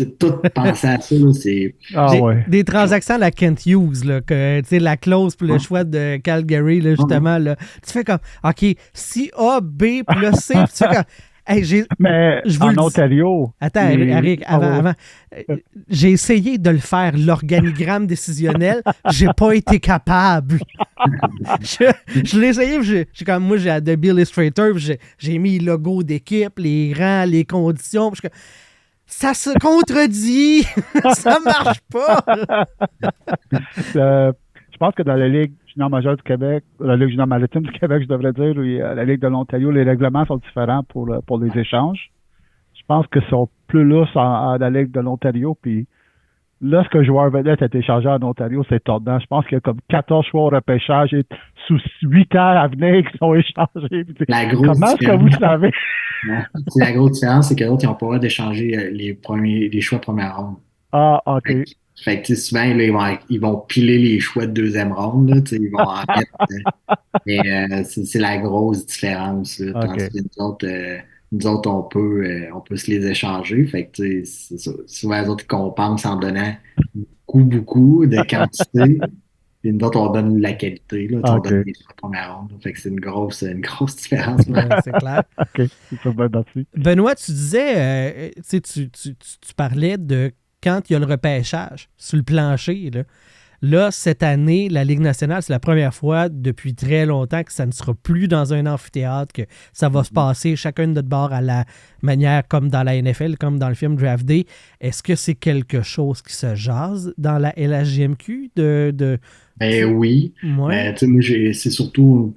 tout penser à ça, là, c'est... Ah ouais. Des transactions à la Kent Hughes, là, que, tu sais, la clause pour le choix de Calgary, là, justement, là, tu fais comme, OK, si A, B, puis là, C, puis tu fais comme, hey, Mais je vous en le dis. Ontario. Attends, Eric, avant. J'ai essayé de le faire, l'organigramme décisionnel. J'ai pas été capable. je l'ai essayé. Moi, j'ai Adobe Illustrator. J'ai mis le logo d'équipe, les rangs, les conditions. Ça se contredit. Ça marche pas. Je pense que dans la Ligue junior majeure du Québec, la Ligue junior maritime du Québec, je devrais dire, et la Ligue de l'Ontario, les règlements sont différents pour les échanges. Je pense que sont plus lousses à la Ligue de l'Ontario. Puis là, ce que le joueur vedette a été échangé en Ontario, c'est tordant. Je pense qu'il y a comme 14 choix au repêchage et sous 8 ans à venir qui sont échangés. Comment est-ce que vous savez? La grosse différence, c'est que l'autre, ils n'ont pas le droit d'échanger les choix de première ronde. Ah, OK. Fait que souvent, là, ils vont piler les choix de deuxième ronde. Là, ils vont en mettre. Mais c'est la grosse différence. Là, tandis que nous autres, on peut se les échanger. Fait que c'est ça. Souvent, les autres, ils compensent en donnant beaucoup de quantité. Puis nous autres, on donne la qualité. Là, on donne les choix de première ronde. Fait que c'est une grosse différence. Ouais, c'est clair. OK. C'est ça, merci. Benoît, tu disais, tu parlais de quand il y a le repêchage sur le plancher. Là, cette année, la Ligue nationale, c'est la première fois depuis très longtemps que ça ne sera plus dans un amphithéâtre, que ça va se passer chacun de notre bord à la manière comme dans la NFL, comme dans le film Draft Day. Est-ce que c'est quelque chose qui se jase dans la LHJMQ? Ben oui. Ouais. Moi, c'est surtout...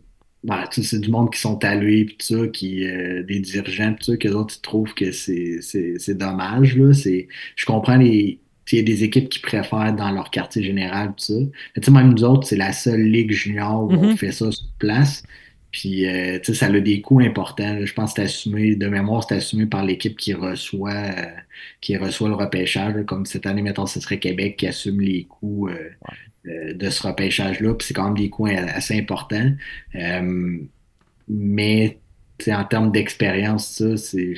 c'est du monde qui sont alloués, puis tout ça, des dirigeants, tout ça, que d'autres trouvent que c'est dommage. Là. Je comprends il y a des équipes qui préfèrent dans leur quartier général, tout ça. Mais même nous autres, c'est la seule ligue junior où on fait ça sur place. Puis, ça a des coûts importants. Là. Je pense que c'est assumé, de mémoire, c'est assumé par l'équipe qui reçoit le repêchage. Là. Comme cette année, mettons, ce serait Québec qui assume les coûts de ce repêchage-là. Puis c'est quand même des coûts assez importants. Mais en termes d'expérience, ça, c'est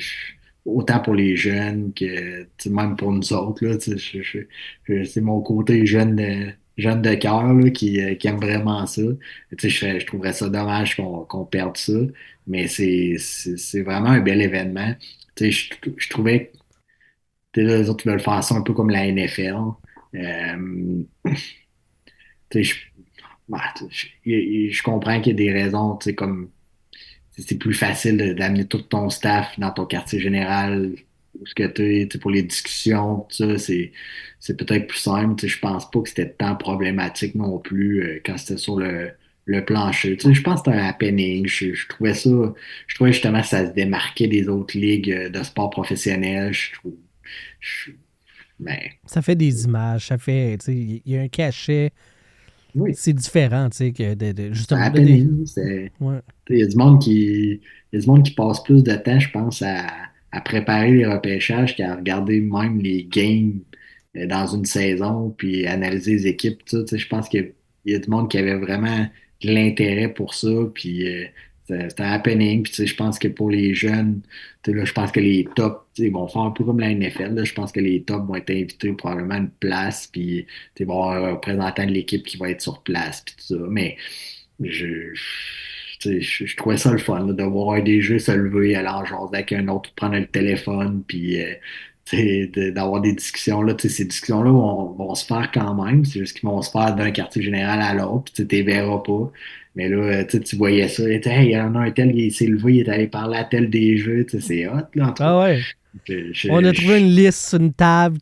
autant pour les jeunes que même pour nous autres. Là, c'est mon côté jeune de cœur là, qui aime vraiment ça. Je trouverais ça dommage qu'on perde ça, mais c'est vraiment un bel événement. Je trouvais que les autres veulent faire ça un peu comme la NFL. Je, je comprends qu'il y a des raisons, comme c'est plus facile d'amener tout ton staff dans ton quartier général où ce que tu pour les discussions, tout ça, c'est peut-être plus simple. Je pense pas que c'était tant problématique non plus quand c'était sur le plancher. Je pense que c'était un happening. Je trouvais justement que ça se démarquait des autres ligues de sport professionnel. Ben, ça fait des images, ça fait, il y a un cachet. oui. C'est différent, tu sais, que justement. Ouais. Il y a du monde qui passe plus de temps, je pense, à préparer les repêchages qu'à regarder même les games dans une saison, puis analyser les équipes. Tout ça. Je pense qu'il y a du monde qui avait vraiment de l'intérêt pour ça, puis c'était un happening. Puis je pense que pour les jeunes, là, je pense que les tops ils vont faire un peu comme la NFL. Là. Je pense que les tops vont être invités probablement à une place, puis ils vont avoir un représentant de l'équipe qui va être sur place, puis tout ça. Mais je trouvais ça le fun là, de voir des jeux se lever, aller en jaser avec un autre, prendre le téléphone, puis d'avoir des discussions. Là, ces discussions-là vont se faire quand même. C'est juste qu'ils vont se faire d'un quartier général à l'autre, puis tu ne verras pas. Mais là, tu voyais ça. Hey, il y en a un tel, il s'est levé, il est allé parler à tel des jeux. C'est hot, là. Ah ouais. On a trouvé une liste sur une table.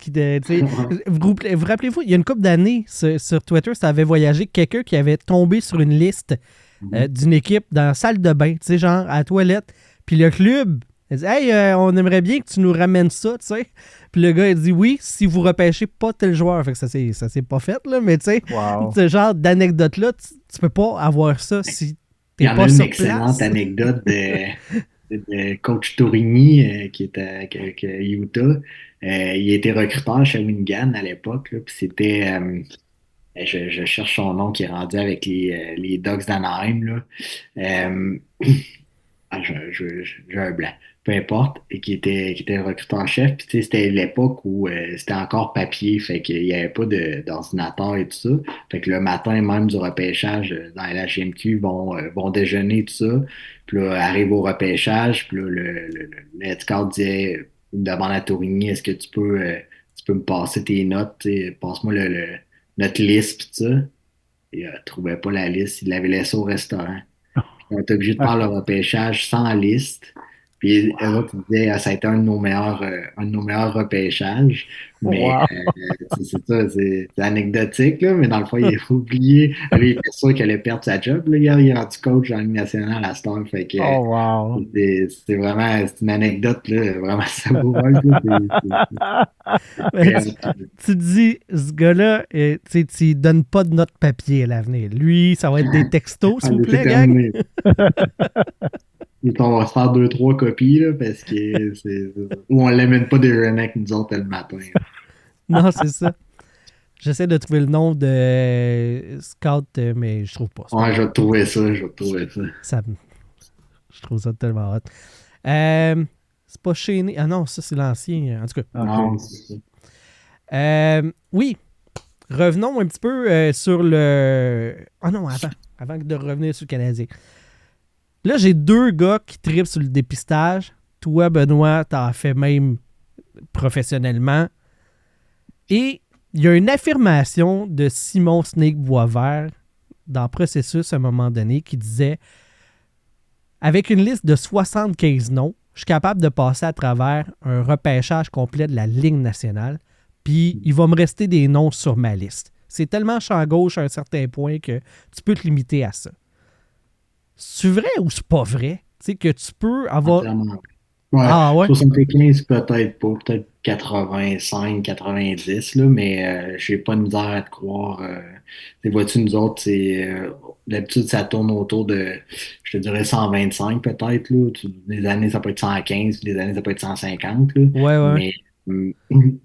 Vous rappelez-vous, il y a une couple d'années, sur Twitter, ça avait voyagé quelqu'un qui avait tombé sur une liste d'une équipe dans la salle de bain, genre à la toilette. Puis le club, il dit « Hey, on aimerait bien que tu nous ramènes ça, tu sais. » Puis le gars, il dit « Oui, si vous repêchez pas tel joueur. » Fait que ça s'est pas fait, là, mais tu sais, ce genre d'anecdote-là, tu peux pas avoir ça si t'es pas sur place. Il y en a une excellente anecdote de coach Tourigny qui était avec Utah. Il était recruteur chez Shawinigan à l'époque, là, puis c'était... je cherche son nom qui est rendu avec les Ducks d'Anaheim. Là. j'ai un blanc. Peu importe, et qui était le recruteur-chef. Puis, tu sais, c'était l'époque où c'était encore papier, fait qu'il n'y avait pas d'ordinateur et tout ça. Fait que le matin même du repêchage dans la LHMQ, vont déjeuner, tout ça. Puis là, arrive au repêchage, puis là, le head scout disait, il demande à Tourigny, est-ce que tu peux me passer tes notes, tu sais, passe-moi notre liste, puis tout ça. Il ne trouvait pas la liste, il l'avait laissé au restaurant. On est obligé de faire le repêchage sans liste. Puis eux autres, ils disaient, ah, ça a été un de nos meilleurs repêchages. Mais Wow. c'est ça, c'est anecdotique, là, mais dans le fond, il a oublié. Lui, il était sûr qu'il allait perdre sa job. Là, il est rendu coach en Ligue nationale à cette heure. Fait que Oh, wow. c'est vraiment c'est une anecdote, là, vraiment savoureuse. Mais tu dis, ce gars-là, tu ne donnes pas de note papier à l'avenir. Lui, ça va être des textos, s'il vous plaît, C'est gang. terminé. On va se faire 2, 3 copies, là, parce que ou on l'amène pas des avec nous autres le matin. Non, c'est ça. J'essaie de trouver le nom de Scout, mais je trouve pas. Ouais, je vais te trouver ça, je vais te trouver ça. Je trouve ça tellement hot. C'est pas Cheney. Ah non, ça, c'est l'ancien. En tout cas. Non, c'est ça. Oui. Revenons un petit peu sur le... Ah non, avant de revenir sur le Canadien. Là, j'ai 2 gars qui trippent sur le dépistage. Toi, Benoît, t'en fait même professionnellement. Et il y a une affirmation de Simon Snake Boisvert dans Processus à un moment donné qui disait « Avec une liste de 75 noms, je suis capable de passer à travers un repêchage complet de la Ligue nationale, puis il va me rester des noms sur ma liste. C'est tellement champ gauche à un certain point que tu peux te limiter à ça. » C'est vrai ou c'est pas vrai? Tu sais, que tu peux avoir... Entièrement. Ouais, Ah ouais? 75 peut-être pas, peut-être 85, 90, là, mais j'ai pas de misère à te croire. Vois-tu, nous autres, d'habitude, ça tourne autour de, je te dirais, 125 peut-être, là. Des années, ça peut être 115, puis des années, ça peut être 150, là. Ouais. Mais,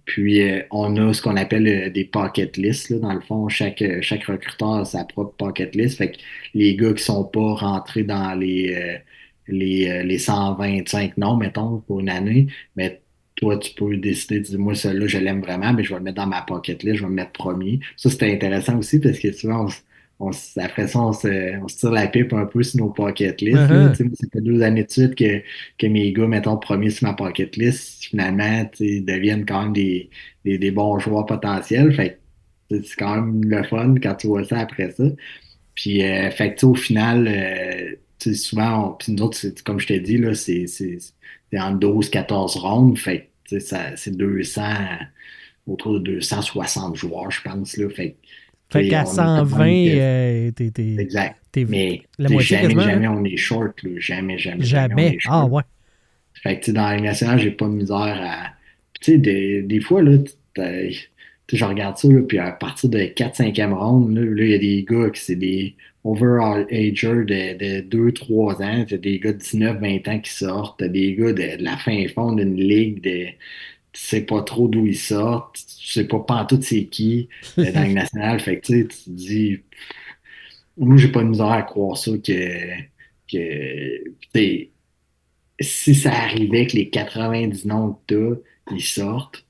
puis, on a ce qu'on appelle des pocket lists, là. Dans le fond, chaque recruteur a sa propre pocket list. Fait que les gars qui sont pas rentrés dans les 125 noms, mettons, pour une année, mais toi, tu peux décider de dire, moi, celui-là, je l'aime vraiment, mais je vais le mettre dans ma pocket list, je vais le mettre premier. Ça, c'était intéressant aussi parce que souvent, après ça, on se tire la pipe un peu sur nos pocket lists, là. Uh-huh. Tu sais, moi, ça fait 2 années de suite que mes gars, mettons, premiers sur ma pocket list, finalement, tu sais, deviennent quand même des bons joueurs potentiels. Fait que, tu sais, c'est quand même le fun quand tu vois ça après ça. Puis, fait que, tu sais, au final, tu sais, souvent, puis nous autres, comme je t'ai dit, là, c'est en 12, 14 rondes. Fait que, tu sais, c'est 200, autour de 260 joueurs, je pense, là. Fait que, Fait tu sais, qu'à on a quand 120, même exact. t'es Mais la tu sais, moitié quasiment. jamais Hein? on est short, là. Jamais on Jamais. est Ah short. ouais. Fait que, tu sais, dans la Ligue nationale, j'ai pas de misère à. Tu sais, des fois, là, tu sais, je regarde ça, là, puis à partir de 4 5e ronde, là, il y a des gars qui c'est des overall agers de 2 3 ans. T'as des gars de 19 20 ans qui sortent. T'as des gars de la fin fond d'une ligue tu sais pas trop d'où ils sortent. Tu sais pas pantoute c'est qui dans la Ligue nationale. Fait que, tu sais, tu te dis, moi, j'ai pas de misère à croire ça tu sais, si ça arrivait que les 90 noms que t'as, ils sortent,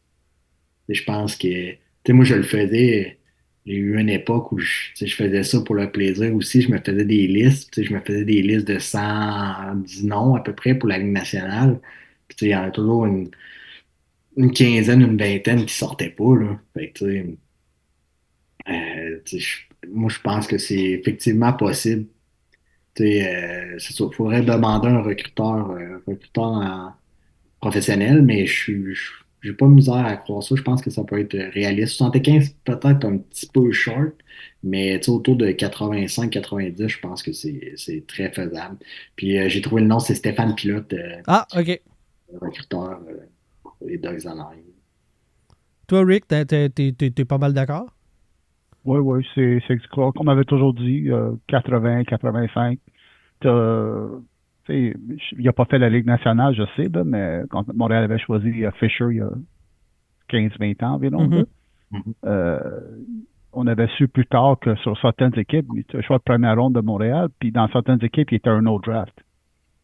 je pense que, tu sais, moi, je le faisais. J'ai eu une époque où tu sais, je faisais ça pour le plaisir aussi. Je me faisais des listes. Tu sais, je me faisais des listes de 110 noms à peu près pour la Ligue nationale. Puis, tu sais, il y en a toujours une quinzaine, une vingtaine qui sortaient pas, là. Fait que, tu sais, moi, je pense que c'est effectivement possible. Tu sais, c'est sûr, il faudrait demander à un recruteur professionnel, mais j'ai pas misère à croire ça. Je pense que ça peut être réaliste. 75 peut-être un petit peu short, mais tu sais, autour de 85-90, je pense que c'est très faisable. Puis j'ai trouvé le nom, c'est Stéphane Pilote, Ah, OK. le recruteur pour les Ducks d'Anaheim. Toi, Rick, t'es pas mal d'accord? Oui, c'est comme on m'avait toujours dit, 80, 85. Il n'a pas fait la Ligue nationale, je sais, là, mais quand Montréal avait choisi Fisher il y a 15-20 ans environ, là, on avait su plus tard que sur certaines équipes, il était choix de première ronde de Montréal, puis dans certaines équipes, il était un no draft.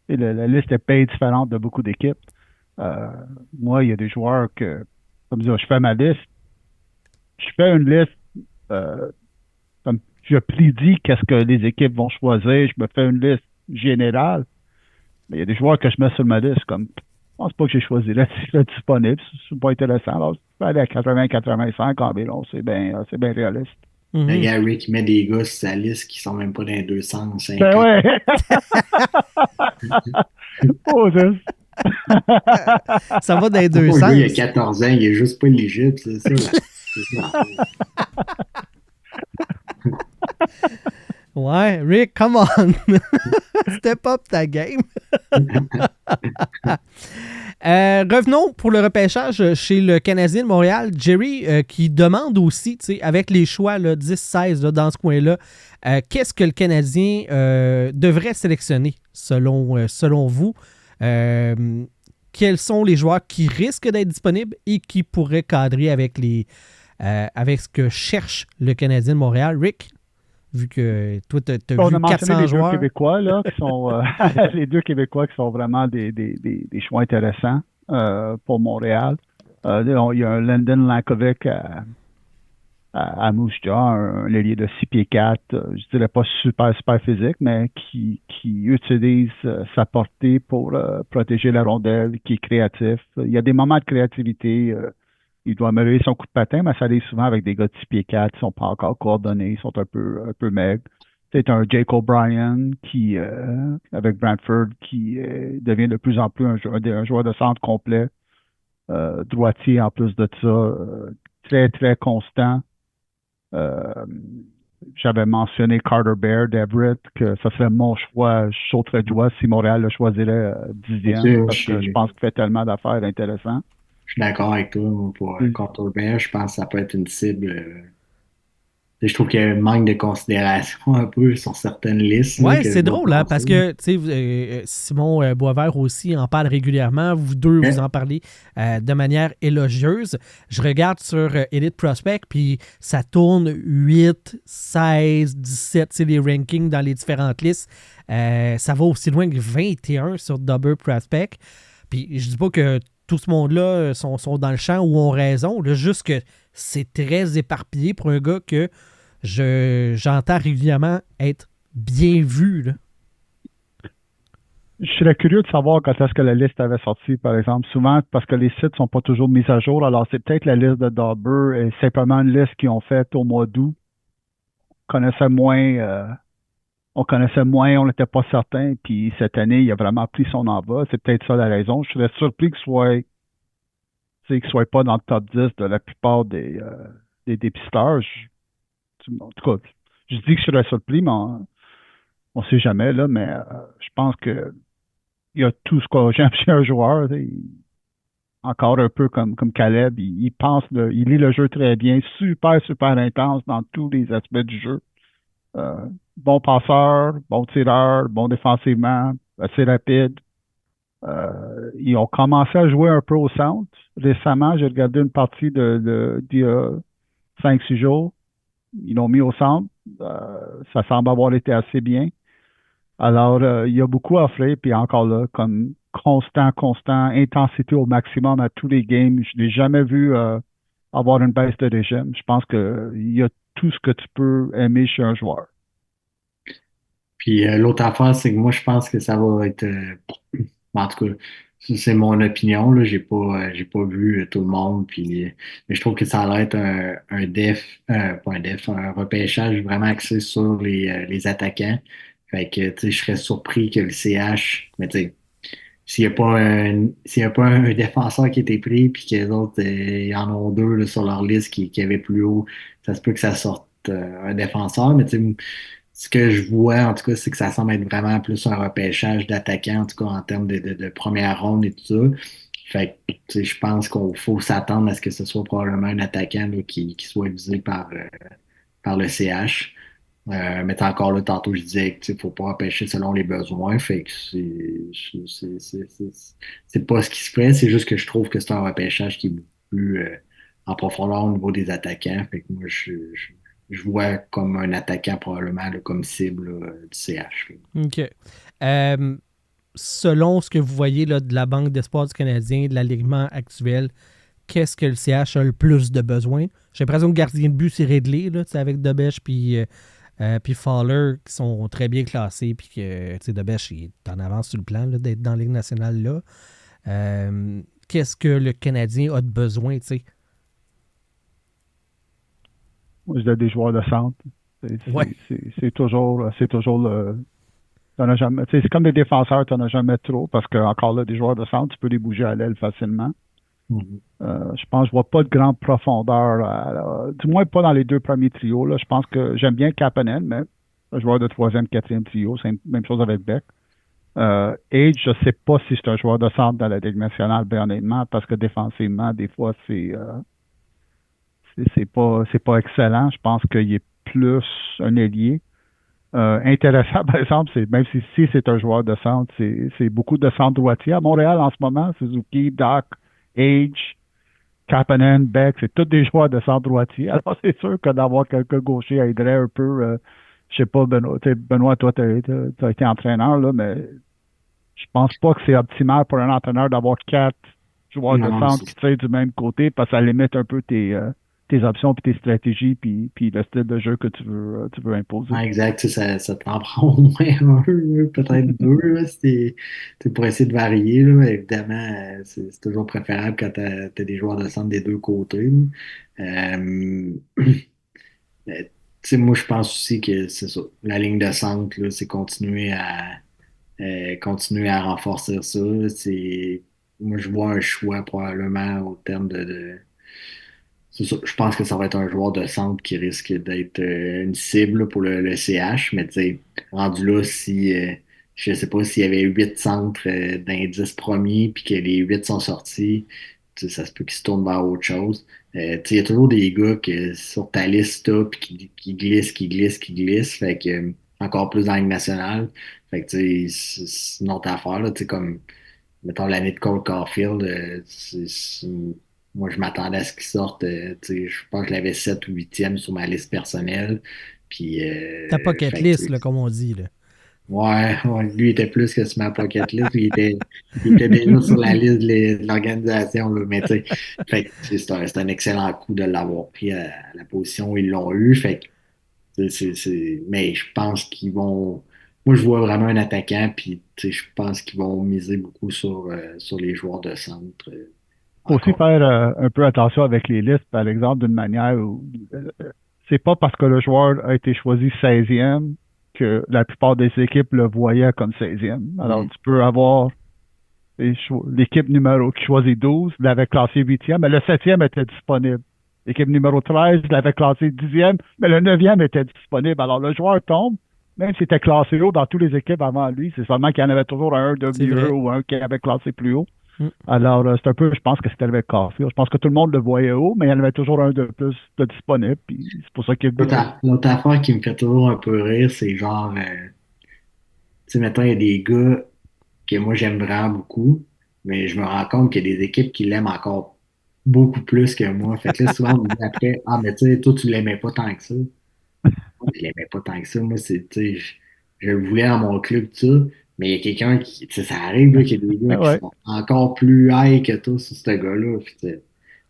Et la liste est bien différente de beaucoup d'équipes. Moi, il y a des joueurs que, comme je dis, je fais ma liste, je fais une liste, euh, comme je prédis qu'est-ce que les équipes vont choisir, je me fais une liste générale, mais il y a des joueurs que je mets sur ma liste, comme, je pense pas que j'ai choisi là, c'est disponible, c'est pas intéressant. Alors, je peux aller à 80-85 environ, c'est bien réaliste. Le gars Rick met des gars sur sa liste qui sont même pas dans les 250. Ben ouais! Oh, Dieu. Ça va dans les deux Le sens. gars, il a 14 ans, il est juste pas éligible, c'est ça. C'est ça. Ouais, Rick, come on. Step up ta game. Revenons pour le repêchage chez le Canadien de Montréal. Jerry qui demande aussi, avec les choix 10-16 dans ce coin-là, qu'est-ce que le Canadien devrait sélectionner selon vous? Quels sont les joueurs qui risquent d'être disponibles et qui pourraient cadrer avec ce que cherche le Canadien de Montréal? Rick, vu que toi, tu as vu 400 joueurs. Deux Québécois, là, qui sont les deux Québécois qui sont vraiment des choix intéressants pour Montréal. Il y a un Landon Lankovic à Moose Jaw, un ailier de 6 pieds 4, je dirais pas super physique, mais qui utilise sa portée pour protéger la rondelle, qui est créatif. Il y a des moments de créativité. Il doit améliorer son coup de patin, mais ça arrive souvent avec des gars de 6 pieds 4 qui sont pas encore coordonnés, ils sont un peu maigres. C'est un Jake O'Brien qui, avec Brantford, qui devient de plus en plus un joueur de centre complet, droitier en plus de ça, très, très constant. J'avais mentionné Carter Bear d'Everett, que ça serait mon choix. Je sauterais de joie si Montréal le choisirait 10e, parce que je pense qu'il fait tellement d'affaires intéressantes. Je suis d'accord avec toi. Pour Carter Bear, je pense que ça peut être une cible. Je trouve qu'il y a un manque de considération un peu sur certaines listes. Oui, c'est drôle, hein, parce que Simon Boisvert aussi en parle régulièrement. Vous deux, vous en parlez de manière élogieuse. Je regarde sur Elite Prospect, puis ça tourne 8, 16, 17, les rankings dans les différentes listes. Ça va aussi loin que 21 sur Double Prospect. Puis je dis pas que tout ce monde-là sont dans le champ ou ont raison, là, juste que c'est très éparpillé pour un gars que j'entends régulièrement être bien vu. Là. Je serais curieux de savoir quand est-ce que la liste avait sorti, par exemple. Souvent, parce que les sites sont pas toujours mis à jour. Alors, c'est peut-être la liste de Dauber et simplement une liste qu'ils ont faite au mois d'août. On connaissait moins, on n'était pas certain. Puis cette année, il a vraiment pris son envol. C'est peut-être ça la raison. Je serais surpris qu'il soit pas dans le top 10 de la plupart des dépisteurs. En tout cas, je dis que je serais surpris, mais on sait jamais, là, mais je pense que il y a tout ce que j'aime chez un joueur. Encore un peu comme Caleb, il pense, il lit le jeu très bien, super intense dans tous les aspects du jeu. Bon passeur, bon tireur, bon défensivement, assez rapide. Ils ont commencé à jouer un peu au centre. Récemment, j'ai regardé une partie d'il y a 5-6 jours. Ils l'ont mis au centre. Ça semble avoir été assez bien. Alors, il y a beaucoup à offrir, puis encore là, comme constant, intensité au maximum à tous les games. Je l'ai jamais vu avoir une baisse de régime. Je pense qu'il y a tout ce que tu peux aimer chez un joueur. Puis l'autre affaire, c'est que moi, je pense que ça va être... en tout cas, c'est mon opinion. Là. J'ai pas vu tout le monde. Puis, mais je trouve que ça a l'air être un repêchage vraiment axé sur les attaquants. Fait que, tu sais, je serais surpris que le CH, mais tu sais, s'il n'y a pas un défenseur qui a été pris, puis que les autres, il y en ont deux là, sur leur liste qui avaient plus haut, ça se peut que ça sorte un défenseur. Mais tu sais, ce que je vois, en tout cas, c'est que ça semble être vraiment plus un repêchage d'attaquants, en tout cas en termes de première ronde et tout ça. Fait que, tu sais, je pense qu'il faut s'attendre à ce que ce soit probablement un attaquant là, qui soit visé par le CH. Mais encore là, tantôt, je disais qu'il ne faut pas repêcher selon les besoins. Fait que c'est pas ce qui se fait. C'est juste que je trouve que c'est un repêchage qui est beaucoup plus en profondeur au niveau des attaquants. Fait que moi, je vois comme un attaquant probablement là, comme cible là, du CH. OK. selon ce que vous voyez là, de la Banque d'espoir du Canadien, de l'alignement actuel, qu'est-ce que le CH a le plus de besoin? J'ai l'impression que le gardien de but, c'est Ridley, là, avec Debèche puis Fowler, qui sont très bien classés, puis que Debèche il est en avance sur le plan là, d'être dans la Ligue nationale là. Qu'est-ce que le Canadien a de besoin, tu sais? Moi, je donne des joueurs de centre. C'est toujours le... T'en as jamais, c'est comme des défenseurs, tu n'en as jamais trop, parce que encore là, des joueurs de centre, tu peux les bouger à l'aile facilement. Je pense que je vois pas de grande profondeur, du moins pas dans les deux premiers trios. Là. Je pense que j'aime bien Kapanen, mais un joueur de troisième, quatrième trio, c'est la même chose avec Beck. Age, je sais pas si c'est un joueur de centre dans la Ligue nationale, bien honnêtement, parce que défensivement, des fois, c'est pas excellent. Je pense qu'il est plus un ailier. Intéressant, par exemple, c'est même si c'est un joueur de centre, c'est beaucoup de centre droitier. À Montréal, en ce moment, Suzuki, Doc, Age, Kapanen, Beck, c'est tous des joueurs de centre droitier. Alors, c'est sûr que d'avoir quelqu'un gaucher aiderait un peu. Je sais pas, Benoît, toi, tu as été entraîneur, là, mais je pense pas que c'est optimal pour un entraîneur d'avoir 4 joueurs de centre qui tirent du même côté, parce que ça limite un peu tes options, puis tes stratégies, puis le style de jeu que tu veux imposer. Exact, ça t'en prend au moins un, peut-être deux, là, pour essayer de varier. Là. Évidemment, c'est toujours préférable quand tu as des joueurs de centre des deux côtés. Moi, je pense aussi que c'est ça. La ligne de centre, là, c'est continuer à renforcer ça. Moi, je vois un choix probablement au terme de c'est ça. Je pense que ça va être un joueur de centre qui risque d'être une cible pour le CH, mais tu sais, rendu là, si je sais pas s'il y avait 8 centres d'indices premiers puis que les 8 sont sortis, ça se peut qu'ils se tournent vers autre chose. Il y a toujours des gars que sur ta liste puis qui glissent, fait que encore plus dans la Ligue nationale. Fait que c'est une autre affaire, là, comme mettons l'année de Cole Caulfield, moi, je m'attendais à ce qu'il sorte. Je pense que je l'avais 7 ou 8e sur ma liste personnelle. Puis, ta pocket list, là, comme on dit. Là. Ouais, lui, il était plus que sur ma pocket list. Il était déjà sur la liste de l'organisation. Là, mais c'est un excellent coup de l'avoir pris à la position où ils l'ont eu. Fait que, mais je pense qu'ils vont... Moi, je vois vraiment un attaquant. Puis, je pense qu'ils vont miser beaucoup sur les joueurs de centre. Il faut aussi faire un peu attention avec les listes, par exemple, d'une manière où c'est pas parce que le joueur a été choisi 16e que la plupart des équipes le voyaient comme 16e. Alors, tu peux avoir l'équipe numéro qui choisit 12, l'avait classé 8e, mais le 7e était disponible. L'équipe numéro 13 l'avait classé 10e, mais le 9e était disponible. Alors, le joueur tombe, même s'il était classé haut dans toutes les équipes avant lui, c'est seulement qu'il y en avait toujours un de mieux ou un qui avait classé plus haut. Alors, c'est un peu, je pense que c'était avec Caulfield. Je pense que tout le monde le voyait haut, mais il y en avait toujours un de plus de disponible. Puis c'est pour ça qu'il y a l'autre affaire qui me fait toujours un peu rire, c'est genre, tu sais, mettons, il y a des gars que moi j'aime vraiment beaucoup, mais je me rends compte qu'il y a des équipes qui l'aiment encore beaucoup plus que moi. Fait que là, souvent, on me dit après, mais tu sais, toi, tu l'aimais pas tant que ça. Moi, je l'aimais pas tant que ça. Moi, tu sais, je le voulais dans mon club, tout ça. Mais il y a quelqu'un qui, tu sais, ça arrive là, qu'il y a des gars qui sont encore plus high que toi sur ce gars-là. Puis,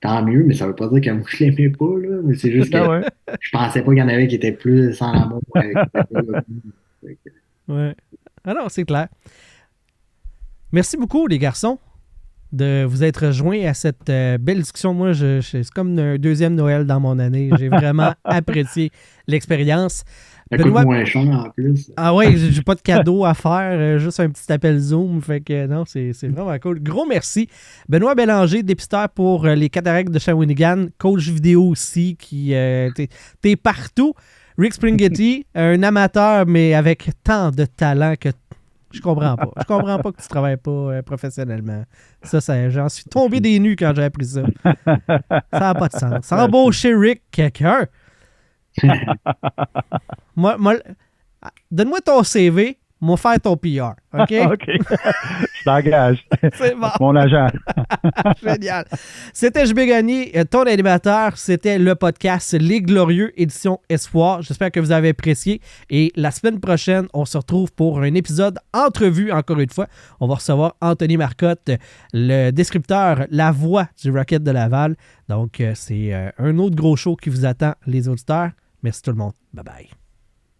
tant mieux, mais ça veut pas dire que moi je l'aimais pas, là. Mais c'est juste que je pensais pas qu'il y en avait qui étaient plus sans l'amour avec ce gars-là. Ouais. Ah non, c'est clair. Merci beaucoup, les garçons, de vous être rejoints à cette belle discussion. Moi, c'est comme un deuxième Noël dans mon année. J'ai vraiment apprécié l'expérience. Ça coûte moins cher en plus. Ah ouais, j'ai pas de cadeau à faire, juste un petit appel Zoom. Fait que non, c'est vraiment cool. Gros merci. Benoît Bélanger, dépisteur pour les Cataractes de Shawinigan, coach vidéo aussi, qui t'es partout. Rick Springhetti, un amateur, mais avec tant de talent que je comprends pas. Je comprends pas que tu travailles pas professionnellement. Ça, j'en suis tombé des nues quand j'ai appris ça. Ça n'a pas de sens. Embaucher Rick, quelqu'un. Donne-moi ton CV, Moi, faire ton PR. OK? OK. Je t'engage. C'est bon. Mon agent. Génial. C'était JB Gagné, ton animateur. C'était le podcast Les Glorieux, édition Espoir. J'espère que vous avez apprécié. Et la semaine prochaine, on se retrouve pour un épisode entrevue, encore une fois. On va recevoir Anthony Marcotte, le descripteur, la voix du Rocket de Laval. Donc, c'est un autre gros show qui vous attend, les auditeurs. Merci tout le monde. Bye-bye.